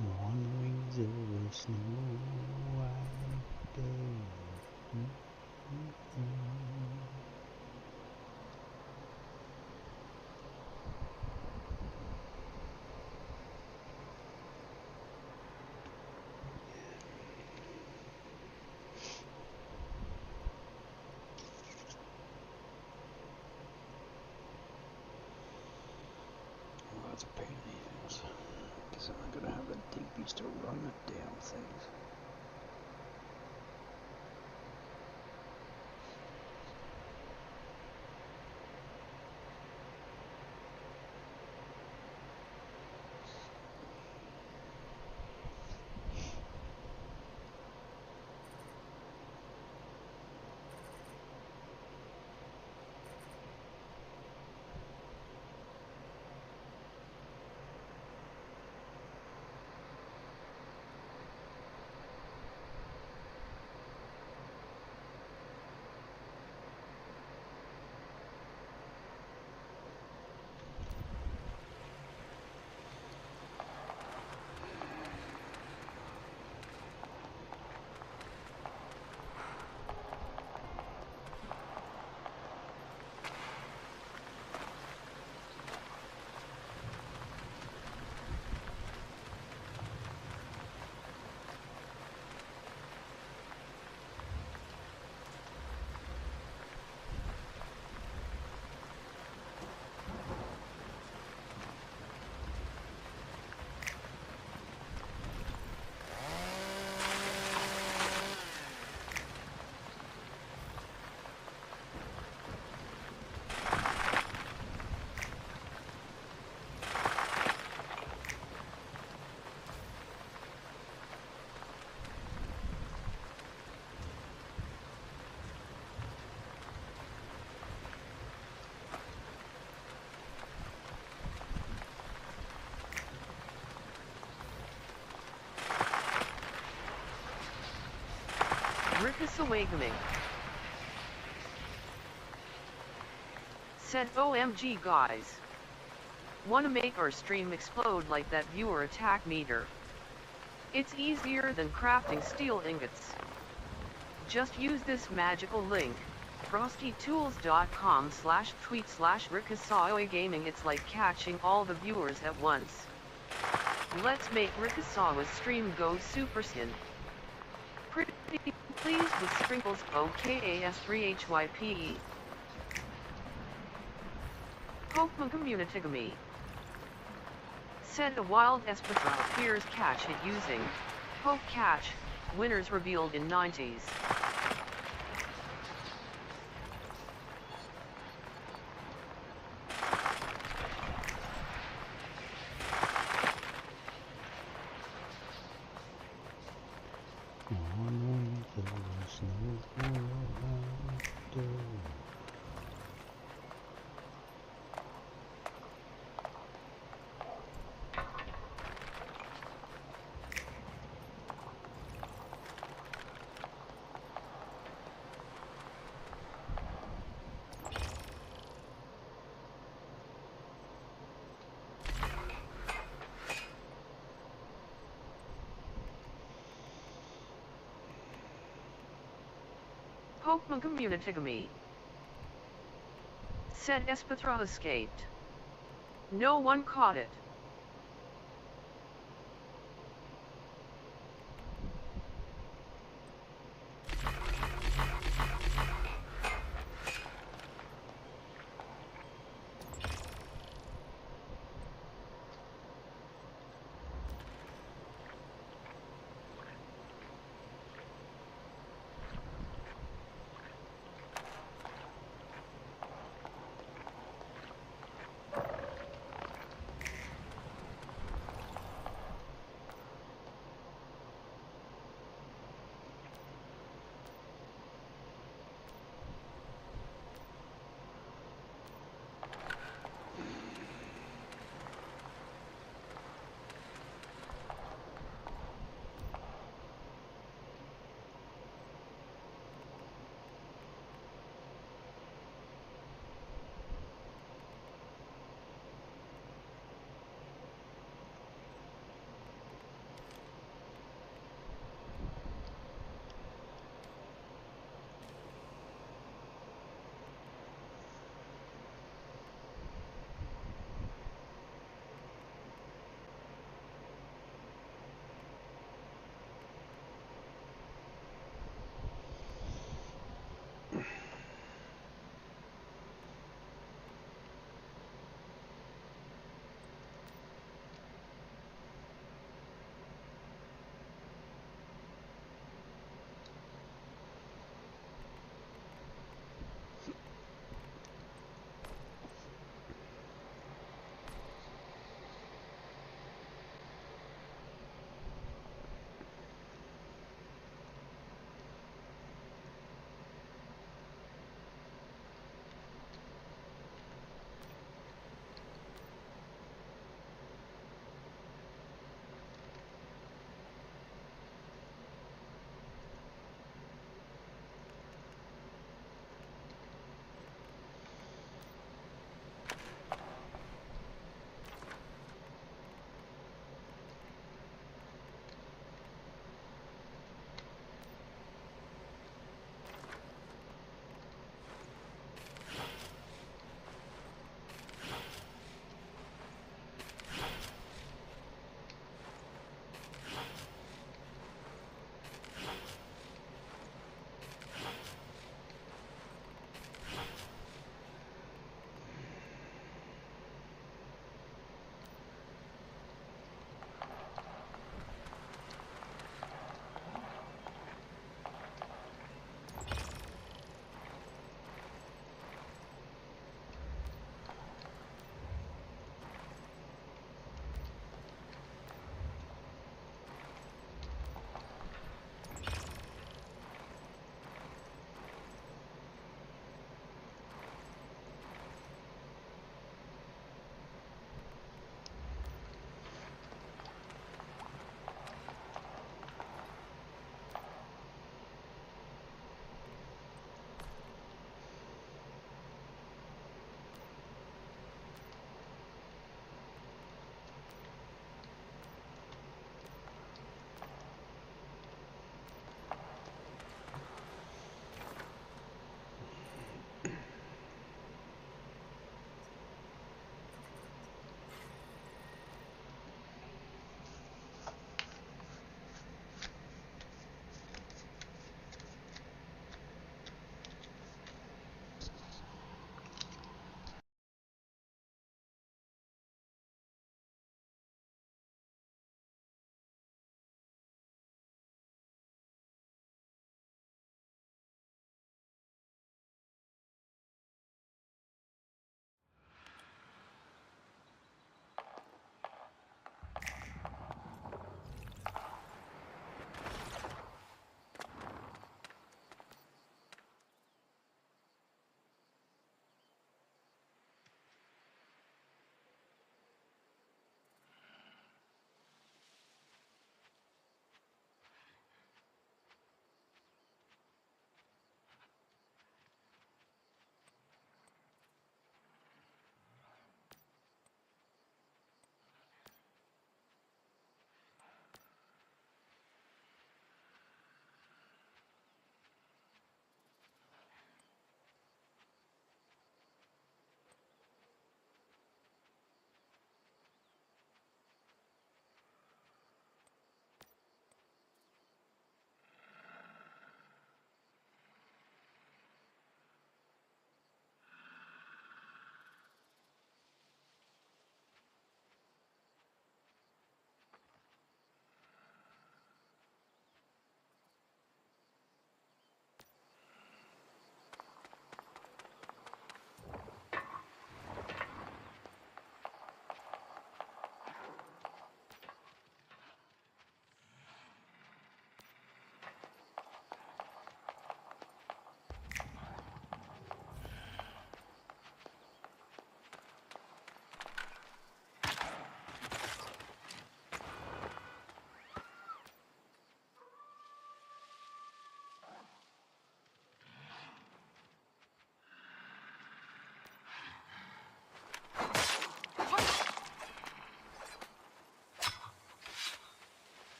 On the wings of the snow, I went to... Oh, that's a pain in the ass. Because I'm not gonna have the digbies to run the damn things. Rickus Awakening. Said OMG guys. Wanna make our stream explode like that viewer attack meter? It's easier than crafting steel ingots. Just use this magical link, frostytools.com/tweet/Rickasawa Gaming. It's like catching all the viewers at once. Let's make Rickasawa's stream go super sin. Pretty please with sprinkles OKAS3HYPE. Pokemon Communitigamy. Said a wild Espatra appears catch it using Poke Catch, winners revealed in 90s. Pokemon Communitigamy. Said Espatra escaped. No one caught it.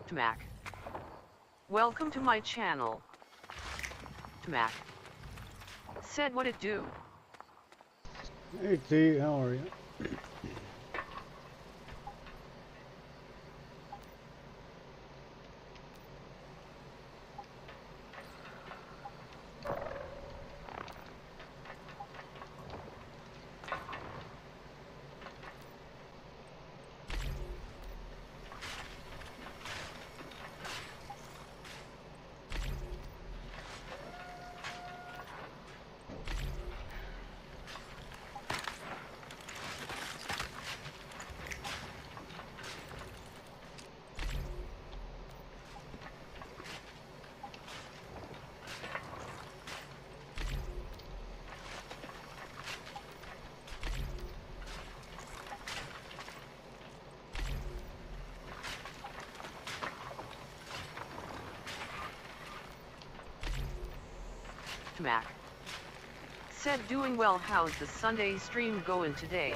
Tmac. Welcome to my channel. Tmac. Said what it do? Hey T, how are you? Tmac. Said doing well. How's the Sunday stream going today?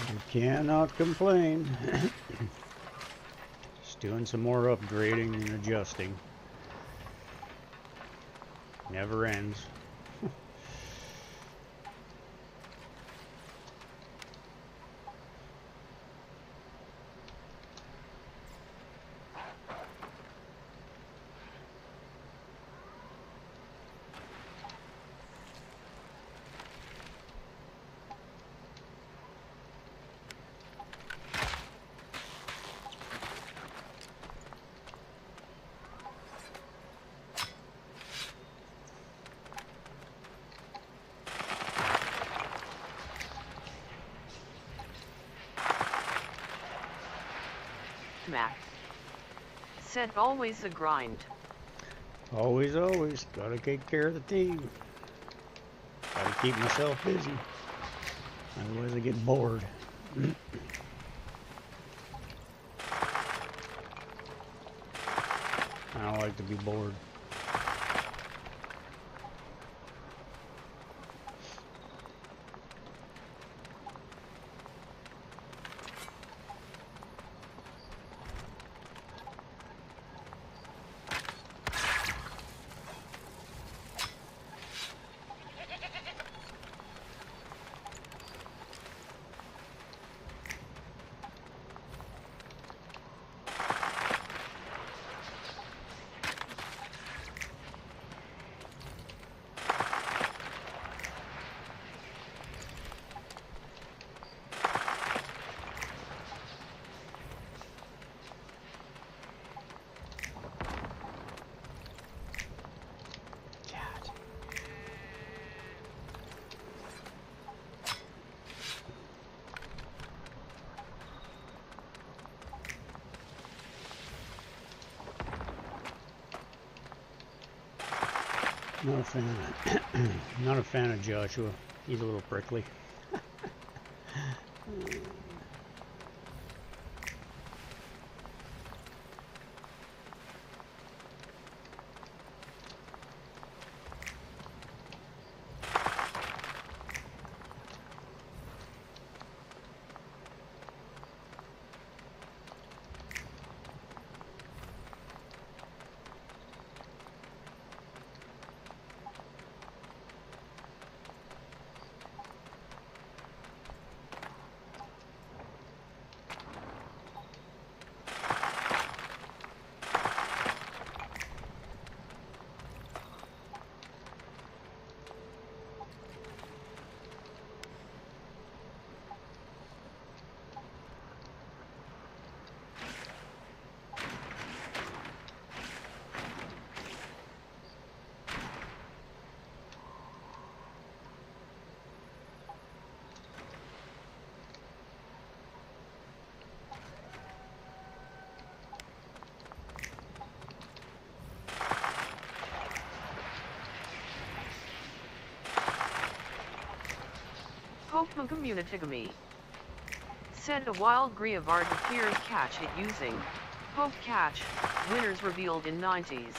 You cannot complain. Just doing some more upgrading and adjusting. Never ends. Tmac. Said always a grind. Always, always. Gotta take care of the team. Gotta keep myself busy. Otherwise I get bored. I don't like to be bored. Not a fan of Joshua. He's a little prickly. Pokemon Community said a wild Grievard appears catch it using Poke Catch, winners revealed in 90s.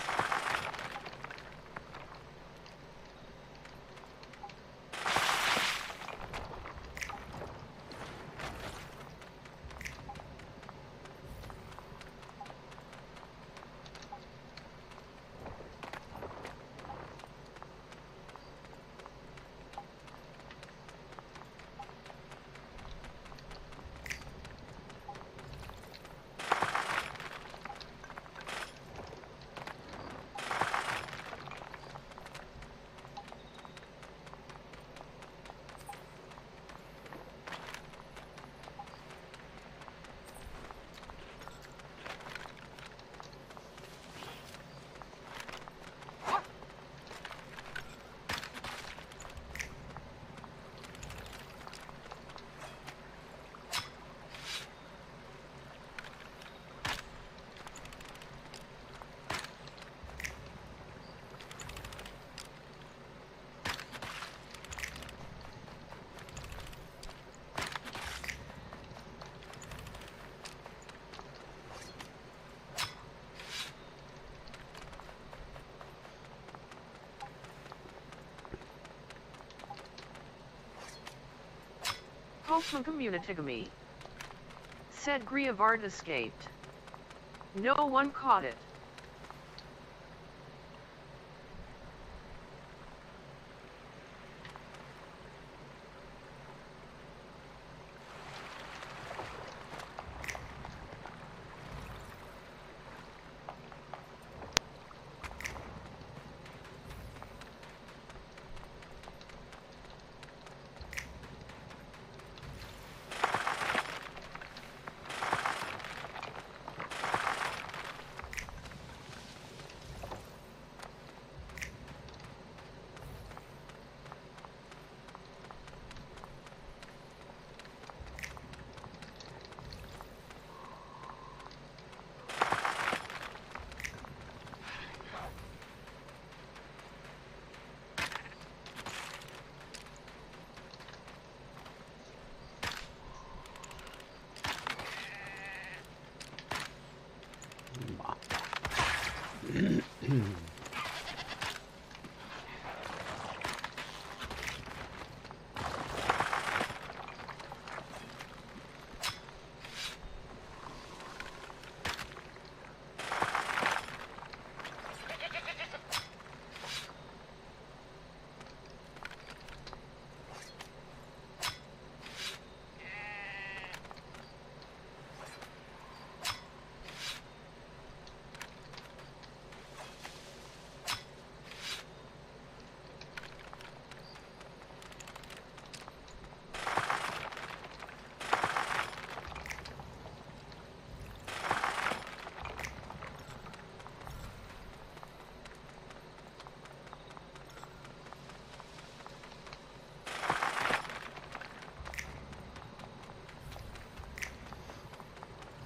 spokesman communitigamy said Grievard escaped. No one caught it.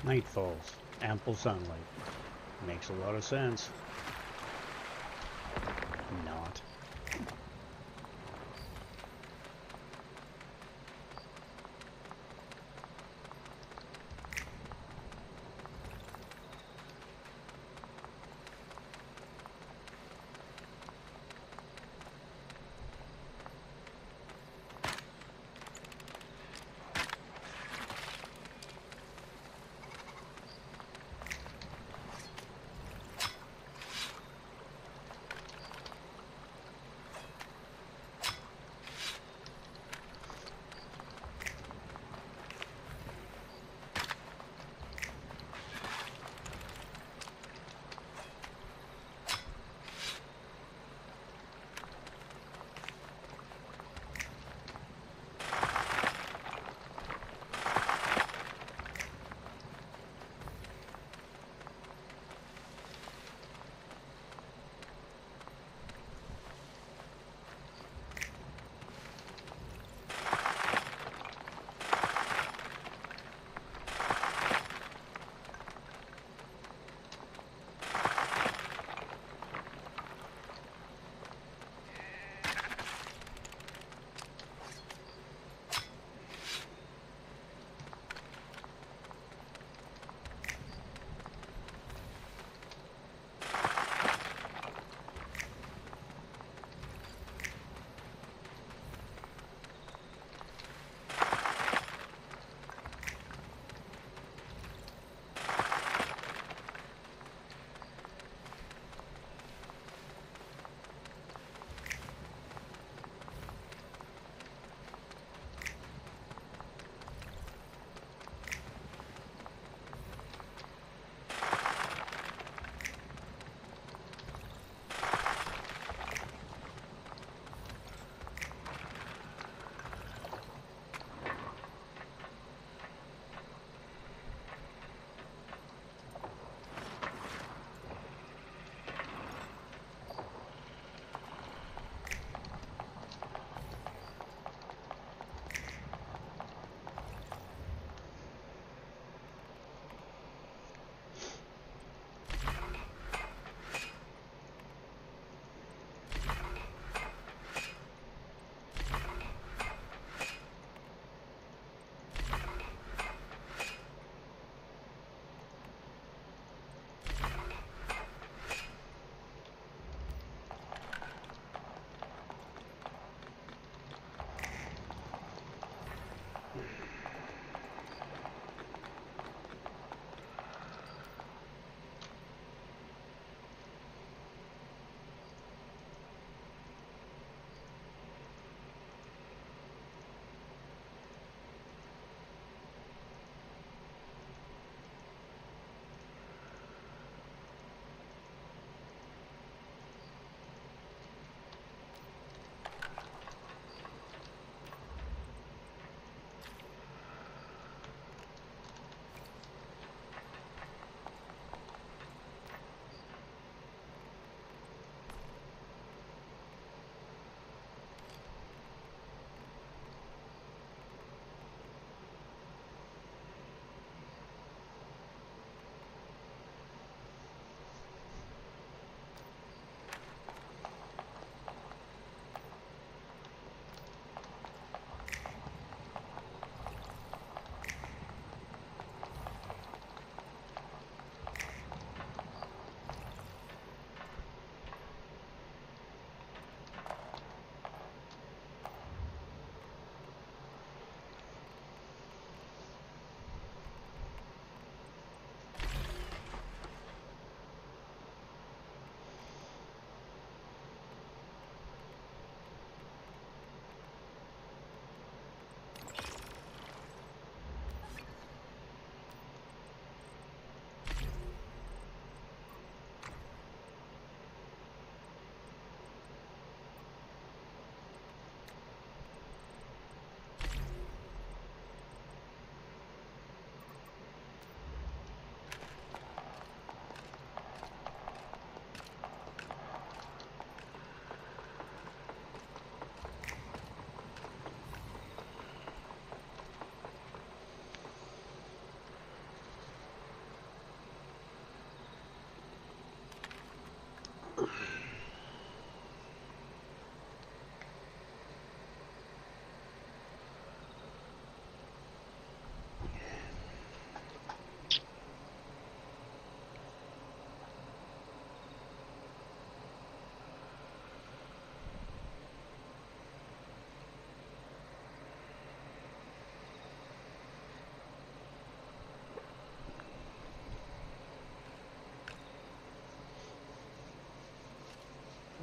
Night falls. Ample sunlight. Makes a lot of sense. Not.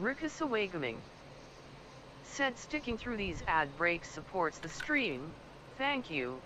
Rickasawagaming said sticking through these ad breaks supports the stream. Thank you.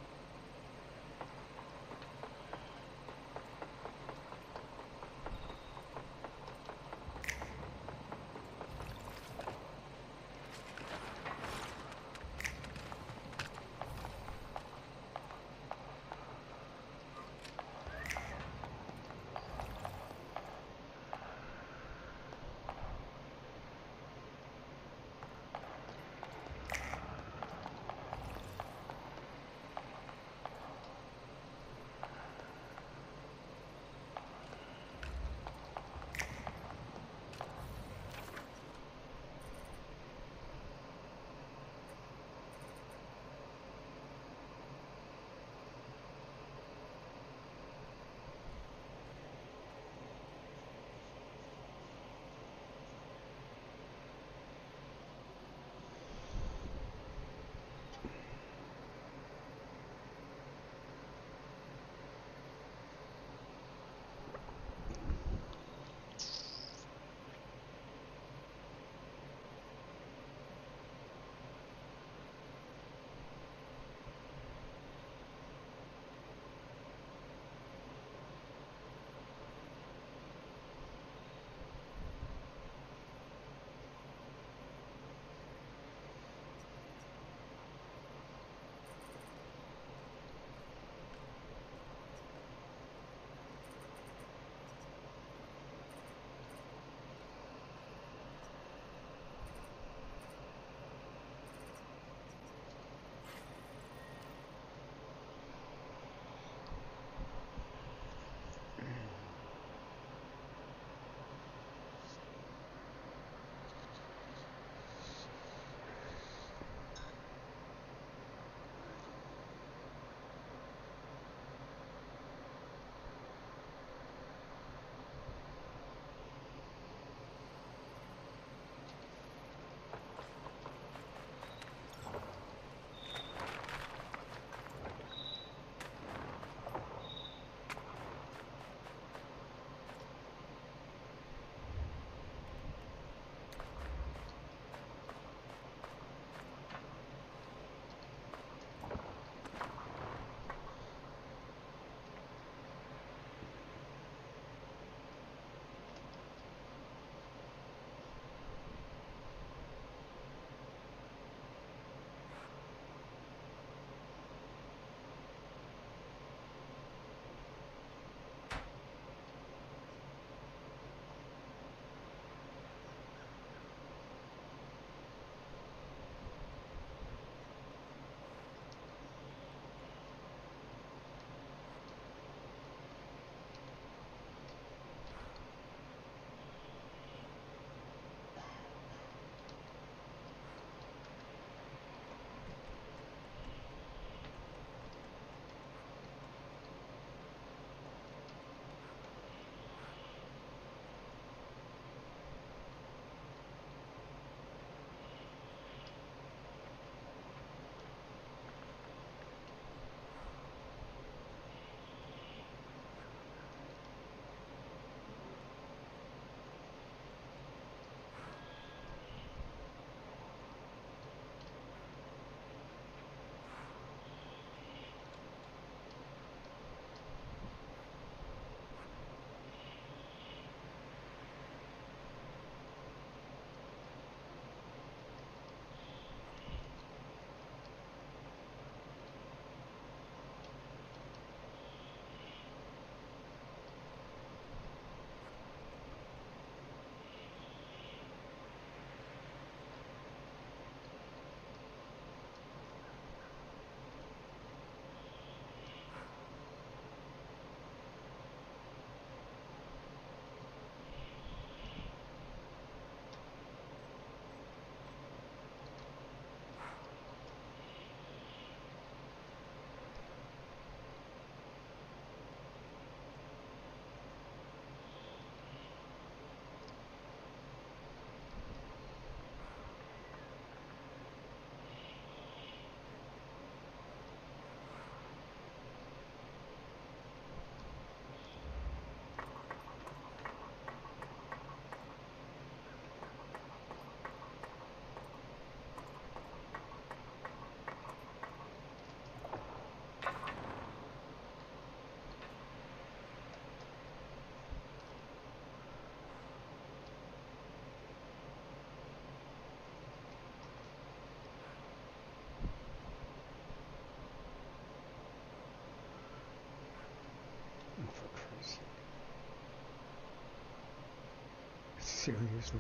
Seriously?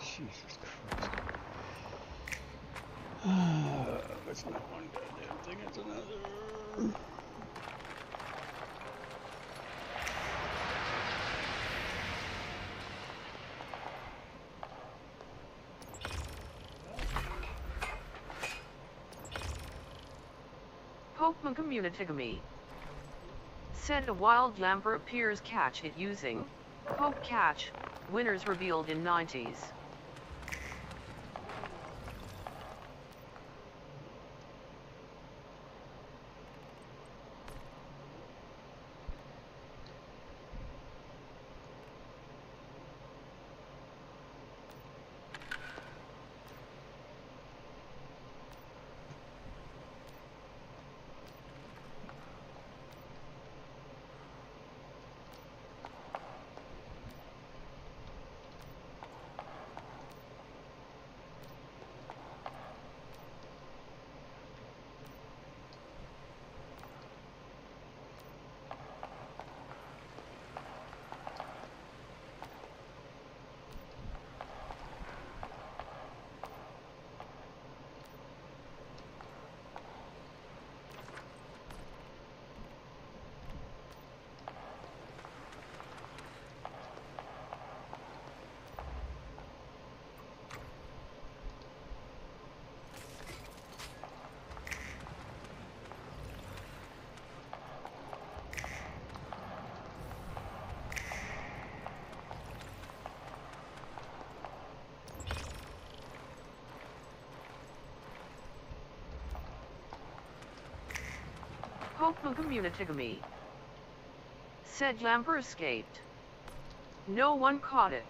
Jesus Christ. It's not one goddamn thing, it's another. Pokemon Communitigamy. Said a wild lamper appears, catch it using Poke Catch. Winners revealed in 90s. Pokemon Communitigamy. Said lamper escaped. No one caught it.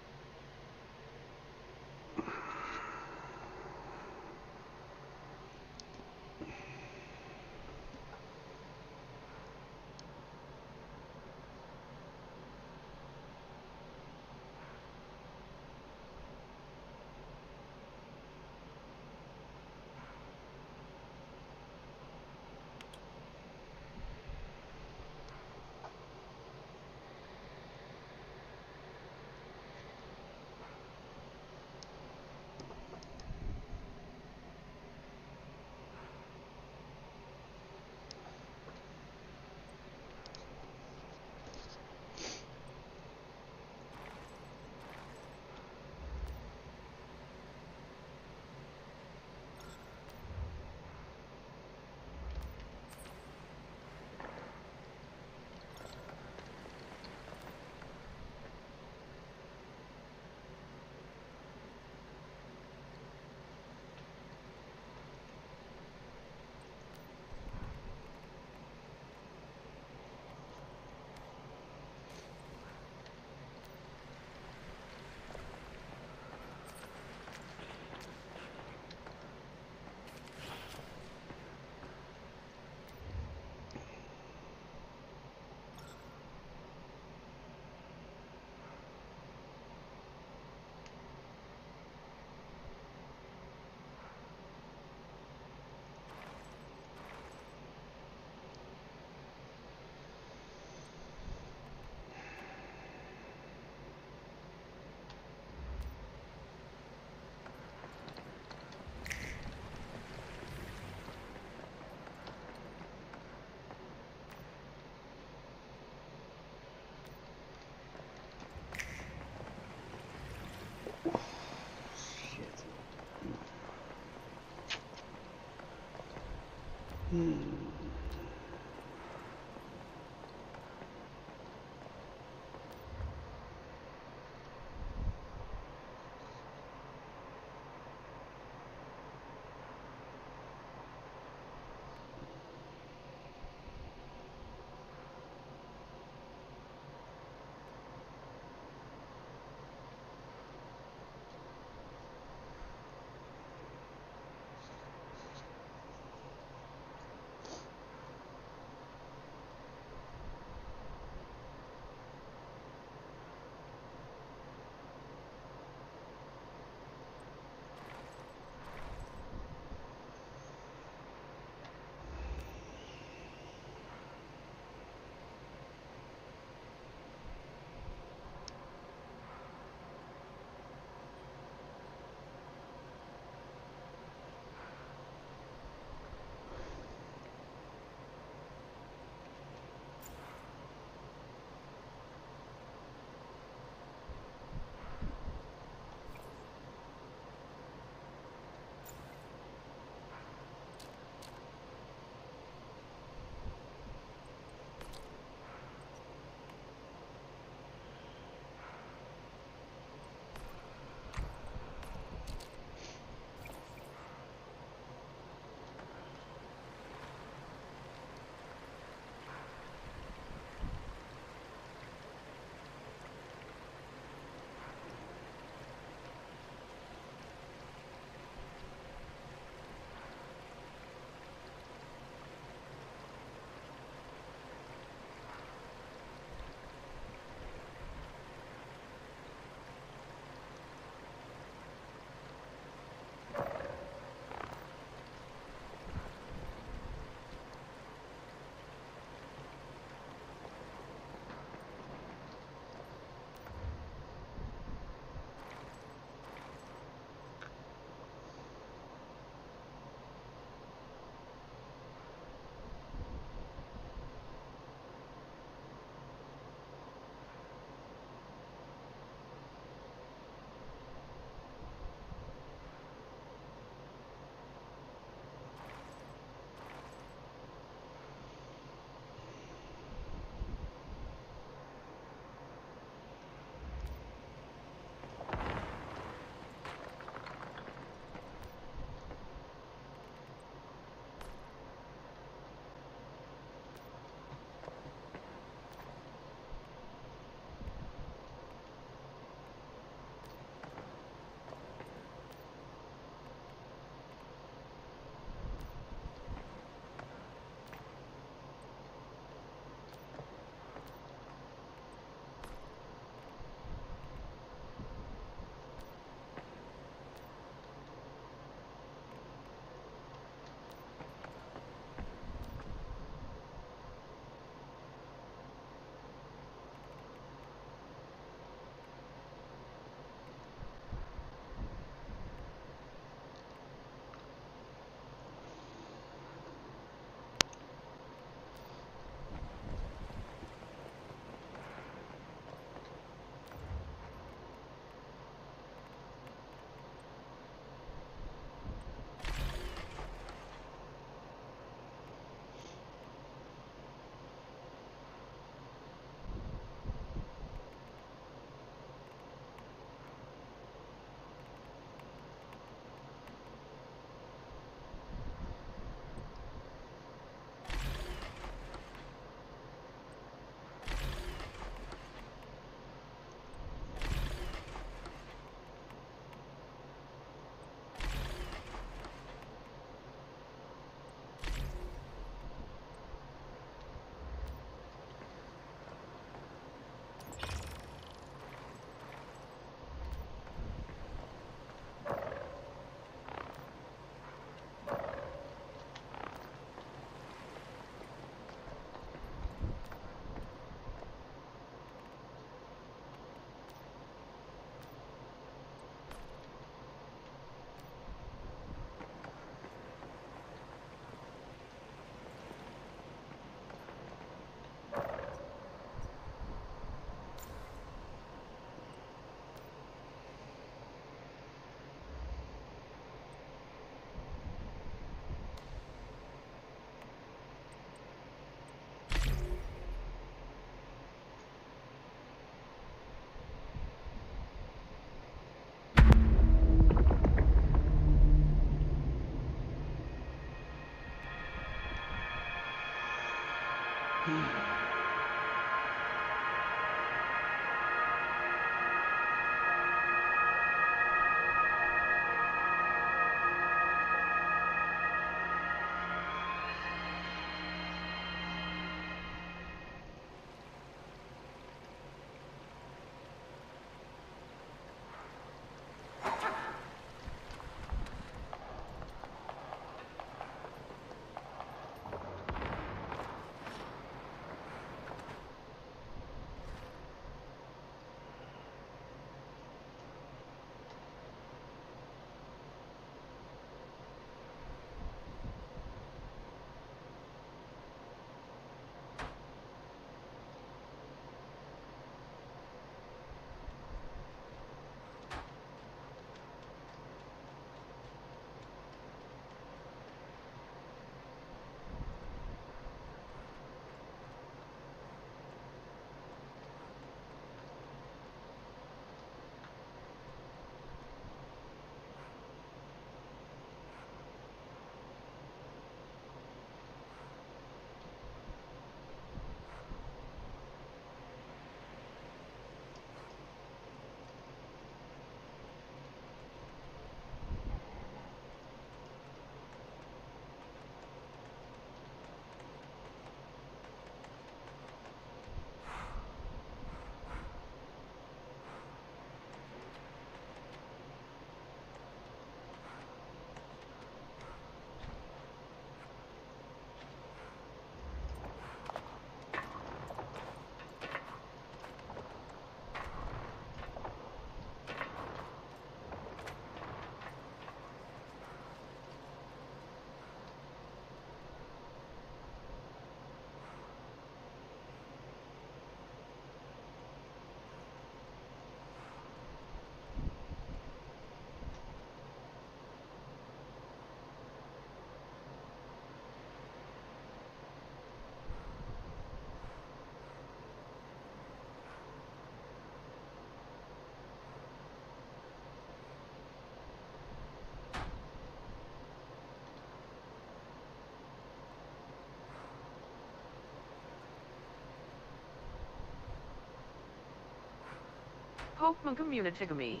Pokemon Communitigamy.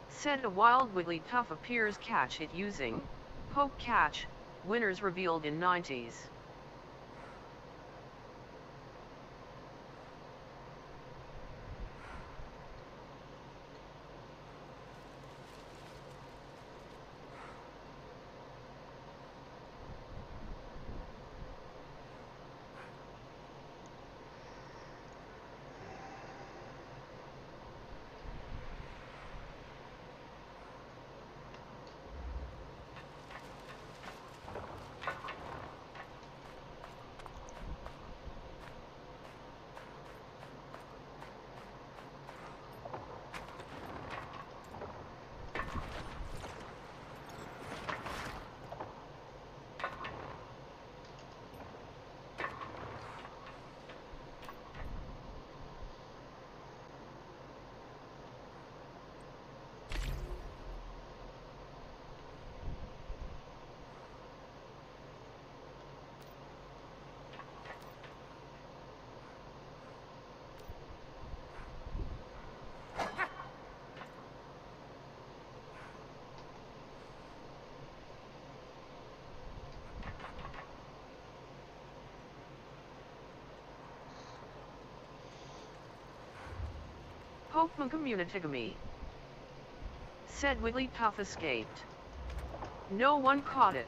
Said a wild Wigglytuff appears, catch it using Poke Catch, winners revealed in 90s. Pokemon Communitigamy. Said Wigglytuff escaped. No one caught it.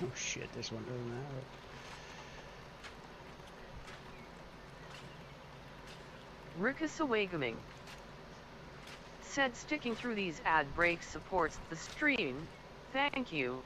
Oh shit, this one doesn't have it. Rickus Awagaming said sticking through these ad breaks supports the stream. Thank you.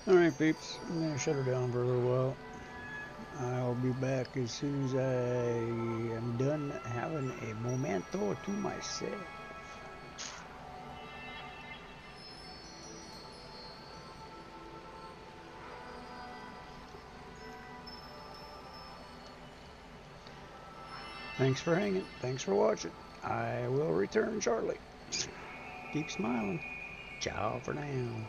Alright peeps, I'm going to shut her down for a little while. I'll be back as soon as I am done having a momento to myself. Thanks for hanging. Thanks for watching. I will return shortly. Keep smiling. Ciao for now.